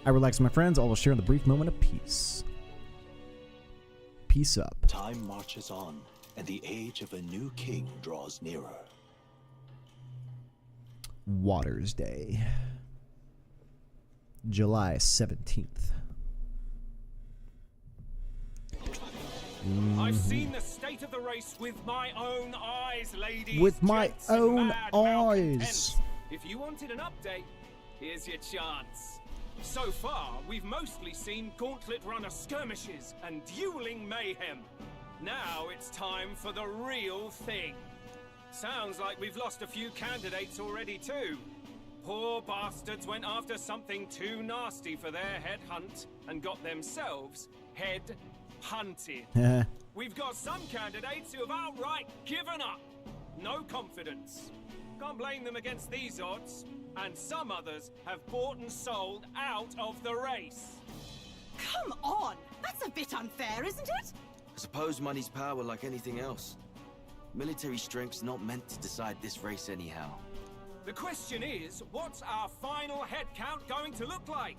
I relax my friends. All will share in the brief moment of peace. Peace up. Time marches on, and the age of a new king draws nearer. Waters Day. July 17th. I've seen the state of the race with my own eyes, ladies. With my gents, and own mad eyes. malcontents. If you wanted an update, here's your chance. So far, we've mostly seen gauntlet runner skirmishes and dueling mayhem. Now it's time for the real thing. Sounds like we've lost a few candidates already too. Poor bastards went after something too nasty for their head hunt and got themselves head hunted. We've got some candidates who have outright given up. No confidence. Can't blame them against these odds. And some others have bought and sold out of the race. Come on! That's a bit unfair, isn't it? I suppose money's power like anything else. Military strength's not meant to decide this race anyhow. The question is, what's our final head count going to look like?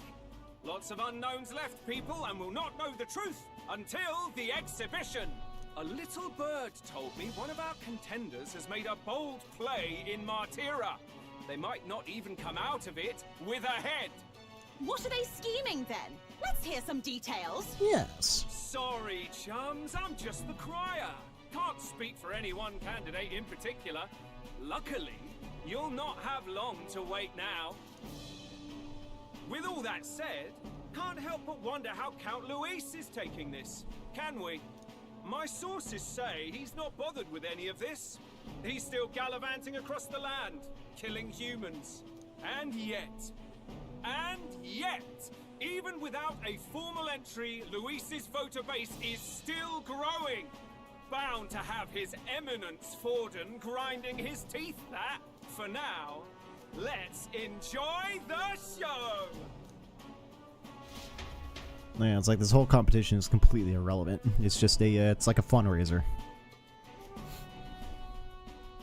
Lots of unknowns left, people, and we'll not know the truth until the exhibition. A little bird told me one of our contenders has made a bold play in Martyra. They might not even come out of it with a head. What are they scheming then? Let's hear some details. Yes. Sorry, chums, I'm just the crier. Can't speak for any one candidate in particular. Luckily, you'll not have long to wait now. With all that said, can't help but wonder how Count Luis is taking this, can we? My sources say he's not bothered with any of this. He's still gallivanting across the land, killing humans. And yet, even without a formal entry, Luis's voter base is still growing. Bound to have his eminence Forden grinding his teeth that, for now, let's enjoy the show! Yeah, it's like this whole competition is completely irrelevant. It's just it's like a fundraiser.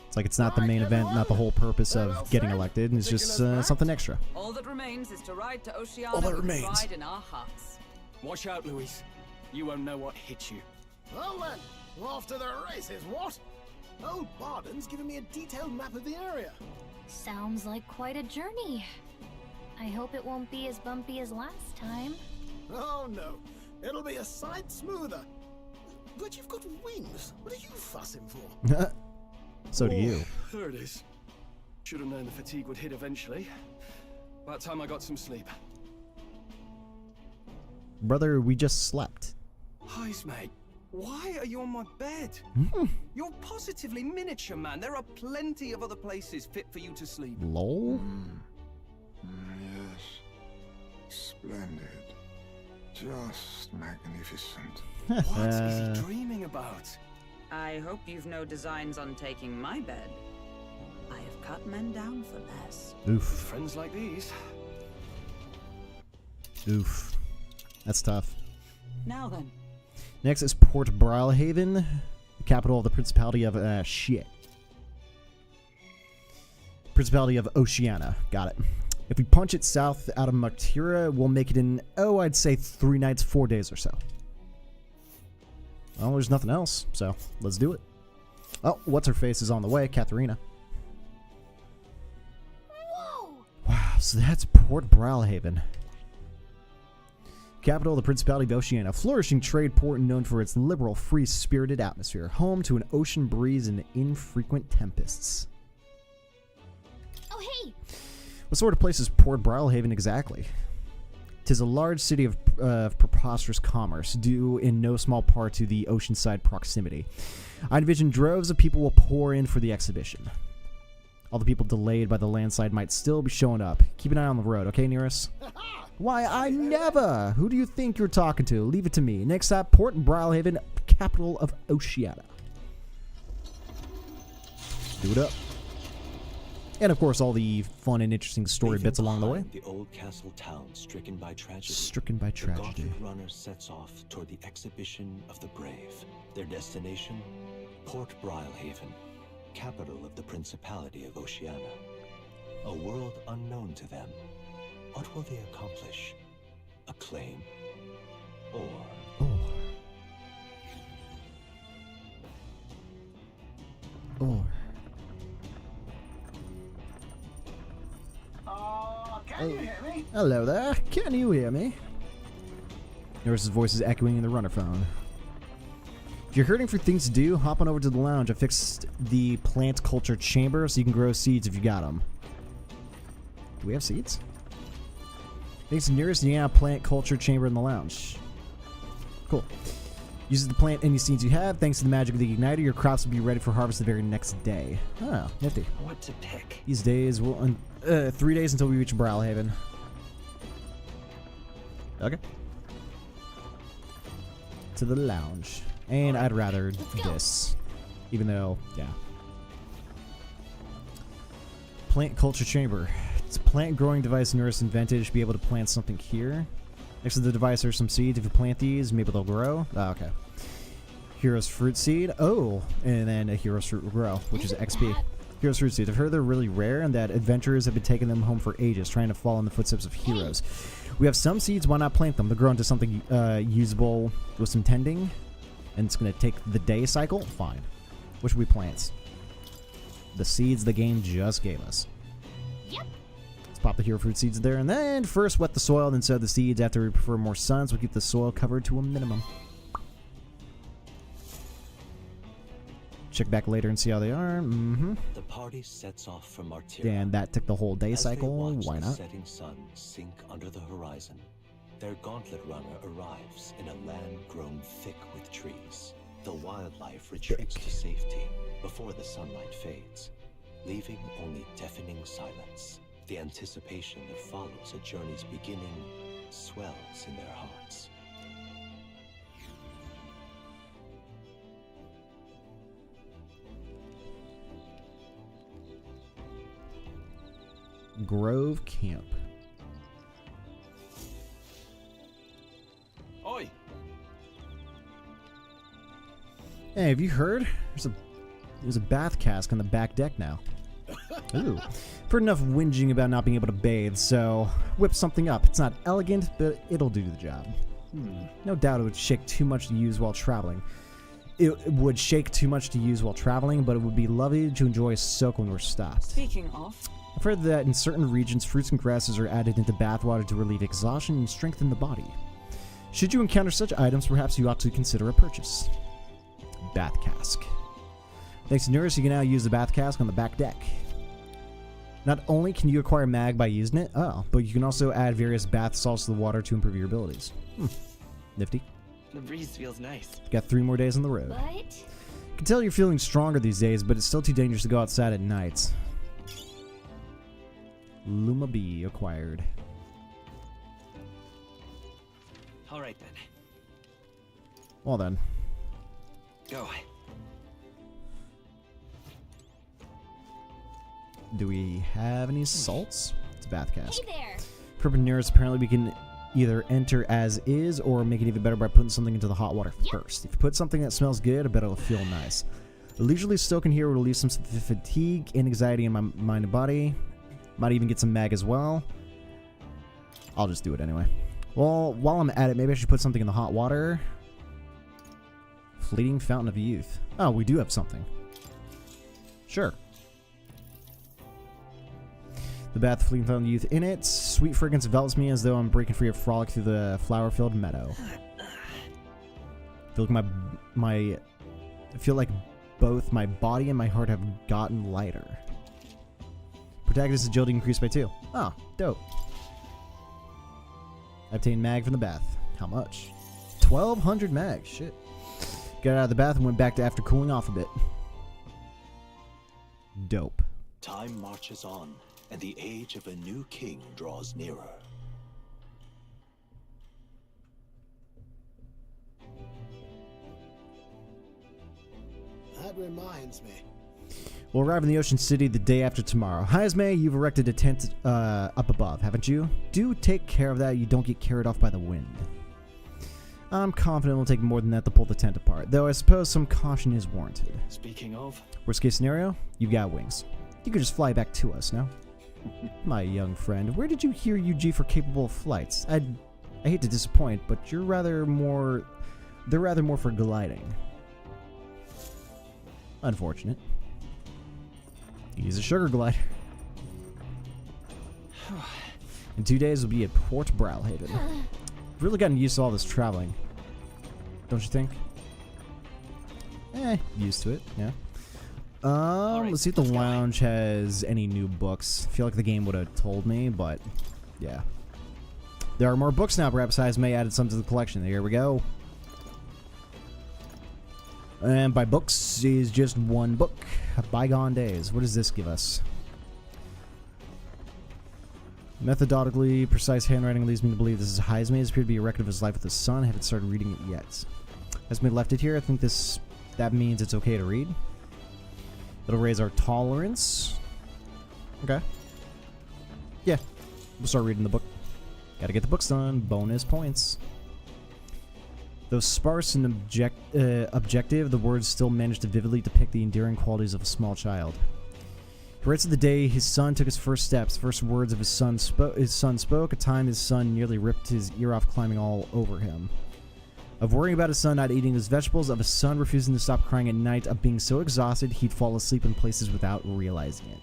It's like it's not the main event, not the whole purpose of getting elected. It's just something extra. All that remains is to ride to Oceania All that with remains. pride in our hearts. Watch out, Louise. You won't know what hit you. Well then, off to the races, what? Old Barden's given me a detailed map of the area. Sounds like quite a journey. I hope it won't be as bumpy as last time. Oh no, it'll be a sight smoother. But you've got wings. What are you fussing for? So do you. There it is. Should have known the fatigue would hit eventually. By the time I got some sleep. Brother, we just slept. Hi, mate. Why are you on my bed? You're positively miniature, man. There are plenty of other places fit for you to sleep. Lol. Yes. Splendid. Just magnificent. What is he dreaming about? I hope you've no designs on taking my bed. I have cut men down for less. Oof. Friends like these. Oof. That's tough. Now then. Next is Port Brilhaven, the capital of the Principality of Principality of Oceania. Got it. If we punch it south out of Maktira, we'll make it in, I'd say 3 nights, 4 days or so. Well, there's nothing else, so let's do it. Oh, what's-her-face is on the way, Katharina. Whoa! Wow, so that's Port Brilhaven. Capital of the Principality of Oceania, a flourishing trade port known for its liberal, free-spirited atmosphere, home to an ocean breeze and infrequent tempests. Oh, hey! What sort of place is Port Brilhaven exactly? 'Tis a large city of preposterous commerce, due in no small part to the oceanside proximity. I envision droves of people will pour in for the exhibition. All the people delayed by the landslide might still be showing up. Keep an eye on the road, okay, Nearest? Why, I never! Who do you think you're talking to? Leave it to me. Next up, Port Brilhaven, capital of Oceania. Do it up. And of course, all the fun and interesting story bits along the way. The old castle town stricken by tragedy. Stricken by tragedy. The Gauntlet runner sets off toward the exhibition of the brave. Their destination, Port Brilhaven, capital of the Principality of Oceania. A world unknown to them. What will they accomplish? Acclaim? Or... Can you hear me? Hello there. Can you hear me? Nurse's voice is echoing in the runner phone. If you're hurting for things to do, hop on over to the lounge. I fixed the plant culture chamber so you can grow seeds if you got them. Do we have seeds? Thanks to Nearest, plant culture chamber in the lounge. Cool. Uses to plant any seeds you have. Thanks to the magic of the igniter, your crops will be ready for harvest the very next day. Oh, nifty. What to pick? These days will 3 days until we reach Brilhaven. Okay. To the lounge. And I'd rather this. Even though, yeah. Plant culture chamber. It's a plant growing device Nurse invented to be able to plant something here. Next to the device are some seeds. If you plant these, maybe they'll grow. Oh, okay. Hero's fruit seed. Oh, and then a hero's fruit will grow, which is XP. Hero's fruit seeds. I've heard they're really rare and that adventurers have been taking them home for ages, trying to follow in the footsteps of heroes. We have some seeds. Why not plant them? They'll grow into something usable with some tending, and it's going to take the day cycle. Fine. What should we plant? The seeds the game just gave us. Yep. Let's pop the hero fruit seeds there, and then first wet the soil, then sow the seeds. After we prefer more sun, so we keep the soil covered to a minimum. Check back later and see how they are. The party sets off from Martyra. And that took the whole day cycle. Why not? The setting sun sink under the horizon. Their gauntlet runner arrives in a land grown thick with trees. The wildlife retreats to safety before the sunlight fades, leaving only deafening silence. The anticipation that follows a journey's beginning swells in their hearts. Grove Camp. Oi! Hey, have you heard? There's a There's a bath cask on the back deck now. Ooh. I've heard enough whinging about not being able to bathe, so whip something up. It's not elegant, but it'll do the job. No doubt it would shake too much to use while traveling. It would shake too much to use while traveling, but it would be lovely to enjoy a soak when we're stopped. Speaking of, I've heard that in certain regions, fruits and grasses are added into bathwater to relieve exhaustion and strengthen the body. Should you encounter such items, perhaps you ought to consider a purchase. Bath cask. Thanks to Nurse, you can now use the bath cask on the back deck. Not only can you acquire mag by using it, but you can also add various bath salts to the water to improve your abilities. Nifty. The breeze feels nice. Got 3 more days on the road. What? I can tell you're feeling stronger these days, but it's still too dangerous to go outside at night. Luma B acquired. All right then. Well then. Go. Do we have any salts? It's a bath cask. Hey there. Perpendiculars, apparently we can either enter as is or make it even better by putting something into the hot water first. If you put something that smells good, I bet it'll feel nice. A leisurely soak in here will relieve some fatigue and anxiety in my mind and body. Might even get some mag as well. I'll just do it anyway. Well, while I'm at it, maybe I should put something in the hot water. Fleeting Fountain of Youth. Oh, we do have something. Sure. The bath Fleeting Fountain of Youth in it. Sweet fragrance envelops me as though I'm breaking free of frolic through the flower-filled meadow. I feel like both my body and my heart have gotten lighter. Protagonist's agility increased by 2. Oh, dope. I obtained mag from the bath. How much? 1,200 mag. Shit. Got out of the bath and went back to after cooling off a bit. Dope. Time marches on, and the age of a new king draws nearer. That reminds me. We'll arrive in the Ocean City the day after tomorrow. Haizme, you've erected a tent up above, haven't you? Do take care of that, you don't get carried off by the wind. I'm confident it'll take more than that to pull the tent apart, though I suppose some caution is warranted. Speaking of, Worst case scenario, you've got wings. You could just fly back to us, no? My young friend, where did you hear UG for capable of flights? I hate to disappoint, but they're rather more for gliding. Unfortunate. He's a sugar glider. In 2 days, we'll be at Port Browhaven. I've really gotten used to all this traveling. Don't you think? Used to it, yeah. Let's see if the lounge has any new books. I feel like the game would have told me, but yeah. There are more books now. Perhaps Haizme added some to the collection. Here we go. And by books is just one book. Bygone Days. What does this give us? Methodically precise handwriting leads me to believe this is Haizme. It appeared to be a record of his life with his son. I haven't started reading it yet. Haizme left it here. I think that means it's okay to read. It'll raise our tolerance. Okay. Yeah. We'll start reading the book. Gotta get the books done. Bonus points. Though sparse and objective, the words still manage to vividly depict the endearing qualities of a small child. He writes of the day his son took his first steps, first words of his son spoke, a time his son nearly ripped his ear off climbing all over him. Of worrying about his son not eating his vegetables, of his son refusing to stop crying at night, of being so exhausted he'd fall asleep in places without realizing it.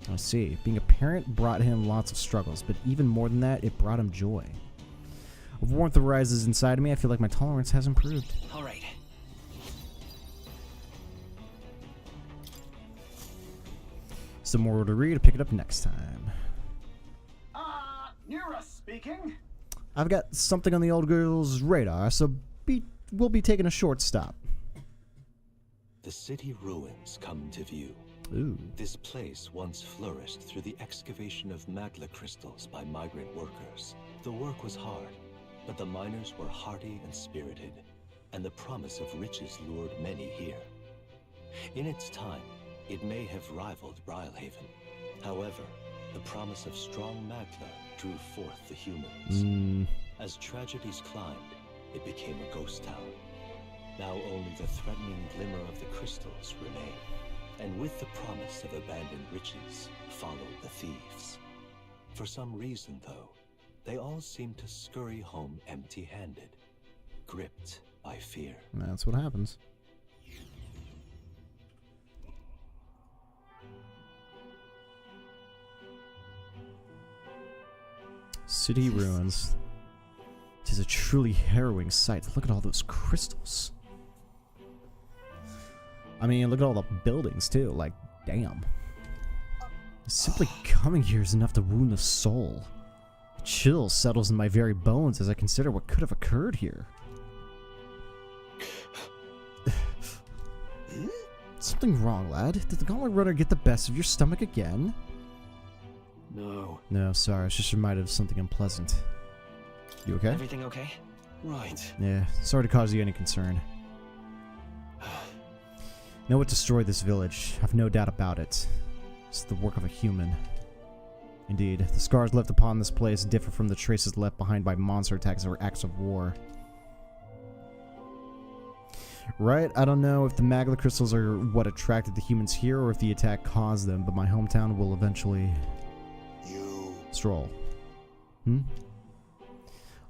I see. Being a parent brought him lots of struggles, but even more than that, it brought him joy. Of warmth that rises inside of me, I feel like my tolerance has improved. all right. Some more to read. I'll pick it up next time. Nira speaking. I've got something on the old girl's radar, so we'll be taking a short stop. The city ruins come to view. Ooh. This place once flourished through the excavation of magla crystals by migrant workers. The work was hard, but the miners were hardy and spirited, and the promise of riches lured many here. In its time, it may have rivaled Brylhaven. However, the promise of strong magla drew forth the humans. As tragedies climbed, it became a ghost town. Now only the threatening glimmer of the crystals remain. And with the promise of abandoned riches, followed the thieves. For some reason, though, they all seem to scurry home empty-handed, gripped by fear. That's what happens. City ruins. It is a truly harrowing sight. Look at all those crystals. I mean, look at all the buildings, too. Like, damn. Simply coming here is enough to wound the soul. A chill settles in my very bones as I consider what could have occurred here. Something wrong, lad? Did the Gauntlet Runner get the best of your stomach again? No. No, sorry. I was just reminded of something unpleasant. You okay? Everything okay? Right. Yeah, sorry to cause you any concern. Know what destroyed this village. I've no doubt about it. It's the work of a human. Indeed, the scars left upon this place differ from the traces left behind by monster attacks or acts of war. Right, I don't know if the magma crystals are what attracted the humans here or if the attack caused them, but my hometown will eventually... stroll.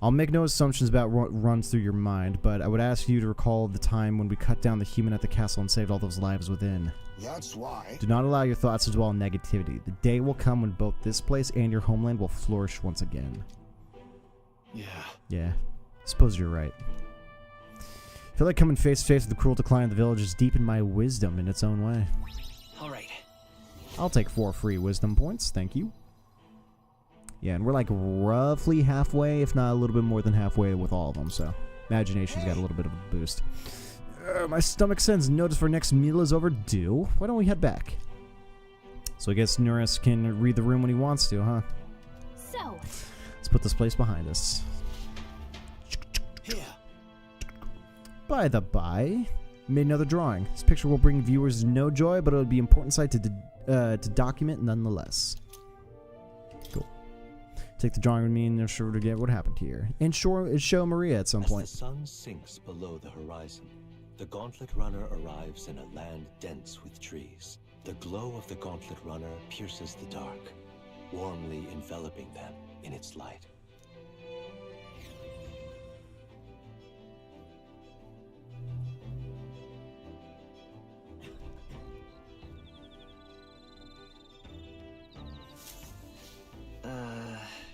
I'll make no assumptions about what runs through your mind, but I would ask you to recall the time when we cut down the human at the castle and saved all those lives within. That's why. Do not allow your thoughts to dwell on negativity. The day will come when both this place and your homeland will flourish once again. Yeah, I suppose you're right. I feel like coming face to face with the cruel decline of the village has deepened my wisdom in its own way. Alright. I'll take 4 free wisdom points, thank you. Yeah, and we're like roughly halfway, if not a little bit more than halfway with all of them, so imagination's got a little bit of a boost. My stomach sends notice for next meal is overdue. Why don't we head back? So I guess Nuris can read the room when he wants to, huh? So, let's put this place behind us. Here. By the by, made another drawing. This picture will bring viewers no joy, but it'll be an important sight to document nonetheless. Cool. Take the drawing with me and sure to get what happened here. And show Maria at some point. As the sun sinks below the horizon, the Gauntlet Runner arrives in a land dense with trees. The glow of the Gauntlet Runner pierces the dark, warmly enveloping them in its light.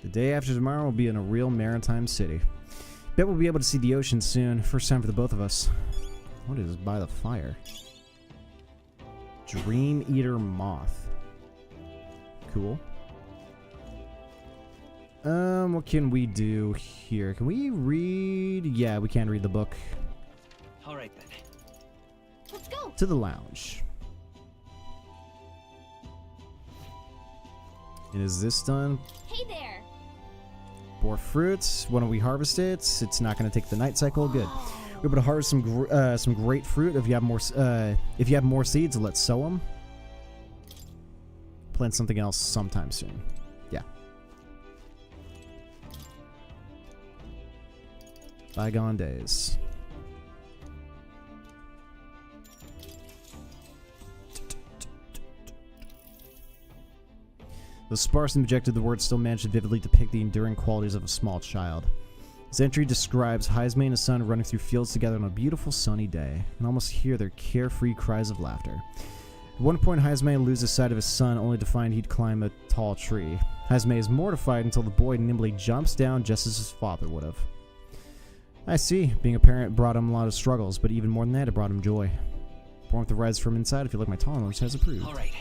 The day after tomorrow will be in a real maritime city. Bet we'll be able to see the ocean soon. First time for the both of us. What is by the fire? Dream Eater Moth. Cool. What can we do here? Can we read? Yeah, we can read the book. Alright then. Let's go. To the lounge. And is this done? Hey there. More fruits. Why don't we harvest it? It's not going to take the night cycle. Good. We're able to harvest some great fruit. If you have more seeds, let's sow them. Plant something else sometime soon. Yeah. Bygone days. Though sparse and objective, the words still manage to vividly depict the enduring qualities of a small child. His entry describes Heisme and his son running through fields together on a beautiful sunny day, and almost hear their carefree cries of laughter. At one point, Heisme loses sight of his son, only to find he'd climb a tall tree. Heisme is mortified until the boy nimbly jumps down just as his father would have. I see. Being a parent brought him a lot of struggles, but even more than that, it brought him joy. Warmth that rises from inside, I feel like my tolerance has improved. Alright.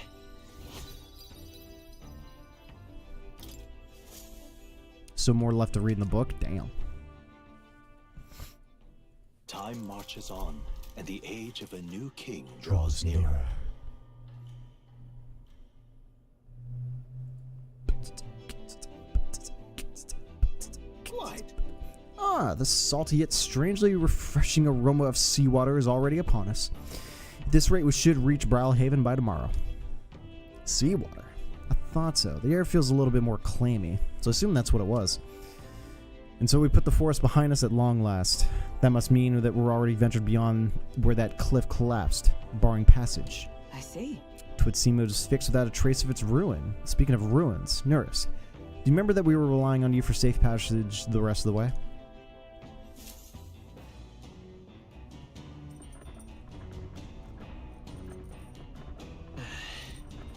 So more left to read in the book? Damn. Time marches on, and the age of a new king draws nearer. What? Ah, the salty yet strangely refreshing aroma of seawater is already upon us. At this rate, we should reach Brawlhaven by tomorrow. Seawater? I thought so. The air feels a little bit more clammy, so I assume that's what it was. And so we put the forest behind us at long last. That must mean that we're already ventured beyond where that cliff collapsed, barring passage. I see. Twould seem it was fixed without a trace of its ruin. Speaking of ruins, Nurse, do you remember that we were relying on you for safe passage the rest of the way?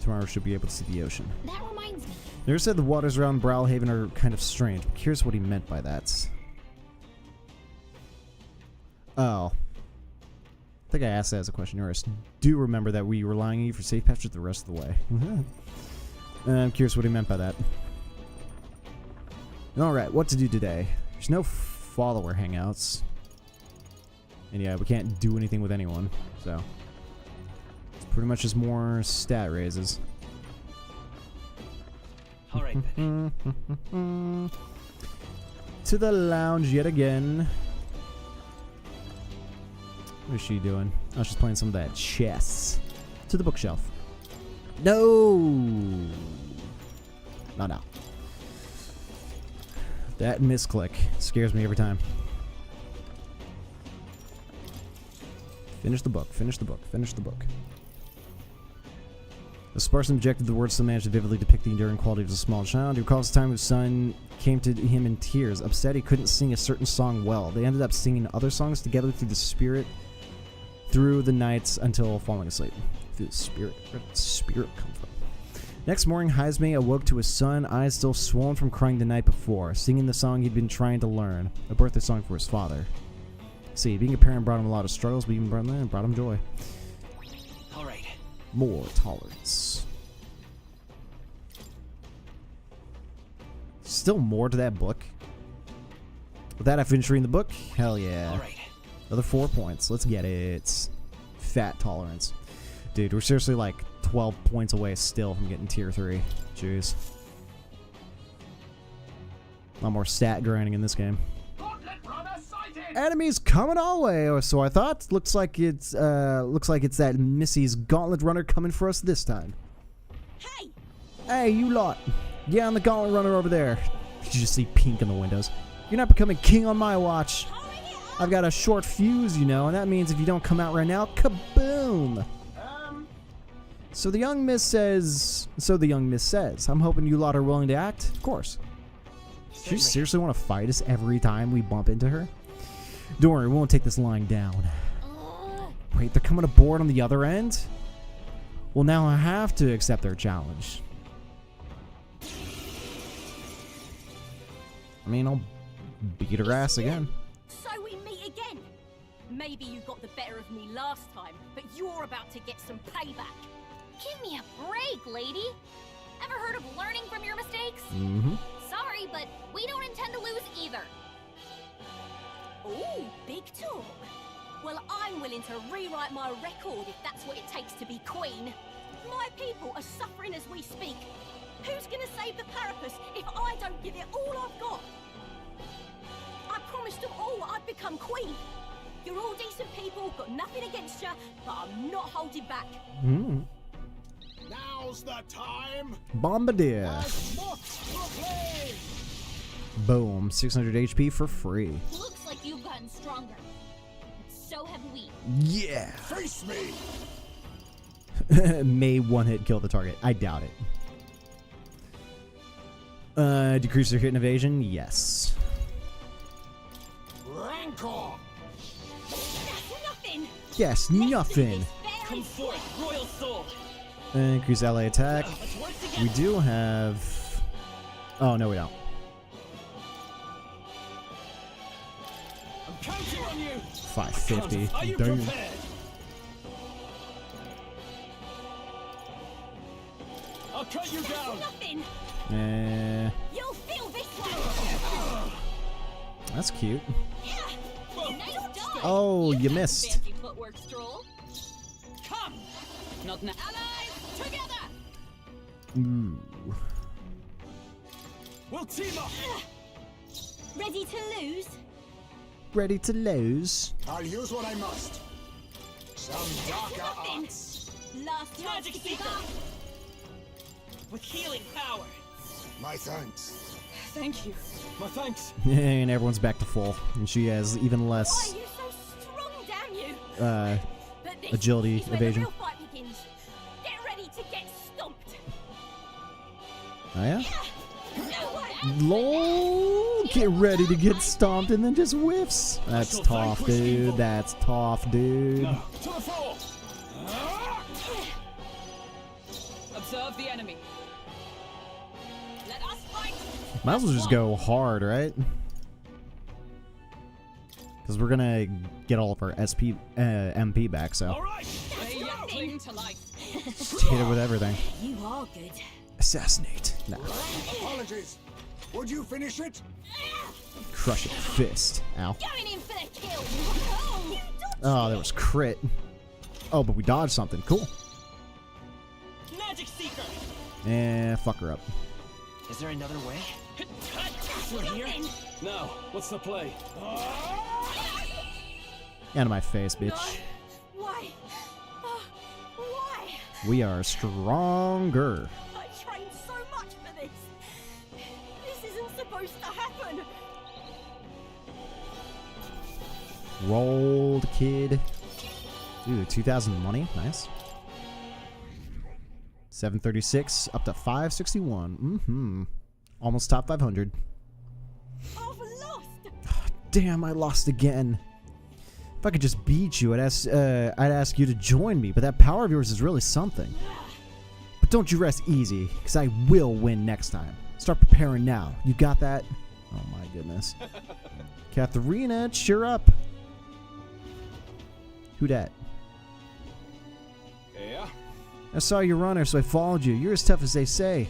Tomorrow should be able to see the ocean. That reminds me. Nurse said the waters around Brawlhaven are kind of strange. I'm curious what he meant by that. Oh. I think I asked that as a question. Nurse, do remember that we were relying on you for safe passage the rest of the way. I'm curious what he meant by that. Alright, what to do today? There's no follower hangouts. And yeah, we can't do anything with anyone, so it's pretty much just more stat raises. Alright then. To the lounge yet again. What is she doing? Oh, she's playing some of that chess. To the bookshelf. No! Not now. That misclick scares me every time. Finish the book, finish the book, finish the book. The Spartan objected the words still managed to vividly depict the enduring quality of a small child. He recalls the time his son came to him in tears, upset he couldn't sing a certain song well. They ended up singing other songs together through the spirit, through the nights until falling asleep. Through the spirit. Where did the spirit come from? Next morning, Haizme awoke to his son, eyes still swollen from crying the night before, singing the song he'd been trying to learn, a birthday song for his father. See, being a parent brought him a lot of struggles, but even brought him joy. Alright. More tolerance. Still more to that book. With that, I finished reading the book. Hell yeah. Alright. Another 4 points. Let's get it. Fat tolerance. Dude, we're seriously like 12 points away still from getting tier 3. Jeez. A lot more stat grinding in this game. Enemies coming our way, or so I thought. Looks like it's that Missy's Gauntlet Runner coming for us this time. Hey! Hey, you lot. Yeah, I'm the Gauntlet Runner over there. You just see pink in the windows. You're not becoming king on my watch. I've got a short fuse, you know, and that means if you don't come out right now, kaboom! So the young miss says, I'm hoping you lot are willing to act. Of course. Does she seriously want to fight us every time we bump into her? Don't worry, we won't take this lying down. Wait, they're coming aboard on the other end? Well, now I have to accept their challenge. I mean, I'll beat her ass again. So we meet again. Maybe you got the better of me last time, but you're about to get some payback. Give me a break, lady. Ever heard of learning from your mistakes? Mm-hmm. Sorry, but we don't intend to lose either. Ooh, big talk. Well, I'm willing to rewrite my record if that's what it takes to be queen. My people are suffering as we speak. Who's gonna save the Parapus if I don't give it all I've got? I promised them all I'd become queen. You're all decent people, got nothing against you, but I'm not holding back. Now's the time. Bombardier. Boom, 600 HP for free. Looks like you've gotten stronger. So have we. Yeah. Face me. May one hit kill the target. I doubt it. Decrease their hit and evasion? Yes. Rancor. That's nothing. Yes, nothing. Come forth, Royal Soul. Increase ally attack. We do have... Oh, no we don't. I'm counting on you. 550. Are you Damn. prepared? I'll cut you down. Nothing. You'll feel this one. That's cute. Nice done. Oh, you missed. Fancy footwork, Stroll. Come! Not now. Allies, together. Ooh. We'll team up. Ready to lose? Ready to lose? I'll use what I must. Some darker arts. Last Magic chance to give Seeker. up. With healing power. My thanks. Thank you. My thanks. And everyone's back to full. And she has even Why less are you so strong, damn you? But this agility, is where evasion. the real fight begins. Oh, yeah? LOL! Get ready to get stomped and then just whiffs. That's tough, dude. That's tough, dude. No. To the floor. Observe the enemy. Let us fight. Might as well just go hard, right? Because we're gonna get all of our MP back, so. All right. They yet cling to life. Just hit it with everything. You are good. Assassinate. Nah. Apologies. Would you finish it? Crush it. Fist. Ow. Going in for the kill. Oh, you dodged Oh, there was crit. Oh, but we dodged something. Cool. Magic Seeker. Fuck her up. Is there another way? We're here. Now, what's the play? Out of my face, bitch. Why? Why? We are stronger. I trained so much for this. This isn't supposed to happen. Rolled, kid. Ooh, 2,000 money. Nice. 736 up to 561. Almost top 500. I've lost. Damn, I lost again. If I could just beat you, I'd ask you to join me, but that power of yours is really something. But don't you rest easy, because I will win next time. Start preparing now. You got that? Oh my goodness. Katharina, cheer up. Who dat? Yeah. I saw you runner, so I followed you. You're as tough as they say.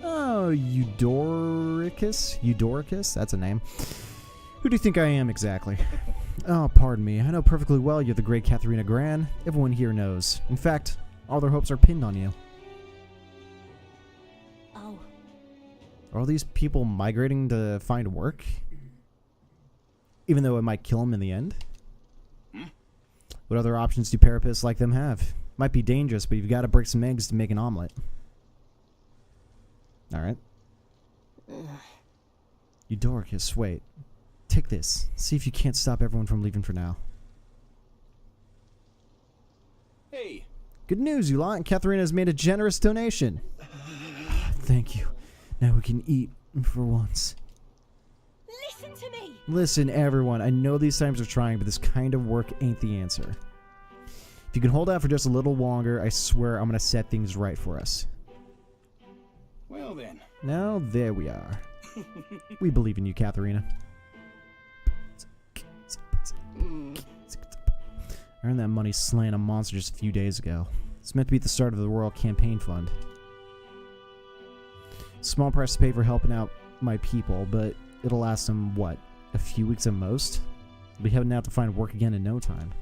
Oh, Eudoricus? That's a name. Who do you think I am exactly? Oh, pardon me. I know perfectly well you're the great Katharina Gran. Everyone here knows. In fact, all their hopes are pinned on you. Oh. Are all these people migrating to find work? Even though it might kill them in the end? What other options do parapists like them have? Might be dangerous, but you've got to break some eggs to make an omelet. Alright. Eudoricus, wait. Take this. See if you can't stop everyone from leaving for now. Hey. Good news, you lot. Katharina has made a generous donation. Thank you. Now we can eat for once. Listen to me. Listen, everyone. I know these times are trying, but this kind of work ain't the answer. If you can hold out for just a little longer, I swear I'm going to set things right for us. Well then. Now, there we are. We believe in you, Katharina. I earned that money slaying a monster just a few days ago. It's meant to be the start of the Royal Campaign Fund. Small price to pay for helping out my people, but it'll last them, what, a few weeks at most? I'll be heading out to find work again in no time.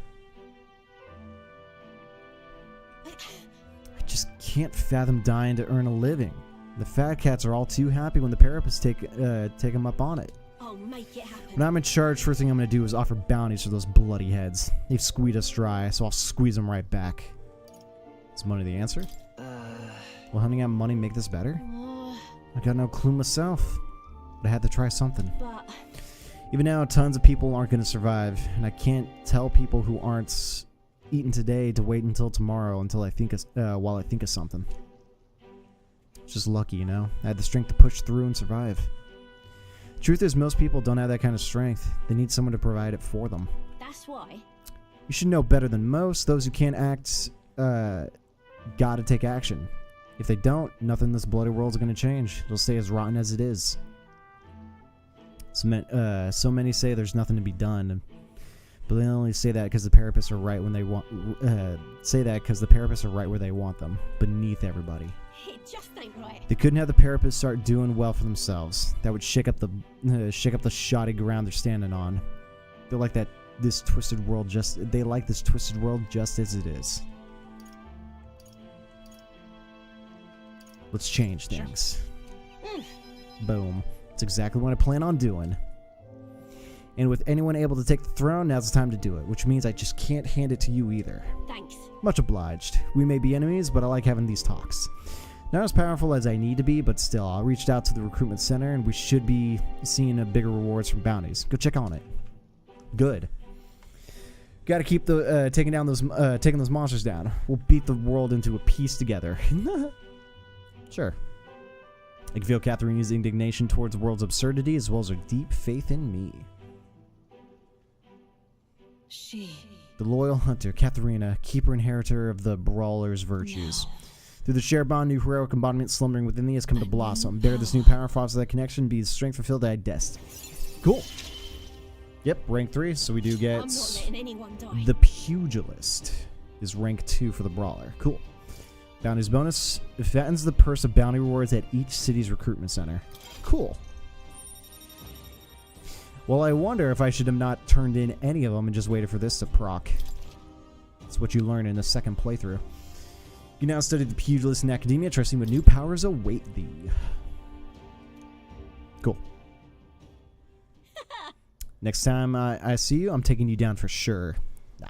I just can't fathom dying to earn a living. The fat cats are all too happy when the parapists take them up on it. I'll make it happen. When I'm in charge, first thing I'm going to do is offer bounties for those bloody heads. They've squeezed us dry, so I'll squeeze them right back. Is money the answer? Will hunting out money make this better? I got no clue myself, but I had to try something. But even now, tons of people aren't going to survive, and I can't tell people who aren't eating today to wait until tomorrow until I think while I think of something. It's just lucky, you know? I had the strength to push through and survive. Truth is, most people don't have that kind of strength. They need someone to provide it for them. that's why. You should know better than most. Those who can't act, gotta take action. If they don't, nothing in this bloody world's gonna change. It'll stay as rotten as it is. So many say there's nothing to be done, but they only say that because the parapists are right when they want. Say that because the parapists are right where they want them, beneath everybody. It just ain't right. They couldn't have the parapists start doing well for themselves. That would shake up the shoddy ground they're standing on. They're like that. This twisted world they like this twisted world just as it is. Let's change things. Boom. That's exactly what I plan on doing. And with anyone able to take the throne, now's the time to do it. Which means I just can't hand it to you either. Thanks. Much obliged. We may be enemies, but I like having these talks. Not as powerful as I need to be, but still, I reached out to the recruitment center, and we should be seeing bigger rewards from bounties. Go check on it. Good. Got to keep the taking those monsters down. We'll beat the world into a peace together. Sure. I can feel Katharina's indignation towards the world's absurdity as well as her deep faith in me. The loyal hunter, Katharina, keeper inheritor of the brawler's virtues. Through the shared bond, new heroic embodiment slumbering within thee has come to blossom. Bear this new power, foster that connection, be the strength fulfilled thy destiny. Cool. Yep, rank 3, so we do get the pugilist. Is rank 2 for the brawler. Cool. Bounties bonus. Fattens the purse of bounty rewards at each city's recruitment center. Cool. Well, I wonder if I should have not turned in any of them and just waited for this to proc. That's what you learn in the second playthrough. You now study the pugilist in academia, trusting what new powers await thee. Cool. Next time I see you, I'm taking you down for sure. Nah.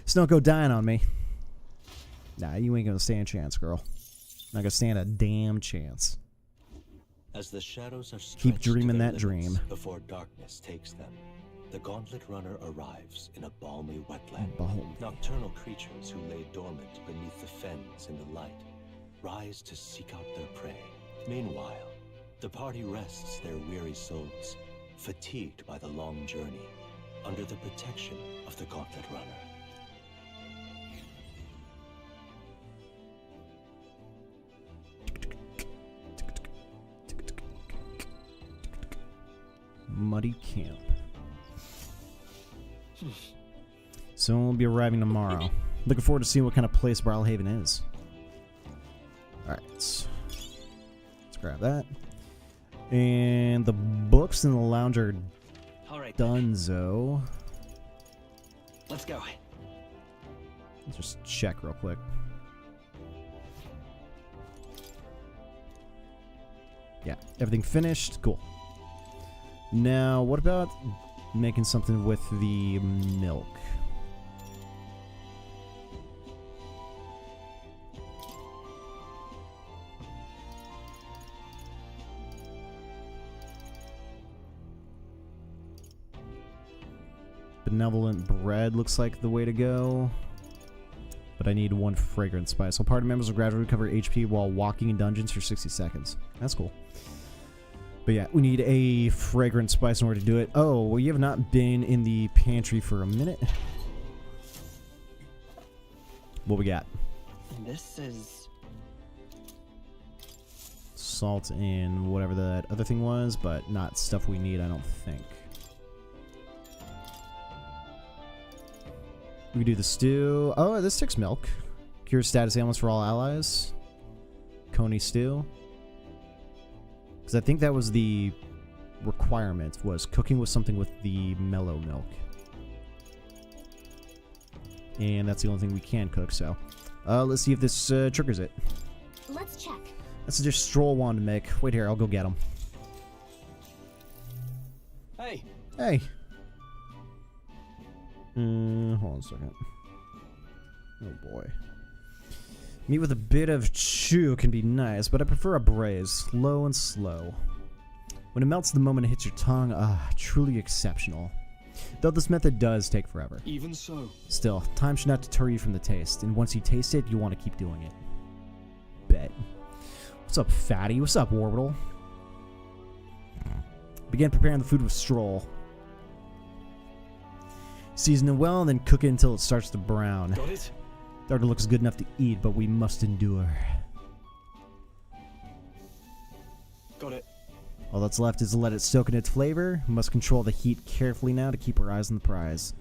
Just don't go dying on me. Nah, you ain't gonna stand a chance, girl. Not gonna stand a damn chance. As the shadows are keep dreaming that dream. Before darkness takes them, the Gauntlet Runner arrives in a balmy wetland. Nocturnal creatures who lay dormant beneath the fens in the light rise to seek out their prey. Meanwhile, the party rests their weary souls, fatigued by the long journey, under the protection of the Gauntlet Runner. Muddy Camp. So we'll be arriving tomorrow. Looking forward to seeing what kind of place Brawlhaven is. Alright. Let's grab that. And the books in the lounge are donezo. Let's go. Let's just check real quick. Yeah, everything finished. Cool. Now, what about making something with the milk? Benevolent bread looks like the way to go. But I need one fragrant spice. So party members will gradually recover HP while walking in dungeons for 60 seconds. That's cool. But yeah, we need a fragrant spice in order to do it. Oh, well, you have not been in the pantry for a minute. What we got? This is... Salt and whatever that other thing was, but not stuff we need, I don't think. We can do the stew. Oh, this takes milk. Cure status ailments for all allies. Coney stew. Because I think that was the requirement, was cooking with something with the mellow milk. And that's the only thing we can cook, so. Let's see if this triggers it. Let's check. That's just Stroll wanted to make. Wait here, I'll go get him. Hey. Hey. Hold on a second. Oh boy. Meat with a bit of chew can be nice, but I prefer a braise, low and slow. When it melts the moment it hits your tongue, truly exceptional. Though this method does take forever. Even so. Still, time should not deter you from the taste, and once you taste it, you want to keep doing it. Bet. What's up, fatty? What's up, Orbital? Begin preparing the food with Stroll. Season it well, and then cook it until it starts to brown. Got it? The order looks good enough to eat, but we must endure. Got it. All that's left is to let it soak in its flavor. We must control the heat carefully now to keep our eyes on the prize.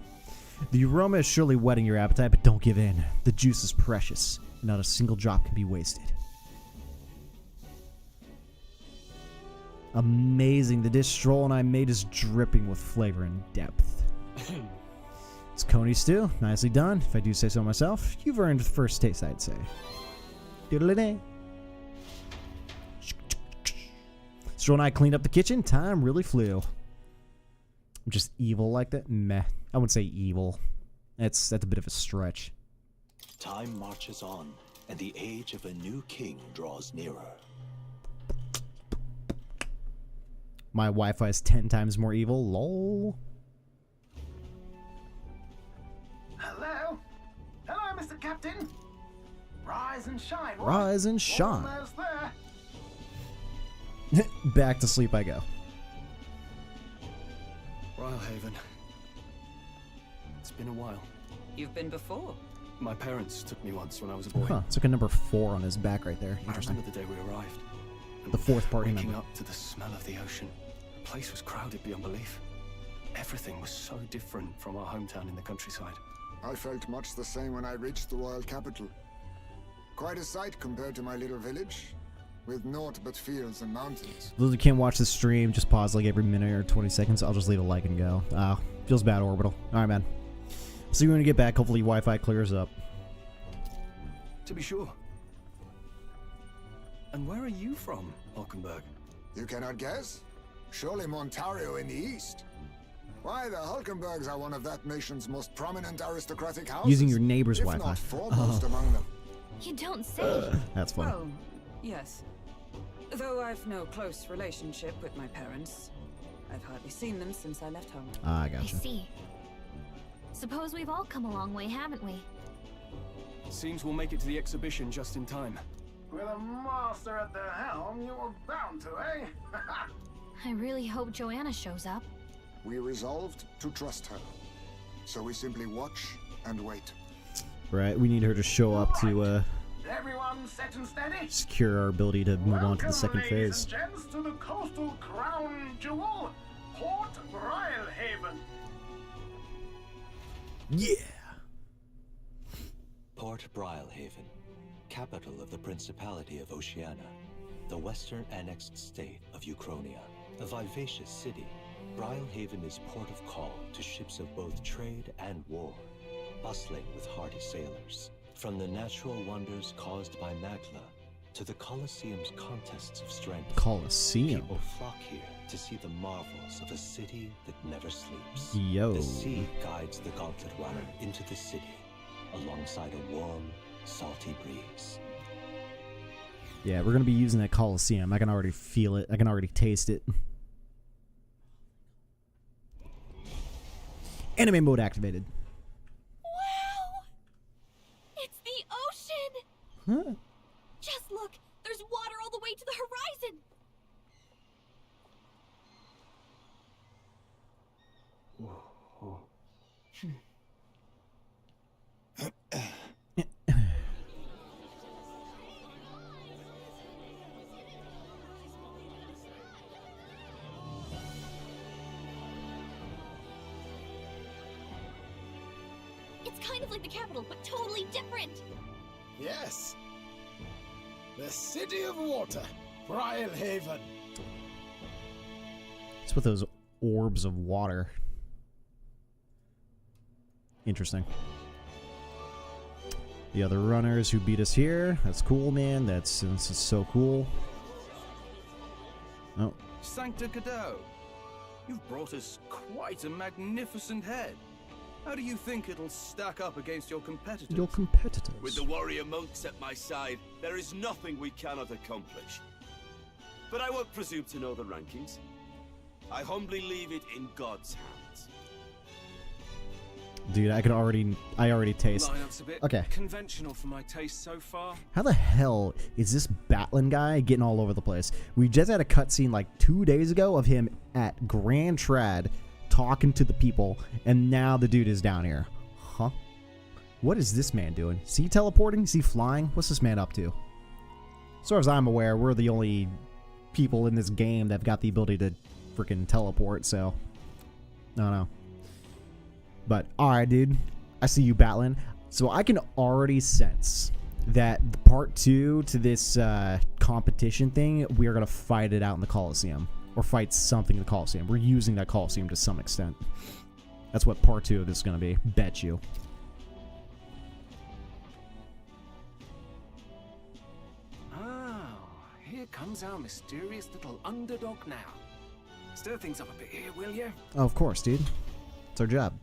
The aroma is surely whetting your appetite, but don't give in. The juice is precious, and not a single drop can be wasted. Amazing. The dish Stroll and I made is dripping with flavor and depth. It's Coney stew. Nicely done. If I do say so myself, you've earned the first taste, I'd say. Doodle-a-day. Stroll and I cleaned up the kitchen. Time really flew. I'm just evil like that? Meh. I wouldn't say evil. That's a bit of a stretch. Time marches on, and the age of a new king draws nearer. My Wi-Fi is 10 times more evil. Lol. Hello? Hello, Mr. Captain? Rise and shine. Rise and shine. Almost there. Back to sleep I go. Rylehaven. It's been a while. You've been before? My parents took me once when I was a boy. Huh, it's like a number 4 on his back right there. I Interesting. remember the day we arrived. The 4th party Waking member. up to the smell of the ocean. The place was crowded beyond belief. Everything was so different from our hometown in the countryside. I felt much the same when I reached the royal capital. Quite a sight compared to my little village, with naught but fields and mountains. Those who can't watch the stream, just pause like every minute or 20 seconds. I'll just leave a like and go. Feels bad, Orbital. Alright, man. See you when you get back. Hopefully Wi-Fi clears up. To be sure. And where are you from, Hulkenberg? You cannot guess? Surely Montario in the east. Why, the Hulkenbergs are one of that nation's most prominent aristocratic houses. Using your neighbor's if Wi-Fi. not foremost among them. You don't say. That's funny. Well, yes. Though I've no close relationship with my parents, I've hardly seen them since I left home. I gotcha. I see. Suppose we've all come a long way, haven't we? Seems we'll make it to the exhibition just in time. With a master at the helm, you were bound to, eh? I really hope Joanna shows up. We resolved to trust her. So we simply watch and wait. Right, we need her to show up to Everyone set and steady. secure our ability to move on to the second Welcome, ladies phase. and gents, to the coastal crown jewel, Port Rylehaven. Yeah! Port Rylehaven, capital of the Principality of Oceania, the western annexed state of Uchronia. A vivacious city, Rylehaven is port of call to ships of both trade and war, bustling with hardy sailors. From the natural wonders caused by Magla to the Colosseum's contests of strength, Colosseum? people flock here to see the marvels of a city that never sleeps. Yo. The sea guides the Gauntlet Runner into the city, alongside a warm, salty breeze. Yeah, we're gonna be using that Colosseum. I can already feel it. I can already taste it. Anime mode activated. Wow! It's the ocean! Huh? Just look! There's water all the way to the horizon! It's kind of like the capital, but totally different! Yes. The city of water, Rylehaven. It's with those orbs of water. Interesting. The other runners who beat us here. That's cool, man. This is so cool. Oh. Sancta Cadeau, you've brought us quite a magnificent head. How do you think it'll stack up against your competitors? Your competitors. With the warrior monks at my side, there is nothing we cannot accomplish. But I won't presume to know the rankings. I humbly leave it in God's hands. Dude, I already taste. Lineup's a bit Okay. conventional for my taste so far. How the hell is this Batlin guy getting all over the place? We just had a cutscene like 2 days ago of him at Grand Trad talking to the people, and now the dude is down here. Huh? What is this man doing? Is he teleporting? Is he flying? What's this man up to? As far as I'm aware, we're the only people in this game that have got the ability to freaking teleport, so I don't know. But, alright, dude. I see you, Batlin. So I can already sense that part 2 to this competition thing, we are going to fight it out in the Colosseum. Or fight something in the Colosseum. We're using that Colosseum to some extent. That's what part 2 of this is going to be. Bet you. Oh, here comes our mysterious little underdog now. Stir things up a bit here, will you? Oh, of course, dude. It's our job.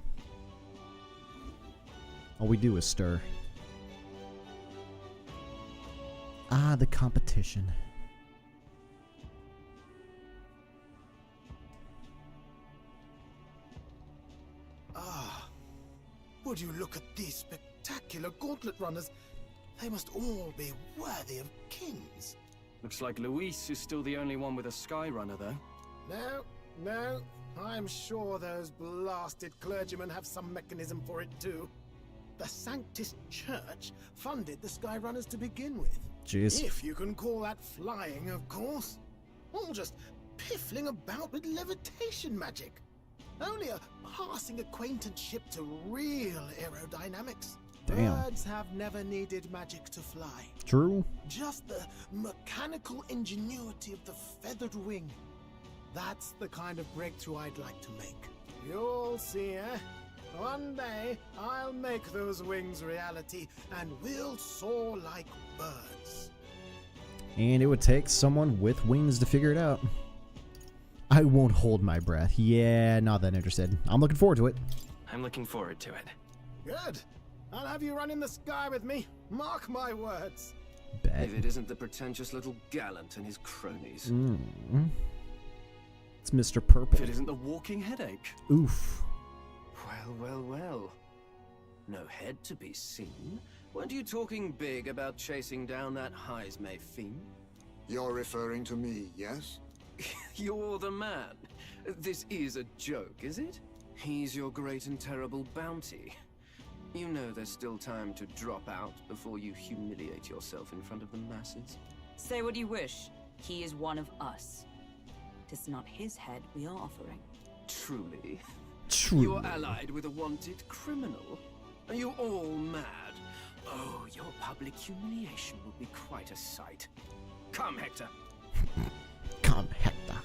All we do is stir. Ah, the competition. Ah, would you look at these spectacular gauntlet runners? They must all be worthy of kings. Looks like Luis is still the only one with a Skyrunner, though. No. I'm sure those blasted clergymen have some mechanism for it too. The Sanctus Church funded the Skyrunners to begin with. Jeez. If you can call that flying, of course. All just piffling about with levitation magic. Only a passing acquaintanceship to real aerodynamics. Damn. Birds have never needed magic to fly. True. Just the mechanical ingenuity of the feathered wing. That's the kind of breakthrough I'd like to make. You'll see, eh? One day, I'll make those wings reality, and we'll soar like birds. And it would take someone with wings to figure it out. I won't hold my breath. Yeah, not that interested. I'm looking forward to it. I'm looking forward to it. Good. I'll have you run in the sky with me. Mark my words. Bet. If it isn't the pretentious little gallant and his cronies. It's Mr. Purple. If it isn't the walking headache. Oof. Well. No head to be seen. Weren't you talking big about chasing down that Heismay fiend? You're referring to me, yes? You're the man. This is a joke, is it? He's your great and terrible bounty. You know there's still time to drop out before you humiliate yourself in front of the masses. Say what you wish. He is one of us. 'Tis not his head we are offering. Truly? Truly. You're allied with a wanted criminal? Are you all mad? Oh, your public humiliation will be quite a sight. Come, Hector. Come, Hector.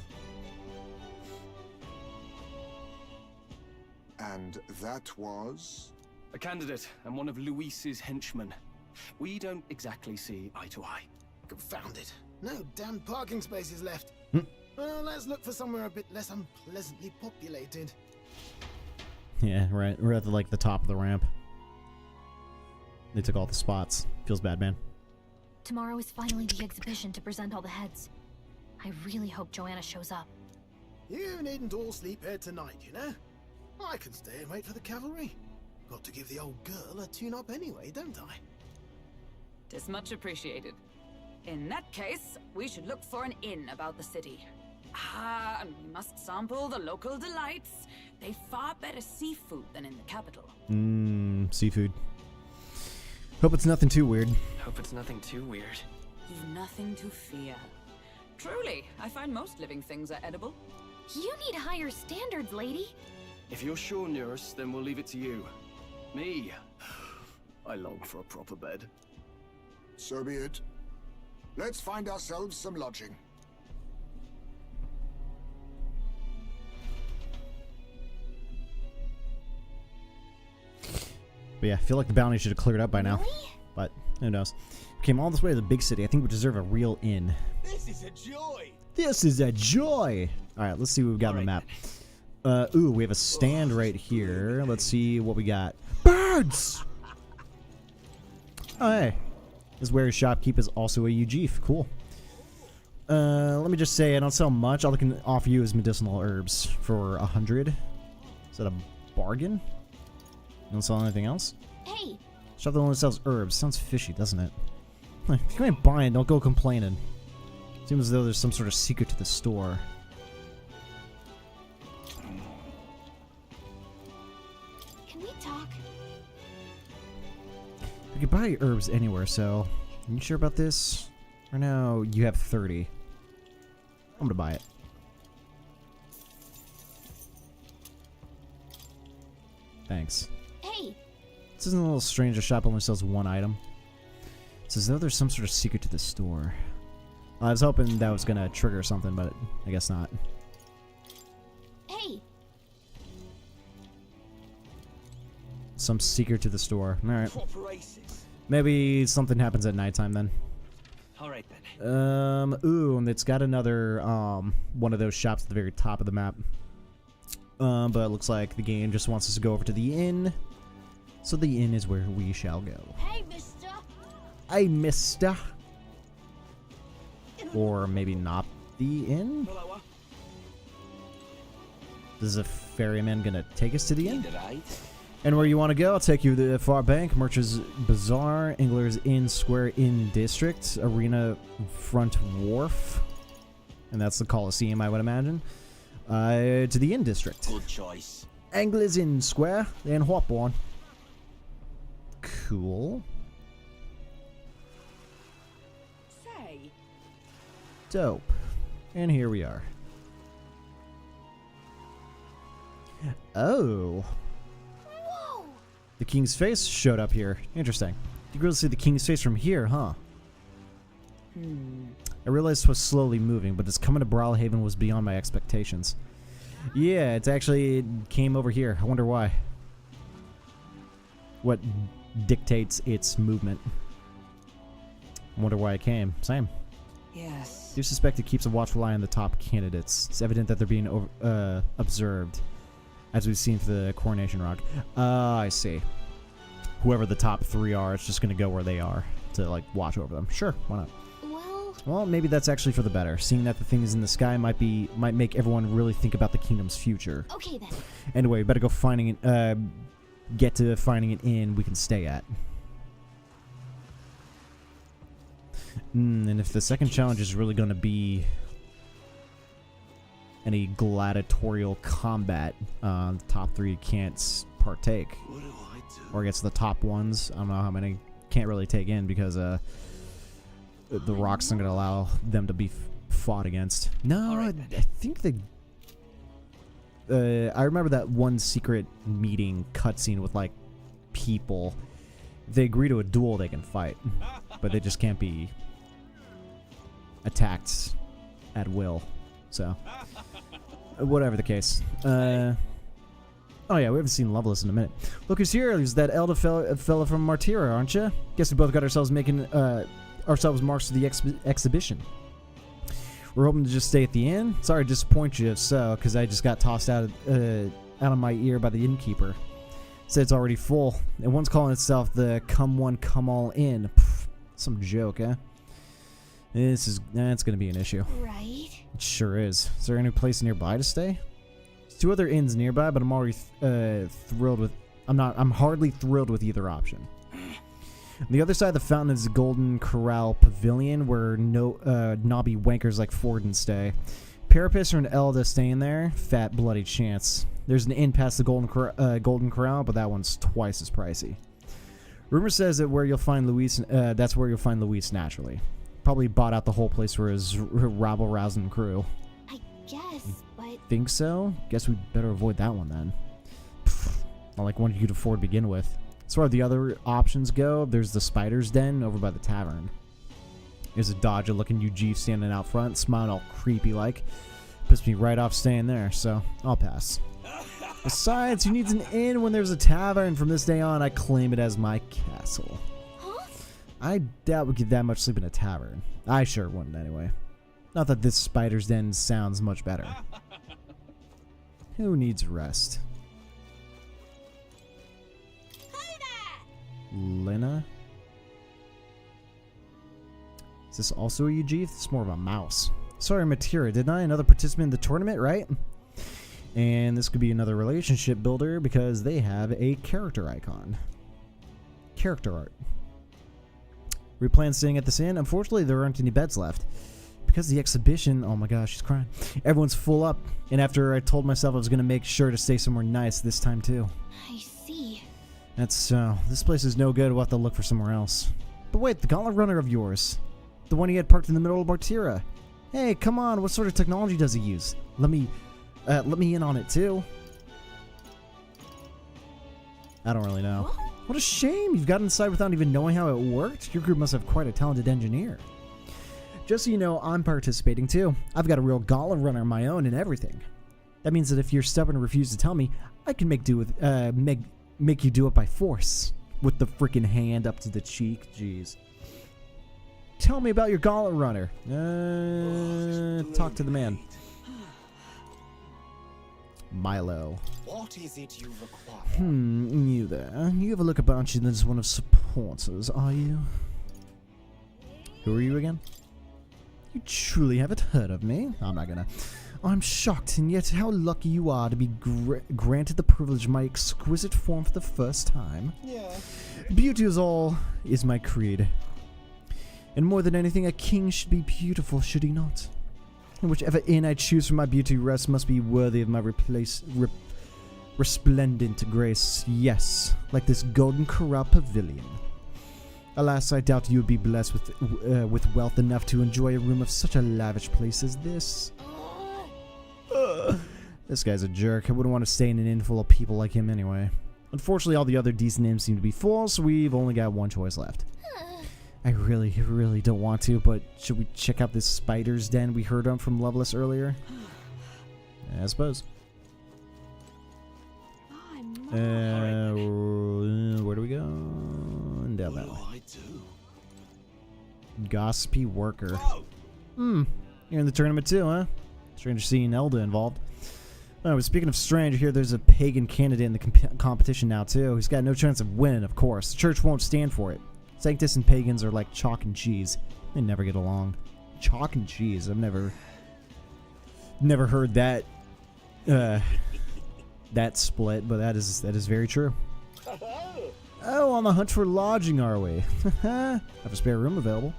And that was? A candidate and one of Luis's henchmen. We don't exactly see eye to eye. Confound it. No damn parking spaces left. Well, let's look for somewhere a bit less unpleasantly populated. Yeah, right. We're at the top of the ramp. They took all the spots. Feels bad, man. Tomorrow is finally the exhibition to present all the heads. I really hope Joanna shows up. You needn't all sleep here tonight, you know? I can stay and wait for the cavalry. Got to give the old girl a tune-up anyway, don't I? 'Tis much appreciated. In that case, we should look for an inn about the city. And we must sample the local delights. They've far better seafood than in the capital. Seafood. Hope it's nothing too weird. Hope it's nothing too weird. You've nothing to fear. Truly, I find most living things are edible. You need higher standards, lady. If you're sure, nurse, then we'll leave it to you. Me, I long for a proper bed. So be it. Let's find ourselves some lodging. But yeah, I feel like the bounty should have cleared up by now. But who knows. We came all this way to the big city. I think we deserve a real inn. This is a joy. This is a joy. All right, let's see what we've got on the map. Ooh, we have a stand right here. Let's see what we got. Birds! Oh, hey. This is where his shopkeep is also a UG. Cool. Let me just say, I don't sell much. All I can offer you is medicinal herbs for 100. Is that a bargain? You don't sell anything else? Hey! Shop that only sells herbs. Sounds fishy, doesn't it? If you ain't buying, don't go complaining. Seems as though there's some sort of secret to the store. Can we talk? You can buy herbs anywhere, so... Are you sure about this? Or no, you have 30. I'm gonna buy it. Thanks. Hey! This isn't a little strange. The shop only sells one item. It's as though there's some sort of secret to the store. I was hoping that was gonna trigger something, but I guess not. Hey! Some secret to the store. Alright. Maybe something happens at nighttime then. Alright then. Ooh, and it's got another, one of those shops at the very top of the map. But it looks like the game just wants us to go over to the inn. So the inn is where we shall go. Hey, mister! Hey, mister! Or maybe not the inn? Is a ferryman gonna take us to the inn? And where you want to go, I'll take you to the Far Bank, Merchant's Bazaar, Angler's Inn, Square Inn District, Arena Front Wharf. And that's the Coliseum, I would imagine. To the Inn District. Good choice. Angler's Inn Square, and Hopborn. Cool. Say. Dope. And here we are. Oh. Whoa! The king's face showed up here. Interesting. You can really see the king's face from here, huh? I realized it was slowly moving, but this coming to Brawlhaven was beyond my expectations. Yeah, it came over here. I wonder why. What dictates its movement? I wonder why it came. Same. Yes. Do suspect it keeps a watchful eye on the top candidates. It's evident that they're being observed, as we've seen for the Coronation Rock. I see. Whoever the top 3 are, it's just going to go where they are to, like, watch over them. Sure, why not? Well, maybe that's actually for the better. Seeing that the things in the sky might make everyone really think about the kingdom's future. Okay then. Anyway, we better go get to finding an inn we can stay at. And if the second challenge is really going to be any gladiatorial combat, the top 3 can't partake. What do I do? Or I guess the top ones. I don't know how many can't really take in because the rock's not going to allow them to be fought against. No, right, I think I remember that one secret meeting cutscene with, like, people. If they agree to a duel, they can fight. But they just can't be attacked at will. So, whatever the case. Oh yeah, we haven't seen Loveless in a minute. Look who's here. There's that elder fella from Martyra, aren't you? Guess we both got ourselves making ourselves marks to the exhibition. We're hoping to just stay at the inn. Sorry to disappoint you if so, because I just got tossed out of my ear by the innkeeper. Said it's already full. And one's calling itself the Come One Come All Inn. Pff, some joke, eh? That's gonna be an issue. Right. It sure is. Is there any place nearby to stay? There's 2 other inns nearby, but I'm already thrilled with. I'm hardly thrilled with either option. On the other side of the fountain is the Golden Corral Pavilion, where knobby wankers like Forden stay. Parapus or an Elda staying there? Fat bloody chance. There's an inn past the Golden Corral, but that one's twice as pricey. Rumor says that where you'll find Luis, that's where you'll find Luis naturally. Probably bought out the whole place for his rabble-rousing crew. I guess, but... Think so? Guess we better avoid that one then. Pfft, not like one you could afford to begin with. As far as the other options go, there's the Spider's Den over by the tavern. There's a dodger-looking UG standing out front, smiling all creepy-like. Pissed me right off staying there, so I'll pass. Besides, who needs an inn when there's a tavern? From this day on, I claim it as my castle. Huh? I doubt we get that much sleep in a tavern. I sure wouldn't, anyway. Not that this Spider's Den sounds much better. Who needs rest? Lena? Is this also a UG? It's more of a mouse. Sorry, Matira, didn't I? Another participant in the tournament, right? And this could be another relationship builder because they have a character icon. Character art. We plan staying at this inn. Unfortunately, there aren't any beds left. Because the exhibition, oh my gosh, she's crying. Everyone's full up. And after I told myself I was going to make sure to stay somewhere nice this time too. I see. That's so. This place is no good. We'll have to look for somewhere else. But wait, the Gauntlet Runner of yours. The one he had parked in the middle of Martyra. Hey, come on. What sort of technology does he use? Let me in on it too. I don't really know. What a shame. You've got inside without even knowing how it worked. Your group must have quite a talented engineer. Just so you know, I'm participating too. I've got a real Gauntlet Runner of my own and everything. That means that if you're stubborn and refuse to tell me, I can make you do it by force. With the freaking hand up to the cheek. Jeez. Tell me about your Gauntlet Runner. Talk to the man. Milo. What is it you require? You there. You have a look about you as one of supporters, are you? Who are you again? You truly haven't heard of me. I'm not gonna. I'm shocked, and yet how lucky you are to be granted the privilege of my exquisite form for the first time. Yeah. Beauty is my creed. And more than anything, a king should be beautiful, should he not? And whichever inn I choose for my beauty rest must be worthy of my resplendent grace. Yes, like this golden corral pavilion. Alas, I doubt you would be blessed with wealth enough to enjoy a room of such a lavish place as this. This guy's a jerk. I wouldn't want to stay in an inn full of people like him anyway. Unfortunately, all the other decent inns seem to be full, so we've only got one choice left. I really, really don't want to, but should we check out this spider's den we heard on from Loveless earlier? I suppose. Where do we go? Down that way. Gossipy worker. You're in the tournament too, huh? Strange seeing Elda involved. Oh, speaking of strange, here there's a pagan candidate in the competition now too. He's got no chance of winning, of course. The church won't stand for it. Sanctus and pagans are like chalk and cheese. They never get along. Chalk and cheese. I've never heard that that split, but that is very true. Oh, on the hunt for lodging, are we? Have a spare room available.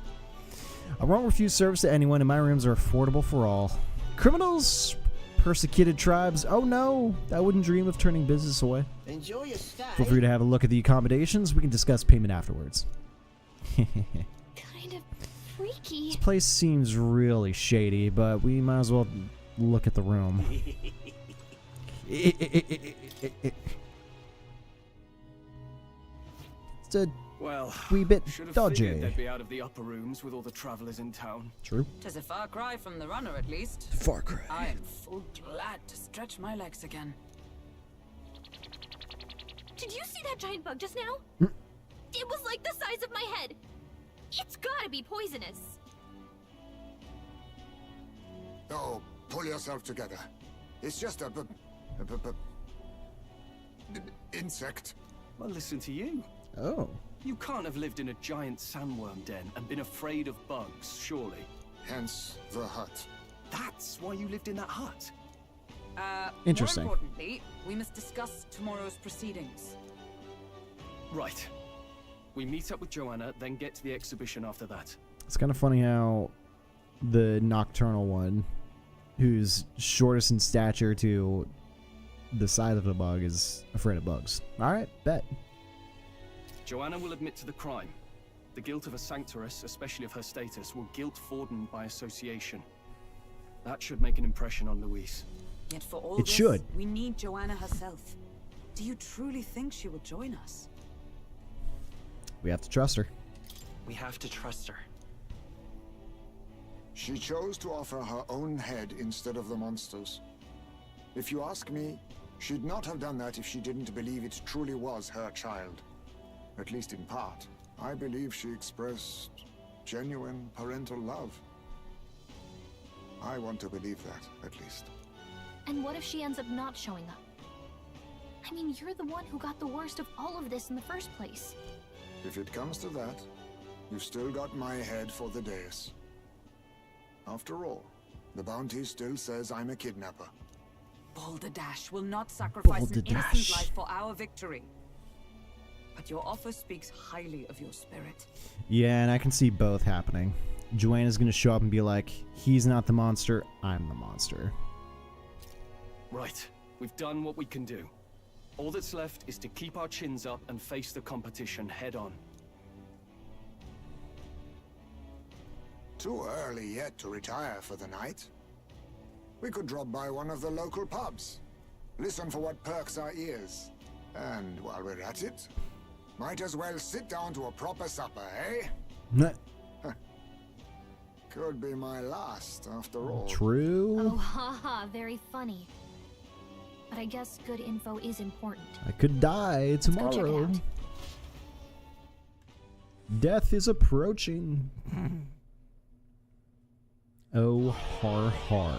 I won't refuse service to anyone, and my rooms are affordable for all. Criminals, persecuted tribes. Oh no, I wouldn't dream of turning business away. Enjoy your stay. Feel free to have a look at the accommodations. We can discuss payment afterwards. Kind of freaky. This place seems really shady, but we might as well look at the room. It's a wee bit dodgy. They'd be out of the upper rooms with all the travelers in town. True. 'Tis a far cry from the runner, at least. Far cry. I am full glad to stretch my legs again. Did you see that giant bug just now? It was like the size of my head. It's gotta be poisonous. Oh, pull yourself together. It's just a insect. Well, listen to you. Oh. You can't have lived in a giant sandworm den and been afraid of bugs, surely. Hence the hut. That's why you lived in that hut. Interesting. More importantly, we must discuss tomorrow's proceedings. Right. We meet up with Joanna, then get to the exhibition after that. It's kind of funny how the nocturnal one, who's shortest in stature to the side of the bug, is afraid of bugs. Alright, bet. Joanna will admit to the crime. The guilt of a sanctoress, especially of her status, will guilt Forden by association. That should make an impression on Louise. Yet for all It this, should. we need Joanna herself. Do you truly think she will join us? We have to trust her. We have to trust her. She chose to offer her own head instead of the monster's. If you ask me, she'd not have done that if she didn't believe it truly was her child. At least in part. I believe she expressed genuine parental love. I want to believe that, at least. And what if she ends up not showing up? I mean, you're the one who got the worst of all of this in the first place. If it comes to that, you've still got my head for the dais. After all, the bounty still says I'm a kidnapper. Balderdash will not sacrifice an innocent Balderdash. life for our victory. But your offer speaks highly of your spirit. Yeah, and I can see both happening. Joanna's gonna show up and be like, he's not the monster, I'm the monster. Right. We've done what we can do. All that's left is to keep our chins up and face the competition head on. Too early yet to retire for the night. We could drop by one of the local pubs. Listen for what perks our ears. And while we're at it, might as well sit down to a proper supper, eh? Nah. Could be my last, after all. True. Oh, haha, very funny. But I guess good info is important. I could die Let's go check it tomorrow. out. Death is approaching. Oh, har har.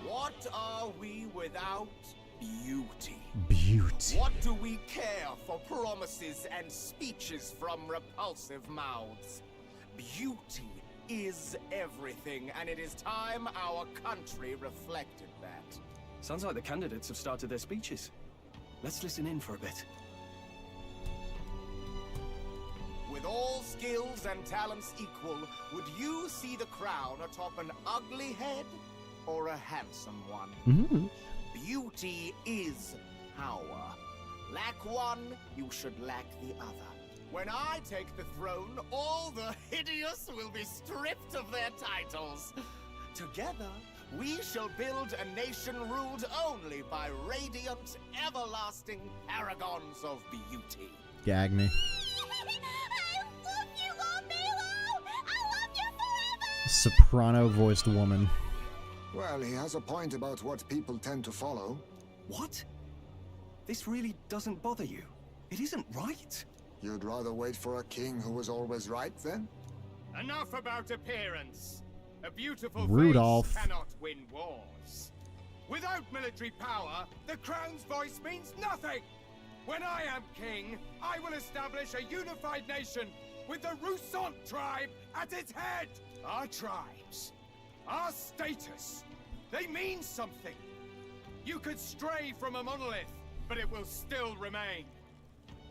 What are we without beauty? Beauty. What do we care for promises and speeches from repulsive mouths? Beauty is everything, and it is time our country reflected that. Sounds like the candidates have started their speeches. Let's listen in for a bit. With all skills and talents equal, would you see the crown atop an ugly head or a handsome one? Mm-hmm. Beauty is power. Lack one, you should lack the other. When I take the throne, all the hideous will be stripped of their titles. Together, we shall build a nation ruled only by radiant, everlasting paragons of beauty. Gag me. Soprano-voiced woman. Well, he has a point about what people tend to follow. What? This really doesn't bother you? It isn't right. You'd rather wait for a king who was always right, then? Enough about appearance. A beautiful Rudolph. face cannot win wars. Without military power, the crown's voice means nothing. When I am king, I will establish a unified nation with the Roussant tribe at its head. Our tribes, our status, they mean something. You could stray from a monolith, but it will still remain.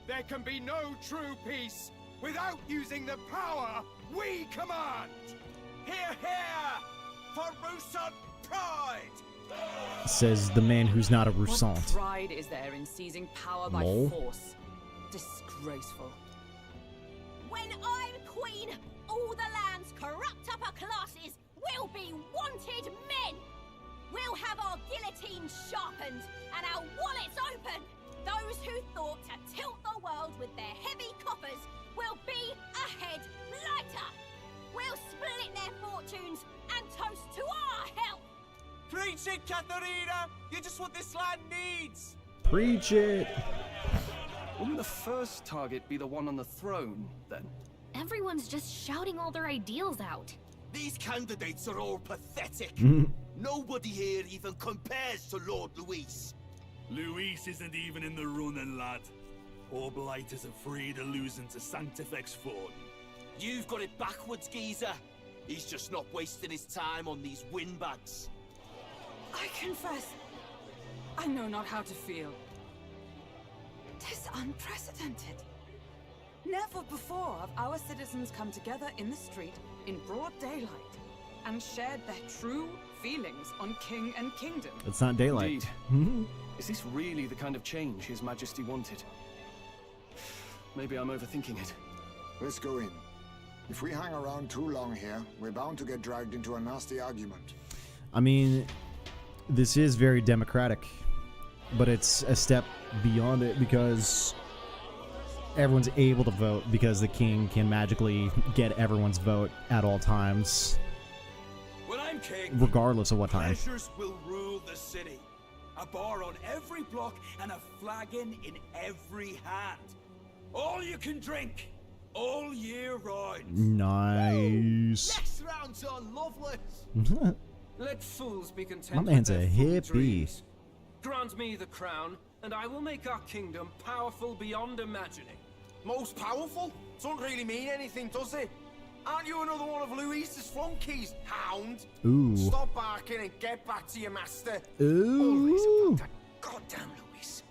There can be no true peace without using the power we command. Hear, hear, for Roussant pride! Says the man who's not a Roussant. What pride is there in seizing power by Lol. force? Disgraceful. When I'm queen, all the land's corrupt upper classes will be wanted men. We'll have our guillotines sharpened and our wallets open. Those who thought to tilt the world with their heavy coffers will be a head lighter. We'll split their fortunes and toast to our health. Preach it, Katharina! You're just what this land needs! Preach it! Wouldn't the first target be the one on the throne, then? Everyone's just shouting all their ideals out. These candidates are all pathetic. Nobody here even compares to Lord Luis. Luis isn't even in the running, lad. Poor Blight is afraid of losing to Sanctifex Ford. You've got it backwards, geezer. He's just not wasting his time on these windbags. I confess, I know not how to feel. 'Tis unprecedented. Never before have our citizens come together in the street in broad daylight and shared their true feelings on king and kingdom. It's not daylight. Indeed. Is this really the kind of change His Majesty wanted? Maybe I'm overthinking it. Let's go in. If we hang around too long here, we're bound to get dragged into a nasty argument. I mean, this is very democratic, but it's a step beyond it because everyone's able to vote because the king can magically get everyone's vote at all times, When I'm king, regardless of what time. pleasures will rule the city. A bar on every block and a flagon in every hand. All you can drink, all year round. Nice. Next round's on Loveless. Let fools be content My with man's their a fool hippie. dreams. Grant me the crown, and I will make our kingdom powerful beyond imagining. Most powerful? Doesn't really mean anything, does it? Aren't you another one of Luis's flunkies, hound? Ooh. Stop barking and get back to your master. Ooh. Goddamn Luis.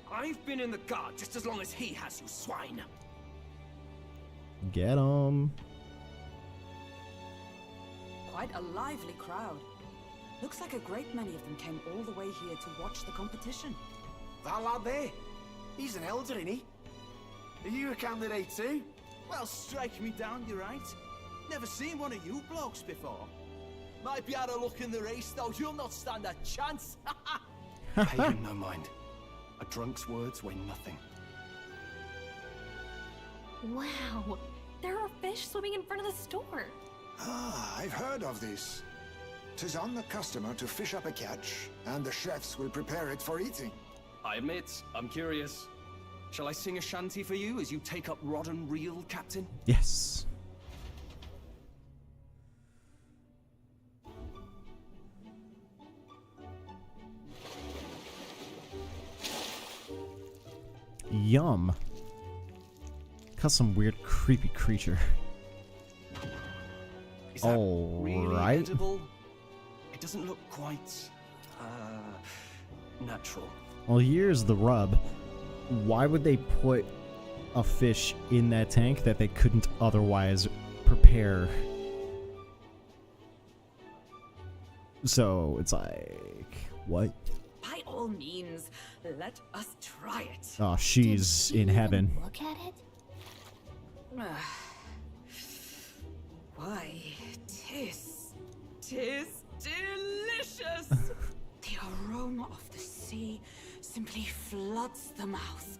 I've been in the guard just as long as he has, you swine. Get 'em. Quite a lively crowd. Looks like a great many of them came all the way here to watch the competition. That lad there, he's an elder, isn't he? Are you a candidate too? Well, strike me down, you're right. Never seen one of you blokes before. Might be out of luck in the race, though. You'll not stand a chance. Pay him no mind. A drunk's words weigh nothing. Wow, there are fish swimming in front of the store. Ah, I've heard of this. 'Tis on the customer to fish up a catch, and the chefs will prepare it for eating. I admit, I'm curious. Shall I sing a shanty for you as you take up rod and reel, Captain? Yes. Yum. Cause some weird creepy creature. Is that really Alright. edible? It doesn't look quite natural. Well, here's the rub. Why would they put a fish in that tank that they couldn't otherwise prepare? So it's like, what? By all means, let us try it. Oh, she's in heaven. Look at it. Why, tis delicious. The aroma of the sea simply floods the mouth.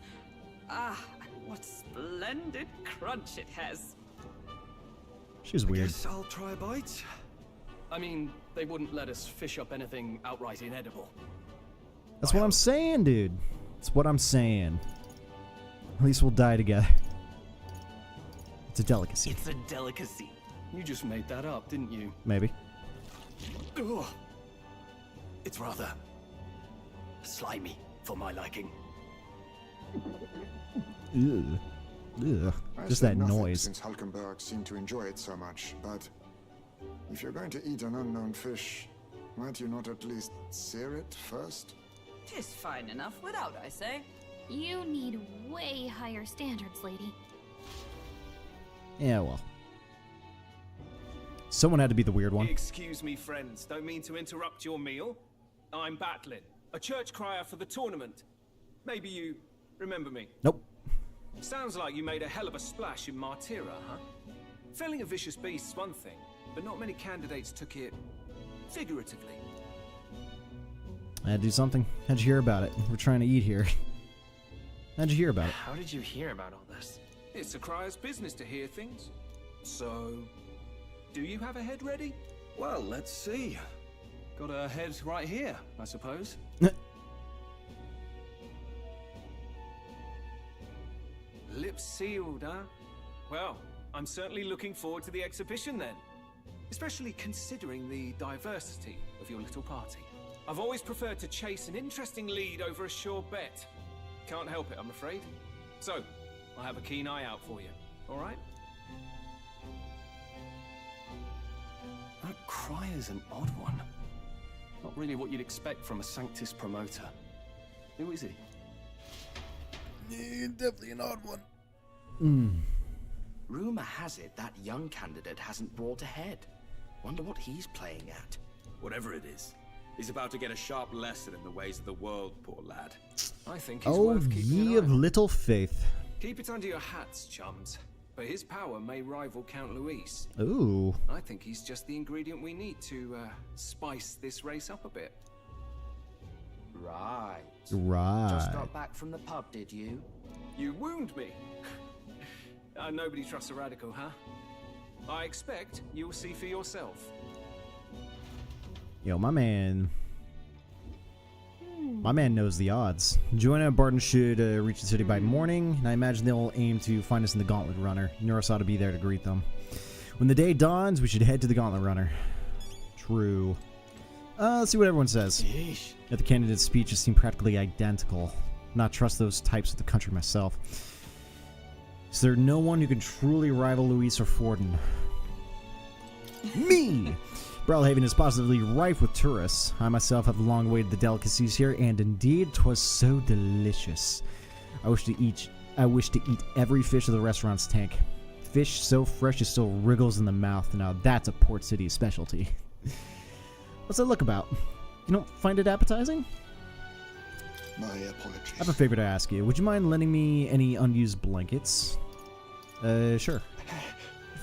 Ah, and what splendid crunch it has. She's weird. Guess I'll try a bite. I mean, they wouldn't let us fish up anything outright inedible. That's what I'm saying, dude. That's what I'm saying. At least we'll die together. It's a delicacy. It's a delicacy. You just made that up, didn't you? Maybe. Ugh. It's rather slimy for my liking. Ugh. Ugh. I Just said that nothing noise. Since Hulkenberg seemed to enjoy it so much, but if you're going to eat an unknown fish, might you not at least sear it first? Tis fine enough without, I say. You need way higher standards, lady. Yeah, well. Someone had to be the weird one. Excuse me, friends. Don't mean to interrupt your meal. I'm Batlin, a church crier for the tournament. Maybe you remember me. Nope. Sounds like you made a hell of a splash in Martyra, huh? Felling a vicious beast's one thing, but not many candidates took it figuratively. I had to do something. How'd you hear about it? We're trying to eat here. How'd you hear about it? How did you hear about all this? It's a crier's business to hear things. So, do you have a head ready? Well, let's see. Got a head right here, I suppose. Lips sealed, huh? Well, I'm certainly looking forward to the exhibition then. Especially considering the diversity of your little party. I've always preferred to chase an interesting lead over a sure bet. Can't help it, I'm afraid. So, I'll have a keen eye out for you, alright? That cry is an odd one. Not really what you'd expect from a Sanctus promoter. Who is he? Definitely an odd one. Rumor has it that young candidate hasn't brought ahead. Wonder what he's playing at. Whatever it is, he's about to get a sharp lesson in the ways of the world, poor lad. I think he's Oh, worth keeping ye an of eye on. little faith. Keep it under your hats, chums. But his power may rival Count Luis. Ooh. I think he's just the ingredient we need to spice this race up a bit. Right. Right. Just got back from the pub, did you? You wound me. Nobody trusts a radical, huh? I expect you'll see for yourself. Yo, my man knows the odds. Joanna and Barton should reach the city by morning, and I imagine they'll aim to find us in the Gauntlet Runner. Neuros ought to be there to greet them. When the day dawns, we should head to the Gauntlet Runner. True. Let's see what everyone says. Yeesh. That the candidates' speeches seem practically identical. Not trust those types of the country myself. Is there no one who can truly rival Luis or Forden? Me! Brawlhaven is positively rife with tourists. I myself have long awaited the delicacies here, and indeed, 'twas so delicious. I wish to eat every fish of the restaurant's tank. Fish so fresh it still wriggles in the mouth. Now that's a Port City specialty. What's that look about? You don't find it appetizing? My apologies. I have a favor to ask you. Would you mind lending me any unused blankets? Sure.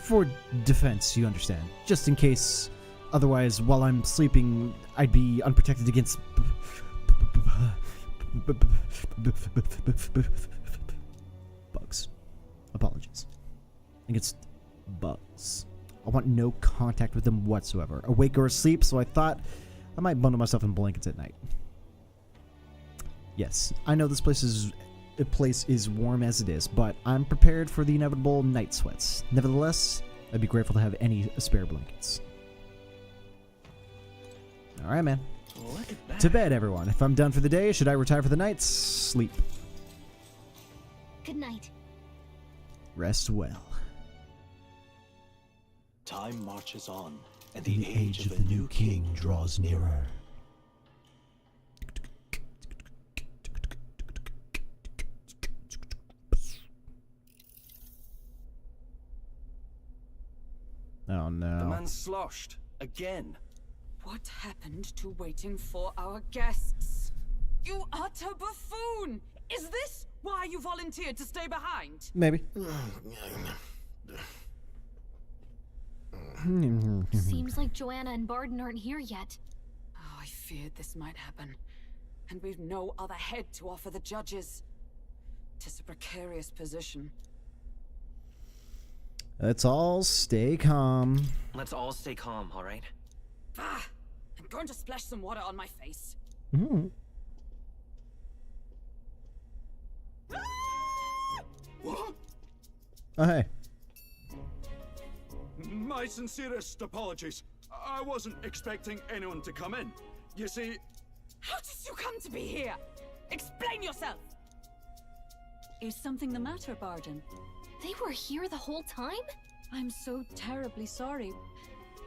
For defense, you understand. Just in case, otherwise, while I'm sleeping, I'd be unprotected against bugs. Apologies. Against bugs. I want no contact with them whatsoever, awake or asleep, so I thought I might bundle myself in blankets at night. Yes, I know this place is warm as it is, but I'm prepared for the inevitable night sweats. Nevertheless, I'd be grateful to have any spare blankets. Alright, man. Look at that. To bed, everyone. If I'm done for the day, should I retire for the night? Sleep. Good night. Rest well. Time marches on, and the age of the new king draws nearer. Oh no. The man's sloshed. Again. What happened to waiting for our guests? You utter buffoon! Is this why you volunteered to stay behind? Maybe. Seems like Joanna and Barden aren't here yet. Oh, I feared this might happen. And we've no other head to offer the judges. 'Tis a precarious position. Let's all stay calm. Let's all stay calm, all right? Ah! I'm going to splash some water on my face. Mm. What? Oh, hey. My sincerest apologies. I wasn't expecting anyone to come in. You see... How did you come to be here? Explain yourself! Is something the matter, Barden? They were here the whole time? I'm so terribly sorry.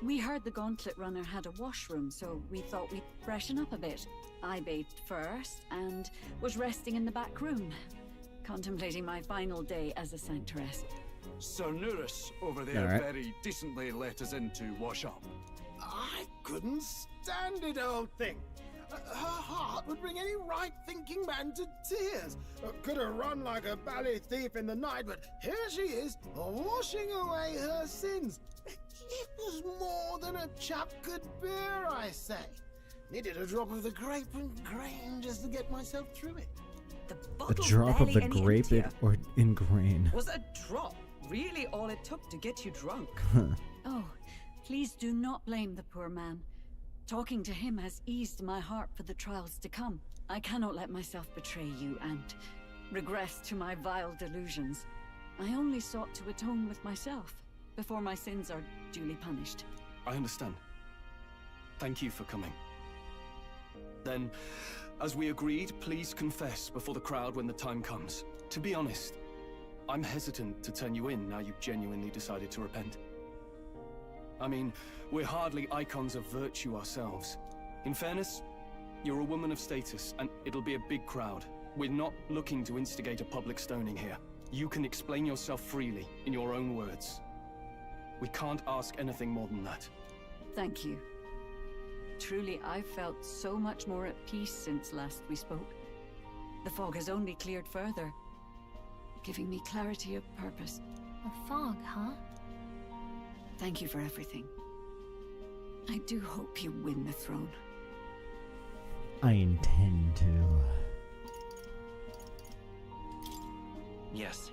We heard the Gauntlet Runner had a washroom, so we thought we'd freshen up a bit. I bathed first and was resting in the back room, contemplating my final day as a Sanctress. Sir Nuris over there Right. very decently let us in to wash up. I couldn't stand it, old thing. Her heart would bring any right-thinking man to tears. Could have run like a ballet thief in the night, but here she is, washing away her sins. It was more than a chap could bear, I say. Needed a drop of the grape and grain just to get myself through it. A drop of the grape or in grain. Was a drop really all it took to get you drunk? Oh, please do not blame the poor man. Talking to him has eased my heart for the trials to come. I cannot let myself betray you and regress to my vile delusions. I only sought to atone with myself before my sins are duly punished. I understand. Thank you for coming. Then, as we agreed, please confess before the crowd when the time comes. To be honest, I'm hesitant to turn you in now you've genuinely decided to repent. I mean, we're hardly icons of virtue ourselves. In fairness, you're a woman of status, and it'll be a big crowd. We're not looking to instigate a public stoning here. You can explain yourself freely, in your own words. We can't ask anything more than that. Thank you. Truly, I've felt so much more at peace since last we spoke. The fog has only cleared further, giving me clarity of purpose. A fog, huh? Thank you for everything. I do hope you win the throne. I intend to. Yes,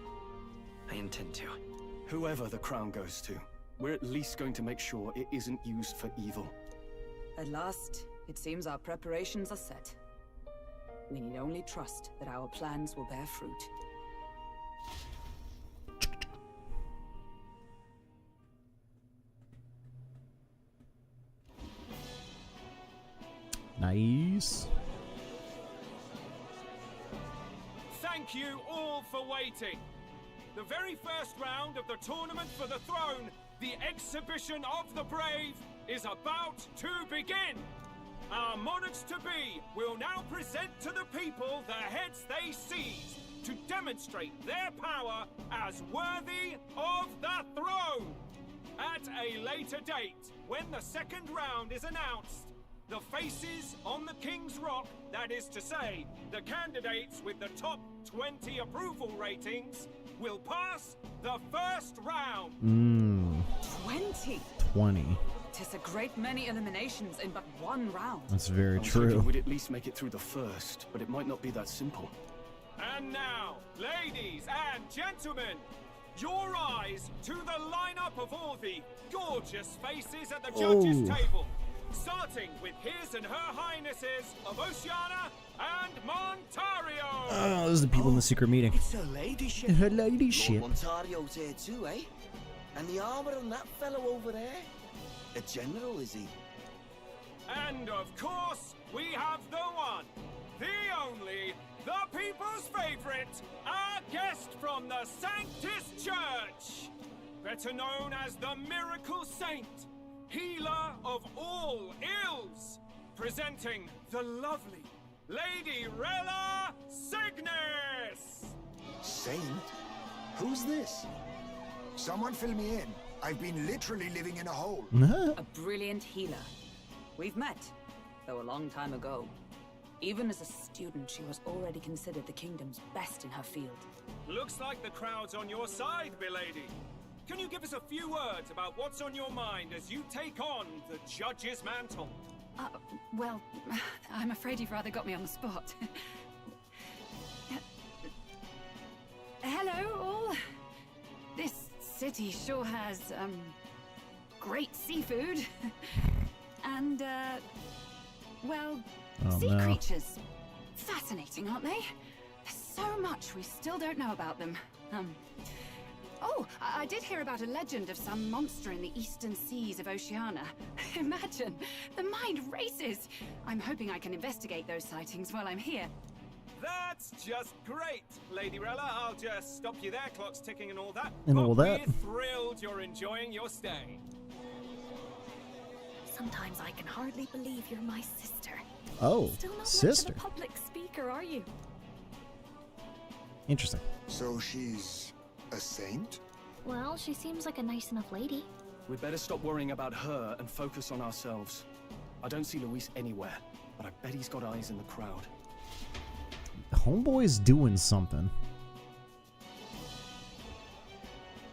I intend to. Whoever the crown goes to, we're at least going to make sure it isn't used for evil. At last, it seems our preparations are set. We need only trust that our plans will bear fruit. Nice. Thank you all for waiting. The very first round of the tournament for the throne, the exhibition of the brave, is about to begin. Our monarchs-to-be will now present to the people the heads they seized to demonstrate their power as worthy of the throne. At a later date, when the second round is announced, the faces on the King's Rock, that is to say, the candidates with the top 20 approval ratings, will pass the first round. 20? 20. 'Tis a great many eliminations in but one round. That's very I was true. hoping we'd at least make it through the first, but it might not be that simple. And now, ladies and gentlemen, your eyes to the lineup of all the gorgeous faces at the judges' table. Starting with his and her highnesses of Oceana and Montario. Oh, those are the people in the secret meeting. It's her ladyship. Her ladyship. Lord Montario's here too, eh? And the armor on that fellow over there? A general, is he? And of course, we have the one, the only, the people's favorite, our guest from the Sanctus Church. better known as the Miracle Saint, healer of all ills, presenting the lovely Lady Rella Cygnus! Saint? Who's this? Someone fill me in. I've been literally living in a hole. A brilliant healer. We've met, though a long time ago. Even as a student, she was already considered the kingdom's best in her field. Looks like the crowd's on your side, milady. Can you give us a few words about what's on your mind as you take on the judge's mantle? Well, I'm afraid you've rather got me on the spot. Hello, all. This city sure has, great seafood. And, well, sea creatures. Fascinating, aren't they? There's so much we still don't know about them. Oh, I did hear about a legend of some monster in the eastern seas of Oceania. Imagine, the mind races. I'm hoping I can investigate those sightings while I'm here. That's just great, Lady Rella. I'll just stop you there. Clock's ticking and all that. And all that. We're thrilled you're enjoying your stay. Sometimes I can hardly believe you're my sister. Oh, Still not sister. much of a public speaker, are you? Interesting. So she's a saint? Well, she seems like a nice enough lady. We'd better stop worrying about her and focus on ourselves. I don't see Luis anywhere, but I bet he's got eyes in the crowd. Homeboy's doing something.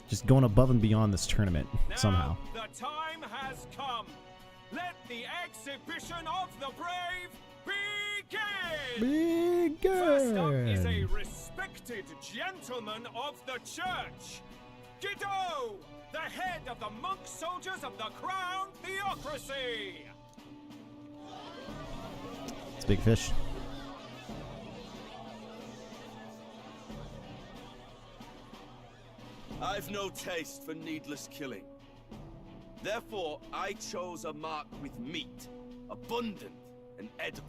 Just going above and beyond this tournament somehow. The time has come. Let the exhibition of the brave begin! First up is a respected gentleman of the church. Guido, the head of the monk soldiers of the Crown Theocracy. It's Big Fish. I've no taste for needless killing. Therefore, I chose a mark with meat, abundant and edible.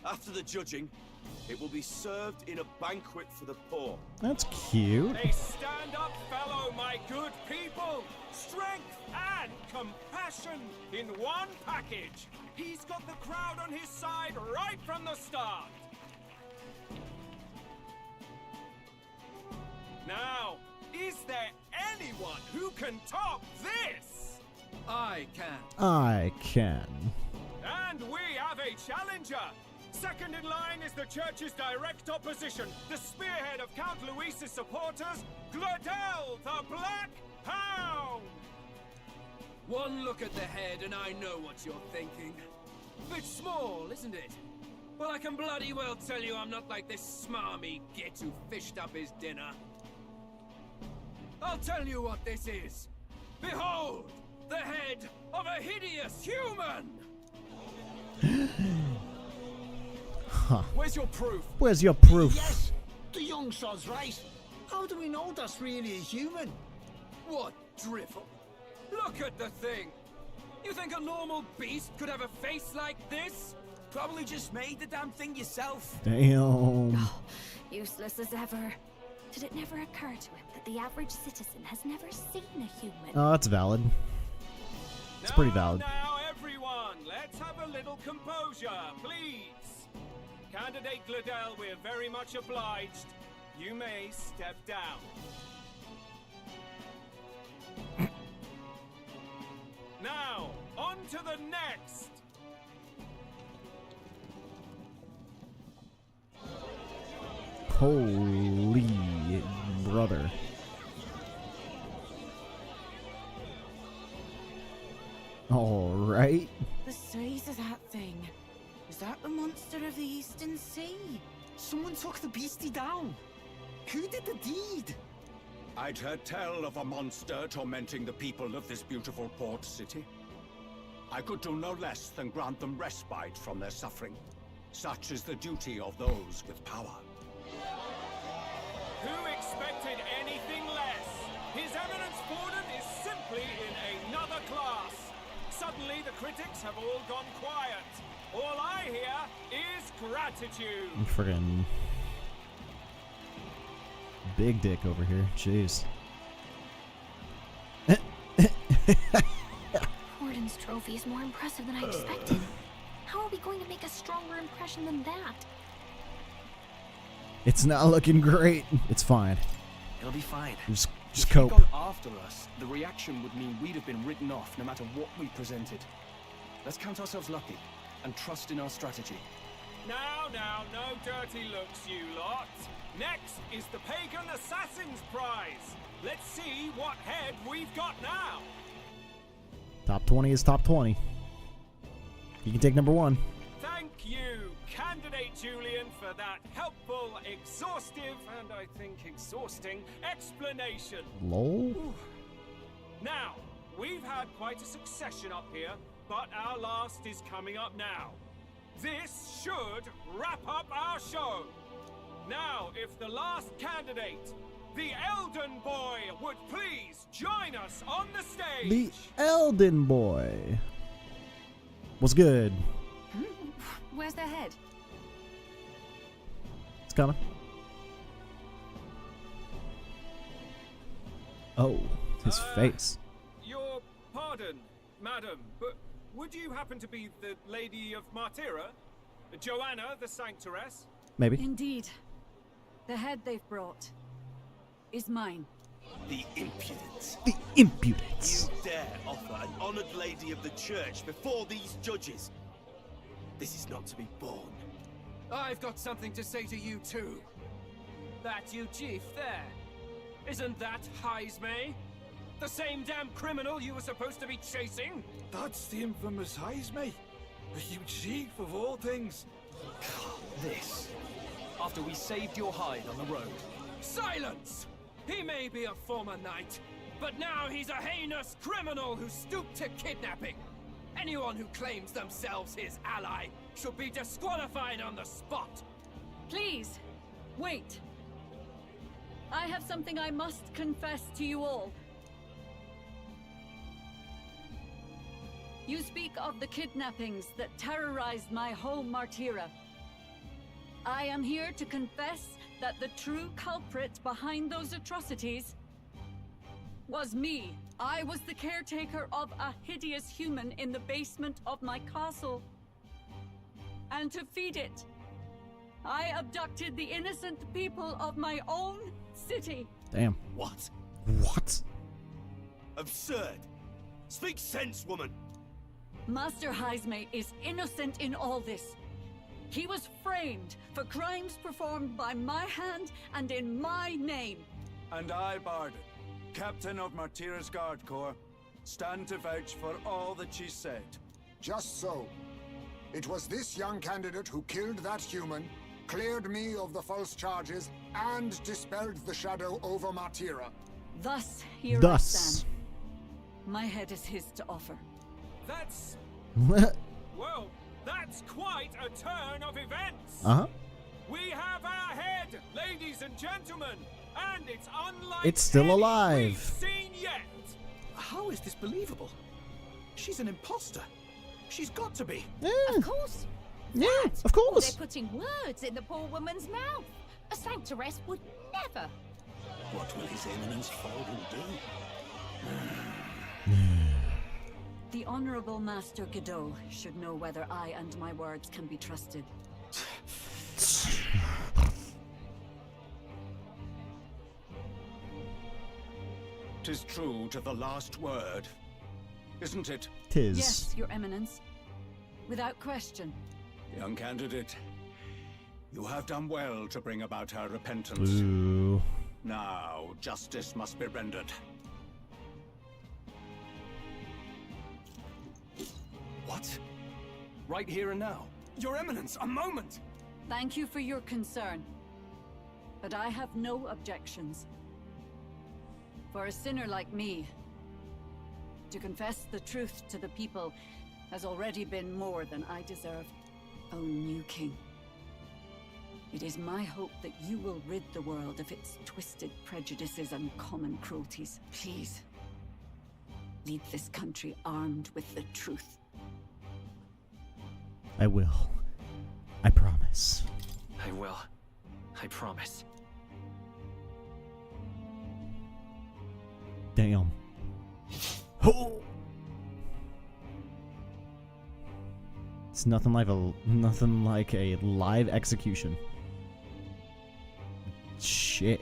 After the judging, it will be served in a banquet for the poor. That's cute. A stand-up fellow, my good people. Strength and compassion in one package. He's got the crowd on his side right from the start. Now, is there anyone who can top this? I can. I can. And we have a challenger. Second in line is the church's direct opposition, the spearhead of Count Luis's supporters, Glodell the Black Hound! One look at the head and I know what you're thinking. Bit small, isn't it? Well, I can bloody well tell you I'm not like this smarmy git who fished up his dinner. I'll tell you what this is. Behold, the head of a hideous human! Huh. Where's your proof? Where's your proof? Yes, the young sod's right. How do we know that's really a human? What drivel? Look at the thing! You think a normal beast could have a face like this? Probably just made the damn thing yourself. Damn. Oh, useless as ever. Did it never occur to him that the average citizen has never seen a human? Oh, that's valid. It's pretty valid. Now, everyone, let's have a little composure, please. Candidate Glodell, we're very much obliged. You may step down. Now, on to the next. Holy brother. All right. The size of that thing. Is that the monster of the Eastern Sea? Someone took the beastie down. Who did the deed? I'd heard tell of a monster tormenting the people of this beautiful port city. I could do no less than grant them respite from their suffering. Such is the duty of those with power. Who expected anything less? His Eminence Forden is simply in another class. Suddenly the critics have all gone quiet. All I hear is gratitude. Friggin' big dick over here. Jeez. Warden's trophy is more impressive than I expected. How are we going to make a stronger impression than that? It's not looking great. It's fine. It'll be fine. Just If cope. you'd gone after us, the reaction would mean we'd have been written off no matter what we presented. Let's count ourselves lucky and trust in our strategy. Now, no dirty looks, you lot. Next is the Pagan Assassin's Prize. Let's see what head we've got now. Top 20 is top 20. You can take number 1. Thank you, Candidate Julian, for that helpful, exhaustive, and I think exhausting explanation. Lol. Ooh. Now, we've had quite a succession up here, but our last is coming up now. This should wrap up our show. Now, if the last candidate, the Elden Boy, would please join us on the stage. The Elden Boy. What's good? Where's their head? It's coming. Oh, his face. Your pardon, madam, but would you happen to be the Lady of Martyra? Joanna, the Sanctoress? Maybe. Indeed. The head they've brought is mine. The impudence. The impudence. You dare offer an honored lady of the church before these judges? This is not to be borne. I've got something to say to you too. That you chief there. Isn't that Heismay? The same damn criminal you were supposed to be chasing? That's the infamous Heismay. The huge chief of all things. This. After we saved your hide on the road. Silence! He may be a former knight, but now he's a heinous criminal who stooped to kidnapping. Anyone who claims themselves his ally should be disqualified on the spot. Please, wait. I have something I must confess to you all. You speak of the kidnappings that terrorized my home, Martyra. I am here to confess that the true culprit behind those atrocities was me. I was the caretaker of a hideous human in the basement of my castle. And to feed it, I abducted the innocent people of my own city. Damn. What? What? Absurd. Speak sense, woman. Master Heismay is innocent in all this. He was framed for crimes performed by my hand and in my name. And I, Barden, Captain of Martyra's Guard Corps, stand to vouch for all that she said. Just so. It was this young candidate who killed that human, cleared me of the false charges, and dispelled the shadow over Martyra. Thus, here I stand. My head is his to offer. That's... well, that's quite a turn of events. Uh-huh. We have our head, ladies and gentlemen, and it's unlike It's still any alive. we've seen yet. How is this believable? She's an imposter. She's got to be. Of course. Yeah, of Or course. they're putting words in the poor woman's mouth. A Sanctoress would never. What will His Eminence Falden do? The Honorable Master Godot should know whether I and my words can be trusted. 'Tis true to the last word, isn't it? 'Tis. Yes, Your Eminence. Without question. Young candidate, you have done well to bring about her repentance. Ooh. Now, justice must be rendered. What? Right here and now? Your Eminence, a moment! Thank you for your concern. But I have no objections. For a sinner like me, to confess the truth to the people has already been more than I deserve. O new king, it is my hope that you will rid the world of its twisted prejudices and common cruelties. Please, lead this country armed with the truth. I will. I promise. I will. I promise. Damn. Oh. It's nothing like a live execution. Shit.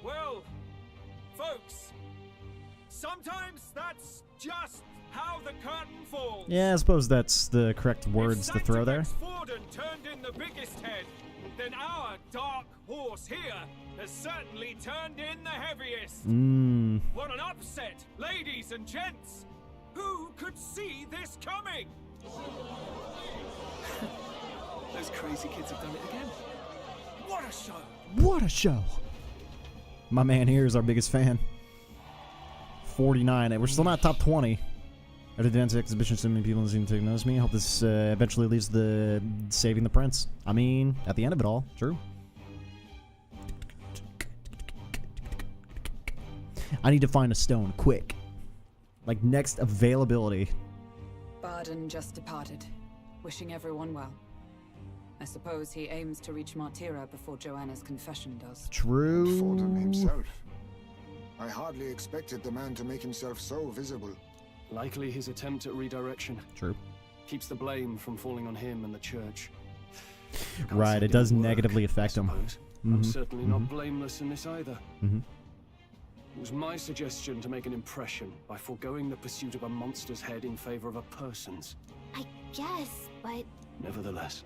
Well, folks, sometimes that's just how the curtain falls. Yeah, I suppose that's the correct words to throw there. Forden turned in the biggest head, then our dark horse here has certainly turned in the heaviest. What an upset, ladies and gents! Who could see this coming? Those crazy kids have done it again. What a show! What a show! My man here is our biggest fan. 49. We're still not top 20. At the dance exhibition, so many people seem to notice me. I hope this eventually leads to the saving the prince. I mean, at the end of it all, true. I need to find a stone, quick. Like, next availability. Barden just departed, wishing everyone well. I suppose he aims to reach Martira before Joanna's confession does. True. Forden himself. I hardly expected the man to make himself so visible. Likely his attempt at redirection. True. Keeps the blame from falling on him and the church. Right, it does negatively affect him. I'm certainly not blameless in this either. Mm-hmm. It was my suggestion to make an impression by foregoing the pursuit of a monster's head in favor of a person's. I guess, but... Nevertheless,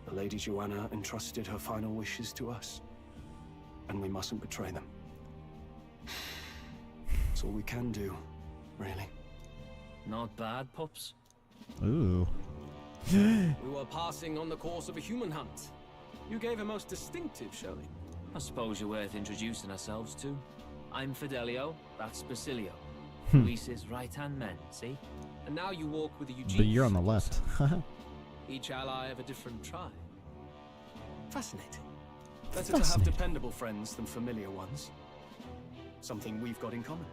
the Lady Joanna entrusted her final wishes to us, and we mustn't betray them. That's all we can do, really. Not bad, pups. Ooh. We were passing on the course of a human hunt. You gave a most distinctive showing. I suppose you're worth introducing ourselves to. I'm Fidelio, that's Basilio. Luis's right-hand men, see? And now you walk with a Eugene. But you're on the left. Each ally of a different tribe. Fascinating. Better to have dependable friends than familiar ones. Something we've got in common.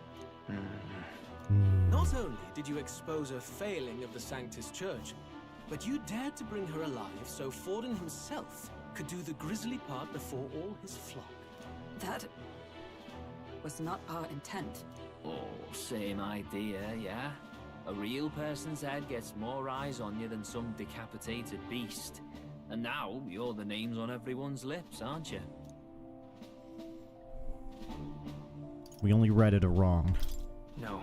Not only did you expose a failing of the Sanctus Church, but you dared to bring her alive so Forden himself could do the grisly part before all his flock. That was not our intent. Oh, same idea, yeah? A real person's head gets more eyes on you than some decapitated beast. And now, you're the names on everyone's lips, aren't you? We only read it wrong. No.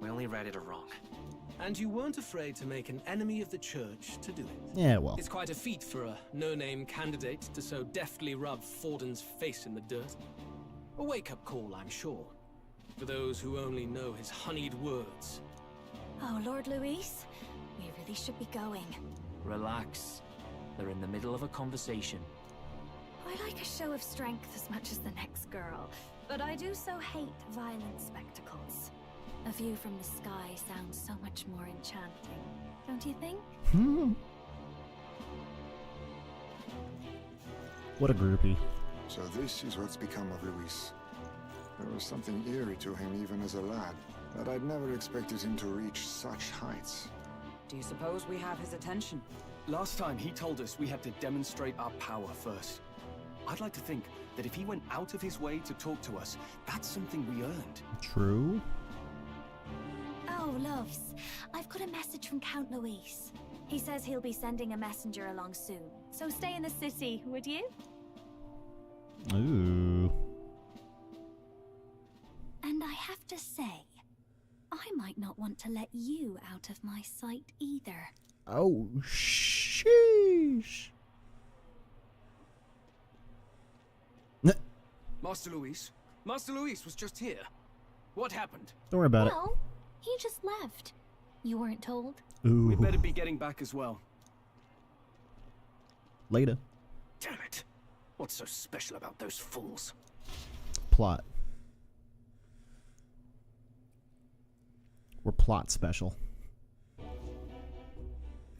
We only read it wrong. And you weren't afraid to make an enemy of the church to do it. Yeah, well. It's quite a feat for a no-name candidate to so deftly rub Forden's face in the dirt. A wake-up call, I'm sure, for those who only know his honeyed words. Oh, Lord Luis, we really should be going. Relax. They're in the middle of a conversation. I like a show of strength as much as the next girl, but I do so hate violent spectacles. A view from the sky sounds so much more enchanting, don't you think? What a groupie. So this is what's become of Luis. There was something eerie to him even as a lad, but I'd never expected him to reach such heights. Do you suppose we have his attention? Last time he told us we had to demonstrate our power first. I'd like to think that if he went out of his way to talk to us, that's something we earned. True. Oh, loves, I've got a message from Count Luis. He says he'll be sending a messenger along soon, so stay in the city, would you? Ooh. And I have to say, I might not want to let you out of my sight either. Oh, sheesh. Master Luis was just here. What happened? Don't worry about it. Well, he just left. You weren't told? Ooh. We better be getting back as well. Later. Damn it. What's so special about those fools? Plot. We're plot special.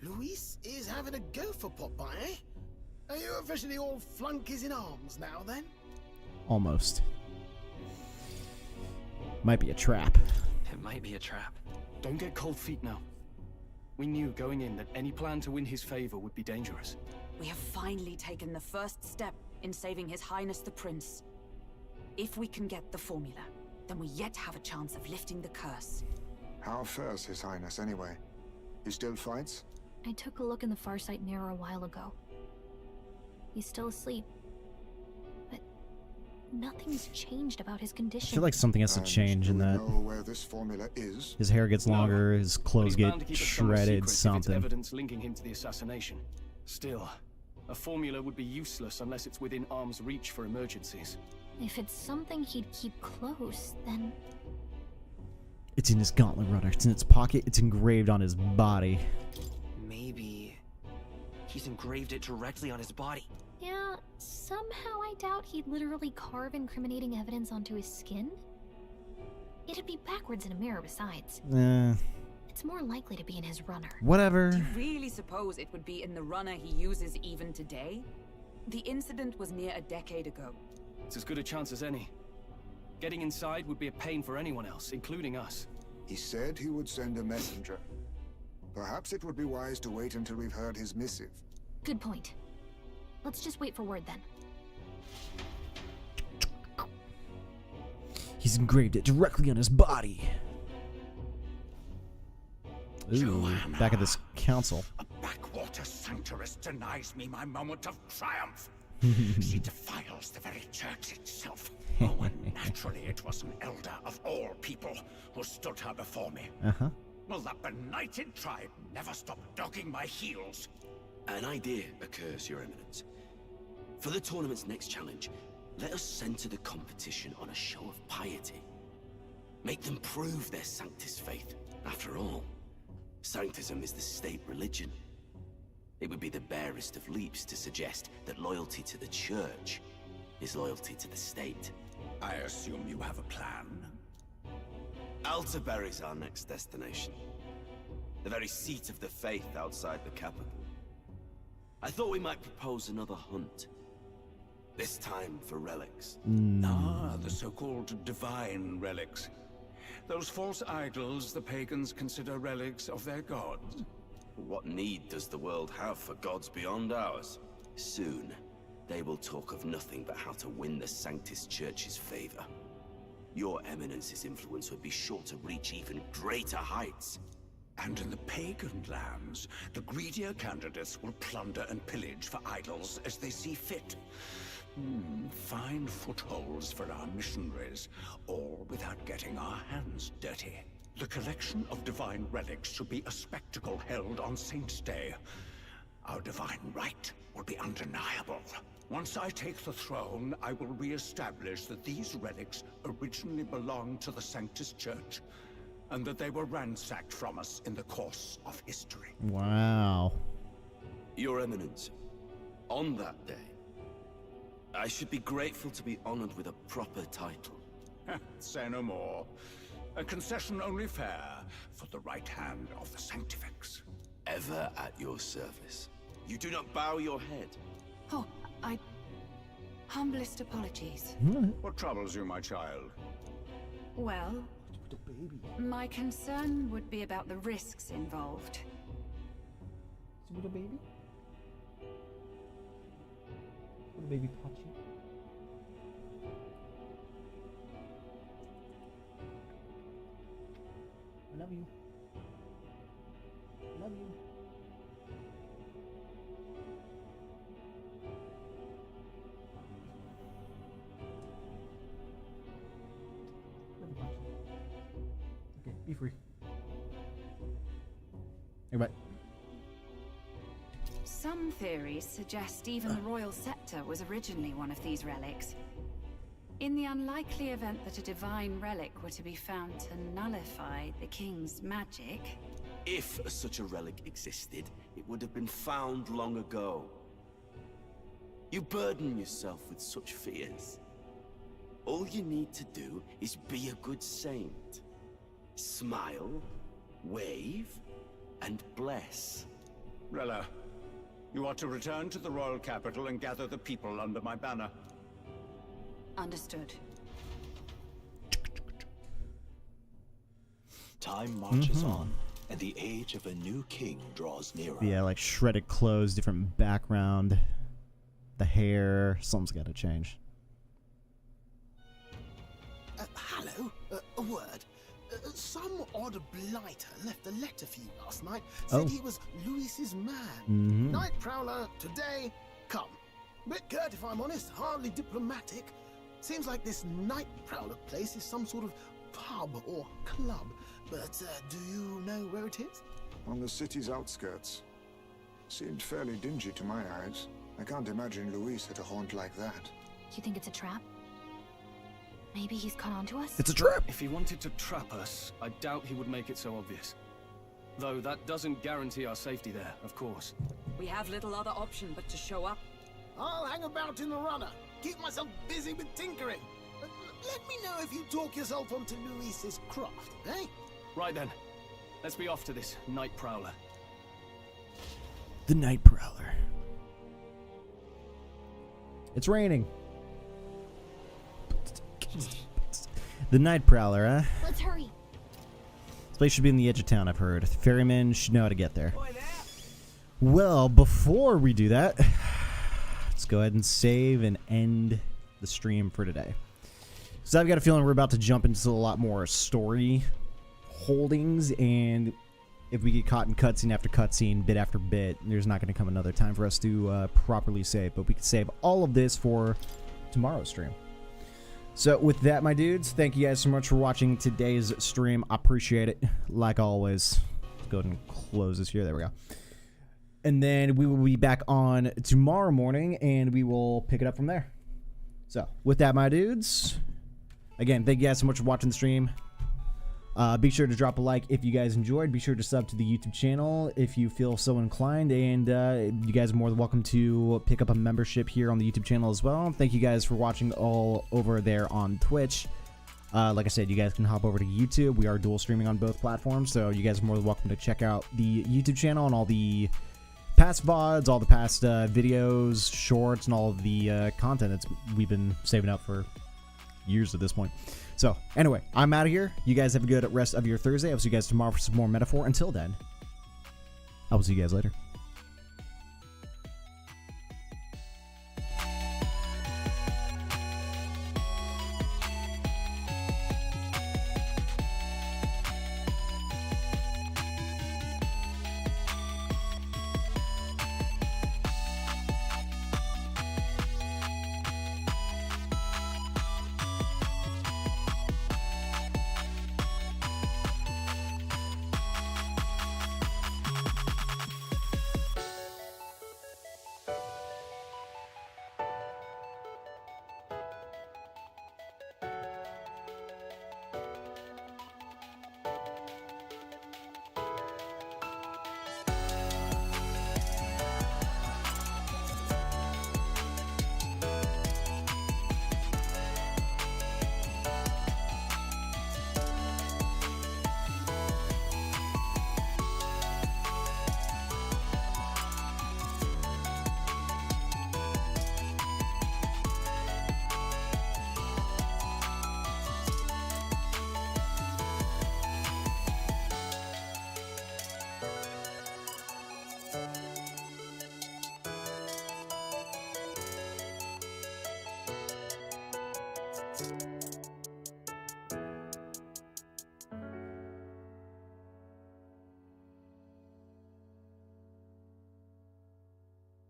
Luis is having a go for Popeye, eh? Are you officially all flunkies in arms now, then? Almost. Might be a trap. It might be a trap. Don't get cold feet now. We knew going in that any plan to win his favor would be dangerous. We have finally taken the first step in saving His Highness the Prince. If we can get the formula, then we yet have a chance of lifting the curse. How fares His Highness anyway? He still fights? I took a look in the Farsight mirror a while ago. He's still asleep. But nothing's changed about his I condition. feel like something has to change in that. Know where this formula is? His hair gets longer, his clothes He's bound to get keep a summer shredded, secret if something. it's evidence linking him to the assassination. Still, a formula would be useless unless it's within arm's reach for emergencies. If it's something he'd keep close, then... It's in his gauntlet runner. It's in its pocket. It's engraved on his body. Maybe he's engraved it directly on his body. Yeah, somehow I doubt he'd literally carve incriminating evidence onto his skin. It'd be backwards in a mirror besides. It's more likely to be in his runner. Whatever. Do you really suppose it would be in the runner he uses even today? The incident was near a decade ago. It's as good a chance as any. Getting inside would be a pain for anyone else, including us. He said he would send a messenger. Perhaps it would be wise to wait until we've heard his missive. Good point. Let's just wait for word then. He's engraved it directly on his body. Ooh, back at this council. Backwater sanctuarist denies me my moment of triumph. She defiles the very church itself. Oh, and naturally it was an elder of all people who stood her before me. Will that benighted tribe never stop dogging my heels? An idea occurs, Your Eminence. For the tournament's next challenge, let us center the competition on a show of piety. Make them prove their Sanctus faith. After all, Sanctism is the state religion. It would be the barest of leaps to suggest that loyalty to the church is loyalty to the state. I assume you have a plan? Altaberry's our next destination. The very seat of the faith outside the capital. I thought we might propose another hunt. This time for relics. Ah, the so-called divine relics. Those false idols the pagans consider relics of their gods. What need does the world have for gods beyond ours? Soon, they will talk of nothing but how to win the Sanctus Church's favor. Your Eminence's influence would be sure to reach even greater heights. And in the pagan lands, the greedier candidates will plunder and pillage for idols as they see fit. Fine footholds for our missionaries, all without getting our hands dirty. The collection of divine relics should be a spectacle held on Saint's Day. Our divine right will be undeniable. Once I take the throne, I will re-establish that these relics originally belonged to the Sanctus Church, and that they were ransacked from us in the course of history. Wow. Your Eminence, on that day, I should be grateful to be honored with a proper title. Say no more. A concession only fair for the right hand of the Sanctifex. Ever at your service. You do not bow your head. Oh, humblest apologies. What troubles you, my child? Well, my concern would be about the risks involved. With a baby? With a baby Pachi? I love you. I love you. Okay, be free. Everybody. Some theories suggest even the royal scepter was originally one of these relics. In the unlikely event that a divine relic were to be found to nullify the king's magic... If such a relic existed, it would have been found long ago. You burden yourself with such fears. All you need to do is be a good saint. Smile, wave, and bless. Rella, you are to return to the royal capital and gather the people under my banner. Understood. Time marches on, and the age of a new king draws nearer. Yeah, like shredded clothes, different background, the hair, something's got to change. Hello. A word. Some odd blighter left a letter for you last night. Oh. Said he was Luis's man. Mhm. Night Prowler, today, come. Bit curt if I'm honest, hardly diplomatic. Seems like this Night Prowler place is some sort of pub or club. But do you know where it is? On the city's outskirts. Seemed fairly dingy to my eyes. I can't imagine Luis at a haunt like that. You think it's a trap? Maybe he's caught on to us? It's a trap! If he wanted to trap us, I doubt he would make it so obvious. Though that doesn't guarantee our safety there, of course. We have little other option but to show up. I'll hang about in the runner. Keep myself busy with tinkering. Let me know if you talk yourself onto Luis's craft, eh? Right then. Let's be off to this Night Prowler. The Night Prowler. It's raining. The Night Prowler, huh? Let's hurry. This place should be in the edge of town, I've heard. Ferrymen should know how to get there. Well, before we do that, let's go ahead and save and end the stream for today. So I've got a feeling we're about to jump into a lot more story holdings, and if we get caught in cutscene after cutscene, bit after bit, there's not going to come another time for us to properly save, but we can save all of this for tomorrow's stream. So with that, my dudes, thank you guys so much for watching today's stream. I appreciate it, like always. Let's go ahead and close this here. There we go. And then we will be back on tomorrow morning, and we will pick it up from there. So with that, my dudes, again, thank you guys so much for watching the stream. Be sure to drop a like if you guys enjoyed. Be sure to sub to the YouTube channel if you feel so inclined. And you guys are more than welcome to pick up a membership here on the YouTube channel as well. Thank you guys for watching all over there on Twitch. Like I said, you guys can hop over to YouTube. We are dual streaming on both platforms, so you guys are more than welcome to check out the YouTube channel and all the past VODs, all the past videos, shorts, and all of the content that we've been saving up for years at this point. So, anyway, I'm out of here. You guys have a good rest of your Thursday. I'll see you guys tomorrow for some more Metaphor. Until then, I will see you guys later.